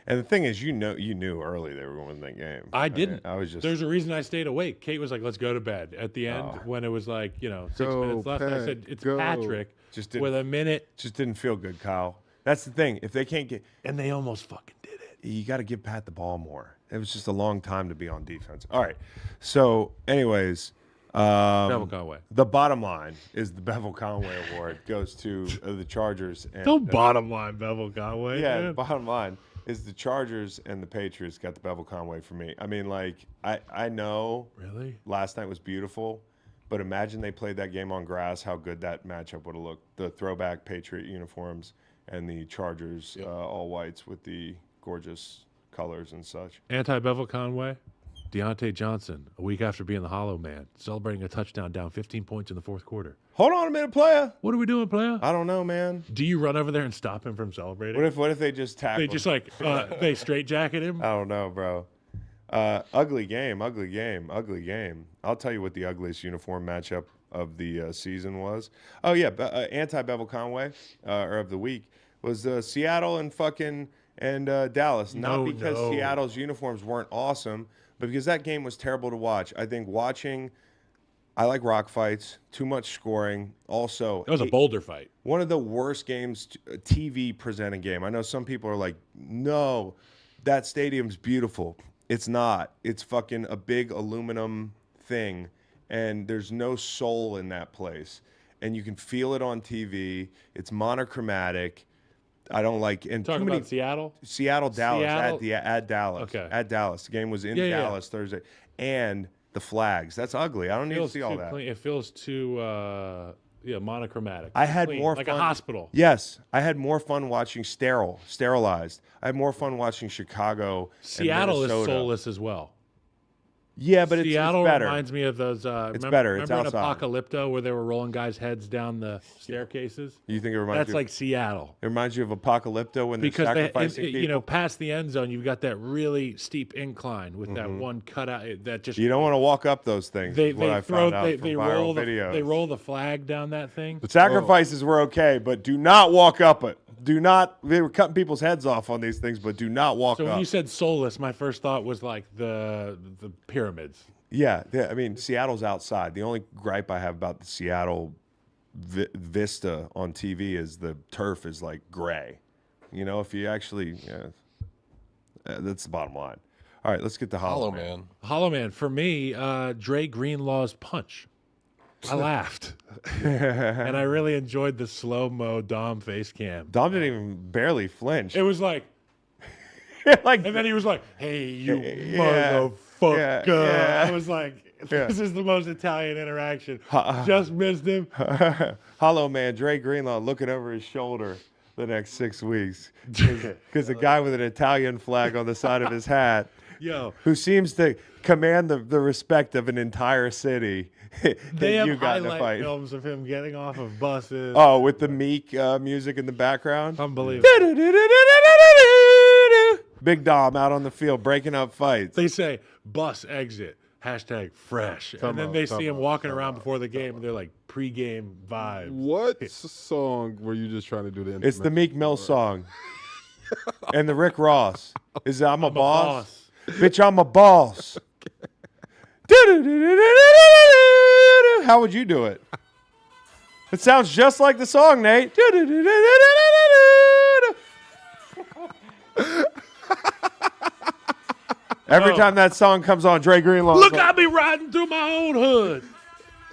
And the thing is, you knew early they were going to win that game. I didn't. I was just. There's a reason I stayed awake. Kate was like, "Let's go to bed." At the end, when it was like, 6 Go, minutes left, I Pat, said, "It's go." Patrick." Just didn't- with a minute, just didn't feel good, Kyle. That's the thing. If they can't get, and they almost fucking did it. you got to give Pat the ball more. It was just a long time to be on defense. All right. So, anyways, Bevel Conway. the bottom line is the Bevel Conway Award goes to the Chargers. And, No bottom line, Bevel Conway. Yeah, the man. bottom line is the Chargers and the Patriots got the Bevel Conway for me. I mean, like, I know Really? last night was beautiful, but imagine they played that game on grass, how good that matchup would have looked. The throwback Patriot uniforms and the Chargers all whites with the gorgeous colors and such. Anti Bevel Conway. Deontay Johnson, a week after being the hollow man, celebrating a touchdown down 15 points in the fourth quarter. Hold on a minute, player. What are we doing, player? I don't know, man. Do you run over there and stop him from celebrating? What if they just tackle? They just like they straight jacket him. I don't know, bro. Ugly game. I'll tell you what the ugliest uniform matchup of the season was. Oh yeah, anti-Bevel Conway or of the week was Seattle and Dallas. Not because Seattle's uniforms weren't awesome, but because that game was terrible to watch. I think I like rock fights, too much scoring. Also, It was a boulder fight. one of the worst games, TV presented game. I know some people are like, no, that stadium's beautiful. It's not. It's fucking a big aluminum thing, and there's no soul in that place. And you can feel it on TV. It's monochromatic. I don't like. And Talking about Seattle? Seattle, Dallas, Seattle? at Dallas. Okay. At Dallas. The game was in Yeah. Dallas Thursday. And the flags. That's ugly. I don't need to see all that. Clean. It feels too monochromatic. I had Clean, more like fun. a hospital. Yes, I had more fun watching sterilized. I had more fun watching Chicago. Seattle and is Minnesota. soulless as well. Yeah, but Seattle it's better. reminds me of those. It's better. It's remember in outside. Apocalypto where they were rolling guys' heads down the staircases? You think it reminds That's you? like Seattle. It reminds you of Apocalypto when Because they're they, sacrificing people. you know, past the end zone, you've got that really steep incline with that one cutout that just you don't want to walk up those things. they is what I throw found out they, from they viral roll the videos. they roll the flag down that thing. The sacrifices were okay, but do not walk up it. Do not. They were cutting people's heads off on these things, but do not walk So up. when you said soulless, my first thought was like the pyramids. Yeah, I mean, Seattle's outside. The only gripe I have about the Seattle vista on TV is the turf is like gray. You know, if you actually, that's the bottom line. All right, let's get to Hollow Man. Hollow Man for me, Dre Greenlaw's punch. I laughed, and I really enjoyed the slow mo Dom face cam. Dom didn't even barely flinch. It was like, like, and then he was like, "Hey, you Yeah, motherfucker!" yeah. I was like, Yeah. "This is the most Italian interaction." Just missed him. Hollow Man, Dre Greenlaw looking over his shoulder the next 6 weeks because the guy with an Italian flag on the side of his hat, Yo, who seems to command the respect of an entire city. they have you got in a highlight fight. films of him getting off of buses. Oh, with the Meek music in the background. Unbelievable. Big Dom out on the field breaking up fights. They say bus exit #fresh, and then they see him walking around before the game, and they're like pregame vibes. What song were you just trying to do? It's the Meek Mill song. And the Rick Ross. Is I'm a boss. Bitch, I'm a boss. How would you do it? It sounds just like the song, Nate. Every time that song comes on, Dre Greenlaw. Look, I be riding through my own hood.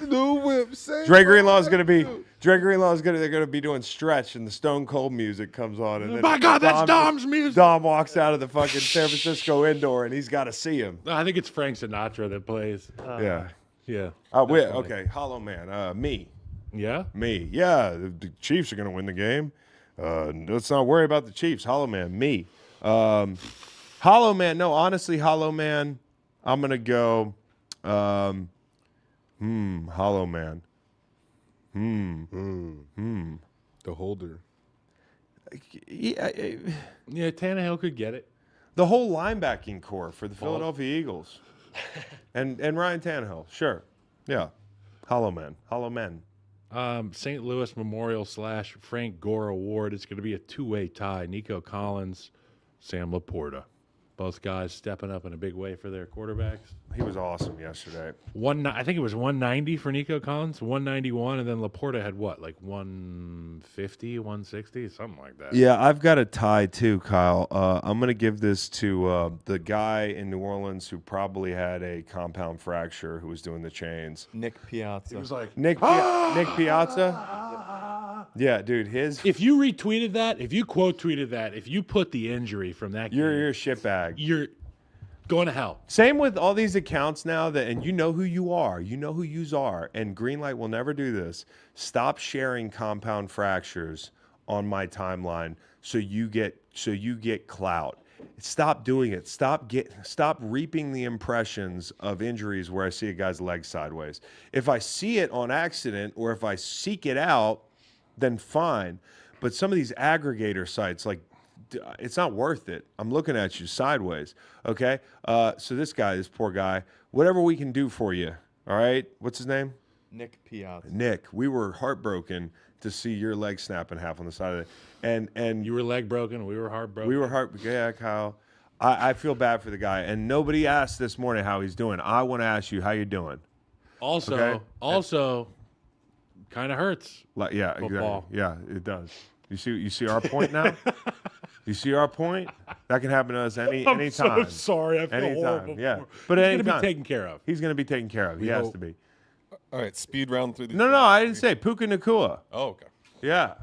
New whip. Dre Greenlaw is gonna be. They're gonna be doing Stretch, and the Stone Cold music comes on, and then My God, that's Dom's music. Dom walks out of the fucking San Francisco indoor, and he's got to see him. I think it's Frank Sinatra that plays. Yeah. Yeah. Okay, Hollow Man. Me. Yeah? Yeah, the Chiefs are gonna win the game. Let's not worry about the Chiefs. Hollow Man. Me. Hollow Man. No, honestly, Hollow Man. I'm gonna go. Hollow Man. The holder. Yeah, Yeah, Tannehill could get it. the whole linebacking core for the Philadelphia Eagles, and Ryan Tannehill. Sure. Yeah. Hollow Men. St. Louis Memorial / Frank Gore Award. It's going to be a two-way tie. Nico Collins, Sam Laporta. Both guys stepping up in a big way for their quarterbacks. He was awesome yesterday. I think it was 190 for Nico Collins, 191, and then Laporta had what, like 150, 160, something like that. Yeah, I've got a tie too, Kyle. I'm going to give this to the guy in New Orleans who probably had a compound fracture who was doing the chains. Nick Piazza. It was like, Nick Piazza? Yeah, dude, if you retweeted that, if you quote tweeted that, if you put the injury from that game, you're a shitbag. you're going to hell. Same with all these accounts now and you know who you are. You know who yous are. And Greenlight will never do this. Stop sharing compound fractures on my timeline so you get clout. Stop doing it. Stop reaping the impressions of injuries where I see a guy's leg sideways. If I see it on accident or if I seek it out, then fine. But some of these aggregator sites, like, it's not worth it. I'm looking at you sideways. Okay. So this poor guy, whatever we can do for you. All right. What's his name? Nick Piazza. Nick. We were heartbroken to see your leg snap in half on the side of it. And You were leg broken. We were heartbroken. Yeah, Kyle. I feel bad for the guy. And nobody asked this morning how he's doing. I want to ask you how you doing. Also, Okay. kind of hurts. Like, yeah, Football. exactly. Yeah, it does. You see our point now? You see our point? That can happen to us anytime. I'm so sorry. I feel horrible. Yeah. for him. But He's anytime. going to be taken care of. He's going to be taken care of. He has to be. All right, speed round through these. No, I didn't say Puka Nacua. Oh, okay. Yeah.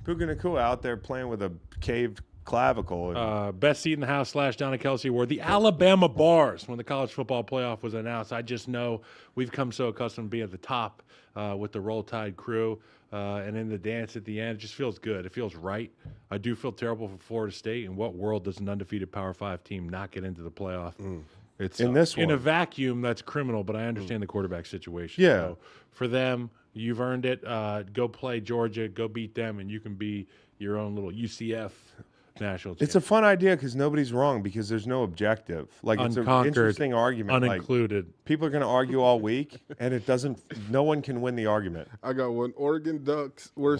Puka Nacua out there playing with a caved clavicle. And, Best seat in the house / Donna Kelsey Award. The Alabama Bars. When the college football playoff was announced, I just know we've come so accustomed to being at the top with the Roll Tide crew. And in the dance at the end, it just feels good. It feels right. I do feel terrible for Florida State. In what world does an undefeated Power 5 team not get into the playoff? It's In this in a one. vacuum, that's criminal, but I understand the quarterback situation. Yeah. So for them, you've earned it. Go play Georgia, go beat them, and you can be your own little UCF national champion. it's a fun idea because nobody's wrong because there's no objective. Like, it's an Unconquered, interesting argument. Like, unincluded. people are going to argue all week, and no one can win the argument. I got one. Oregon Ducks were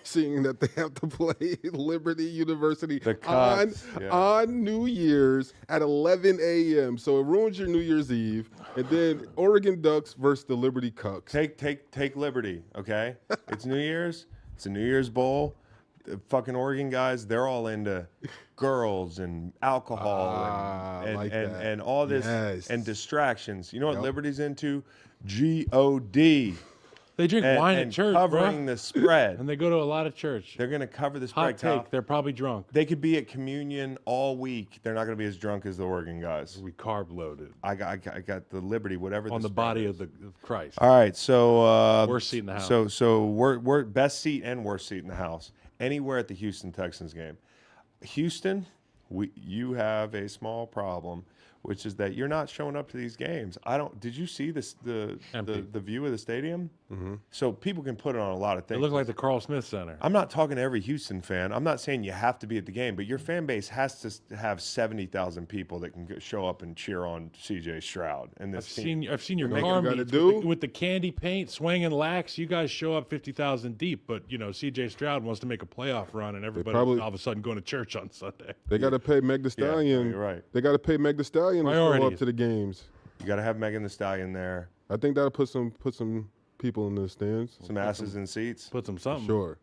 seeing that they have to play Liberty University The Cubs, on New Year's at 11 a.m. So it ruins your New Year's Eve. And then Oregon Ducks versus the Liberty Cucks. Take Liberty, okay? It's New Year's. It's a New Year's Bowl. The fucking Oregon guys, they're all into girls and alcohol and all this and distractions. You know what Liberty's into? G-O-D. They drink wine and at church, covering bro. the spread. And they go to a lot of church. They're going to cover the spread. Hot Kyle. take. They're probably drunk. They could be at communion all week. They're not going to be as drunk as the Oregon guys. We carb loaded I got the Liberty, whatever. on the spread body is. of Christ. All right, so Worst seat in the house. So we're best seat and worst seat in the house. Anywhere at the Houston Texans game. Houston, you have a small problem, which is that you're not showing up to these games. Did you see this the view of the stadium? Mm-hmm. So people can put it on a lot of It things. looked like the Carl Smith Center. I'm not talking to every Houston fan. I'm not saying you have to be at the game, but your fan base has to have 70,000 people that can show up and cheer on C.J. Stroud and this team. I've seen your Make car it gotta meets do. with the candy paint, swinging lax. You guys show up 50,000 deep, but C.J. Stroud wants to make a playoff run, and everybody's probably- all of a sudden going to church on Sunday. They got to pay Meg the Stallion. you're right. They got to pay Meg the Stallion to show up Priorities. to the games. You got to have Megan the Stallion there. I think that'll put some people in the stands. Some asses in seats. Put some something. Sure.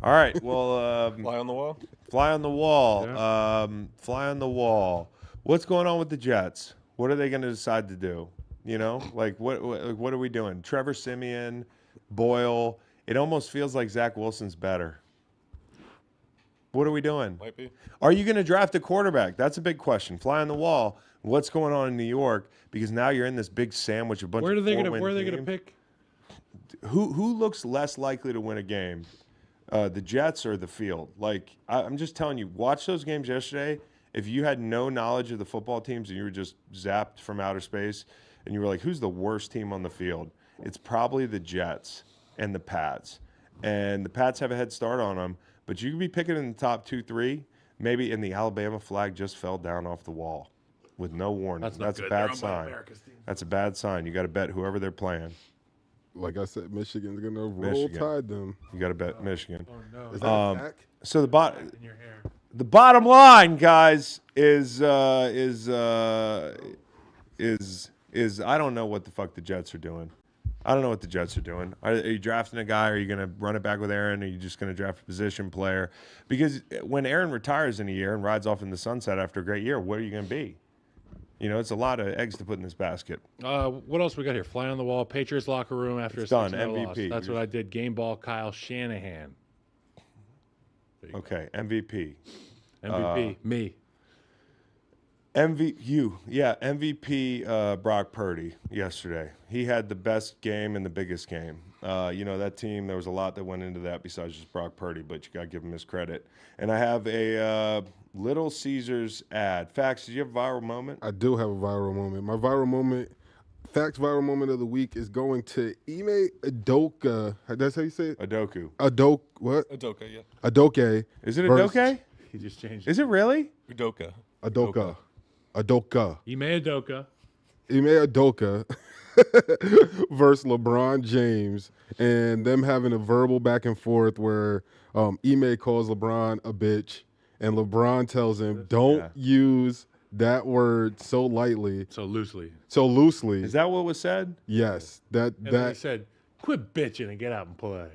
All right. Well, Fly on the wall. fly on the wall. Yeah. Fly on the wall. What's going on with the Jets? What are they going to decide to do? Like what are we doing? Trevor Siemian, Boyle. It almost feels like Zach Wilson's better. What are we doing? Might be. Are you going to draft a quarterback? That's a big question. Fly on the wall. What's going on in New York? Because now you're in this big sandwich of a bunch Where of are they going four-win to teams. pick? Who looks less likely to win a game, the Jets or the field? Like, I'm just telling you, watch those games yesterday. If you had no knowledge of the football teams and you were just zapped from outer space and you were like, who's the worst team on the field? It's probably the Jets and the Pats. And the Pats have a head start on them, but you could be picking in the top 2, 3. Maybe in the Alabama flag just fell down off the wall with no warning. That's not That's good. a They're bad owned by sign. America's team. That's a bad sign. You got to bet whoever they're playing. Like I said, Michigan's going to roll Michigan. tide them. You got to bet Michigan. Oh, no. Is that a fact? So in your hair. the bottom line, guys, is I don't know what the fuck the Jets are doing. I don't know what the Jets are doing. Are you drafting a guy? Or are you going to run it back with Aaron? Or are you just going to draft a position player? Because when Aaron retires in a year and rides off in the sunset after a great year, what are you going to be? It's a lot of eggs to put in this basket. What else we got here? Fly on the wall. Patriots locker room after It's a done. 6-0 loss. MVP. That's what I did. Game ball. Kyle Shanahan. Okay, MVP. MVP. Me. MVP Brock Purdy yesterday. He had the best game and the biggest game. That team, there was a lot that went into that besides just Brock Purdy, but you got to give him his credit. And I have a Little Caesars ad. Fax, did you have a viral moment? I do have a viral moment. My viral moment, Facts viral moment of the week is going to Ime Udoka. That's how you say it? Adoku. What? Udoka, yeah. Adoke. Is it versus- Adoke? He just changed. Is it really? Udoka. Adoka. Ime Udoka. Ime Udoka versus LeBron James, and them having a verbal back and forth where Ime calls LeBron a bitch, and LeBron tells him, don't use that word so lightly, So loosely. so loosely. Is that what was said? Yes, And then he said, quit bitching and get out and play.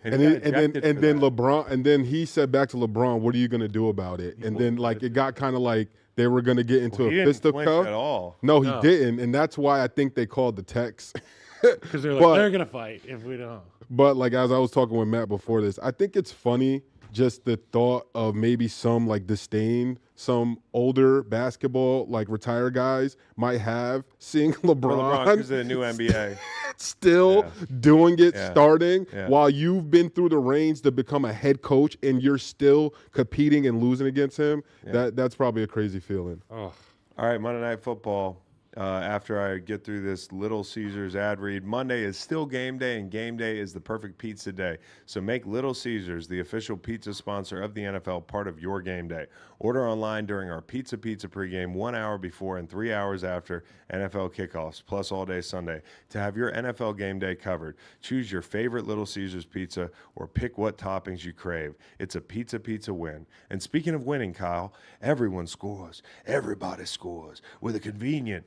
and he got then ejected for that. LeBron, and then he said back to LeBron, "What are you gonna do about it?" And then like it got kind of like they were gonna get into He a didn't flinch fisticuff. at all. No, he No. didn't, and that's why I think they called the text. Because they're like, But- they're going to fight if we don't. But like as I was talking with Matt before this, I think it's funny just the thought of maybe some like disdain some older basketball like retired guys might have seeing For LeBron, LeBron because of the new NBA. still doing it, Yeah. starting Yeah. while you've been through the range to become a head coach and you're still competing and losing against him. That's probably a crazy feeling. Oh, All right, Monday Night Football. After I get through this Little Caesars ad read, Monday is still game day, and game day is the perfect pizza day. So make Little Caesars, the official pizza sponsor of the NFL, part of your game day. Order online during our Pizza pregame 1 hour before and 3 hours after NFL kickoffs, plus all day Sunday, to have your NFL game day covered. Choose your favorite Little Caesars pizza or pick what toppings you crave. It's a pizza win. And speaking of winning, Kyle, everyone scores. Everybody scores with a convenient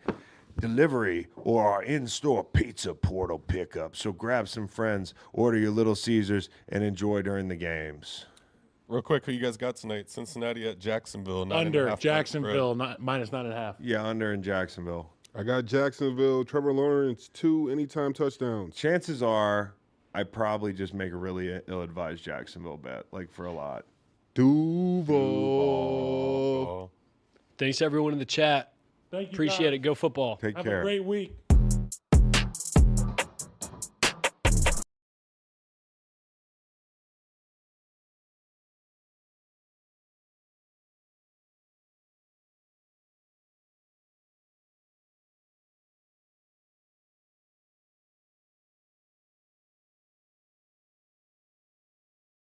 delivery or our in-store pizza portal pickup. So grab some friends, order your Little Caesars, and enjoy during the games. Real quick, who you guys got tonight? Cincinnati at Jacksonville. 9.5 under point Jacksonville, spread. minus 9.5. Yeah, under in Jacksonville. I got Jacksonville, Trevor Lawrence, 2 anytime touchdowns. Chances are I probably just make a really ill-advised Jacksonville bet, like for a lot. Duval. Oh. Thanks everyone in the chat. Thank you. Appreciate it. Go football. Take Have care. a great week.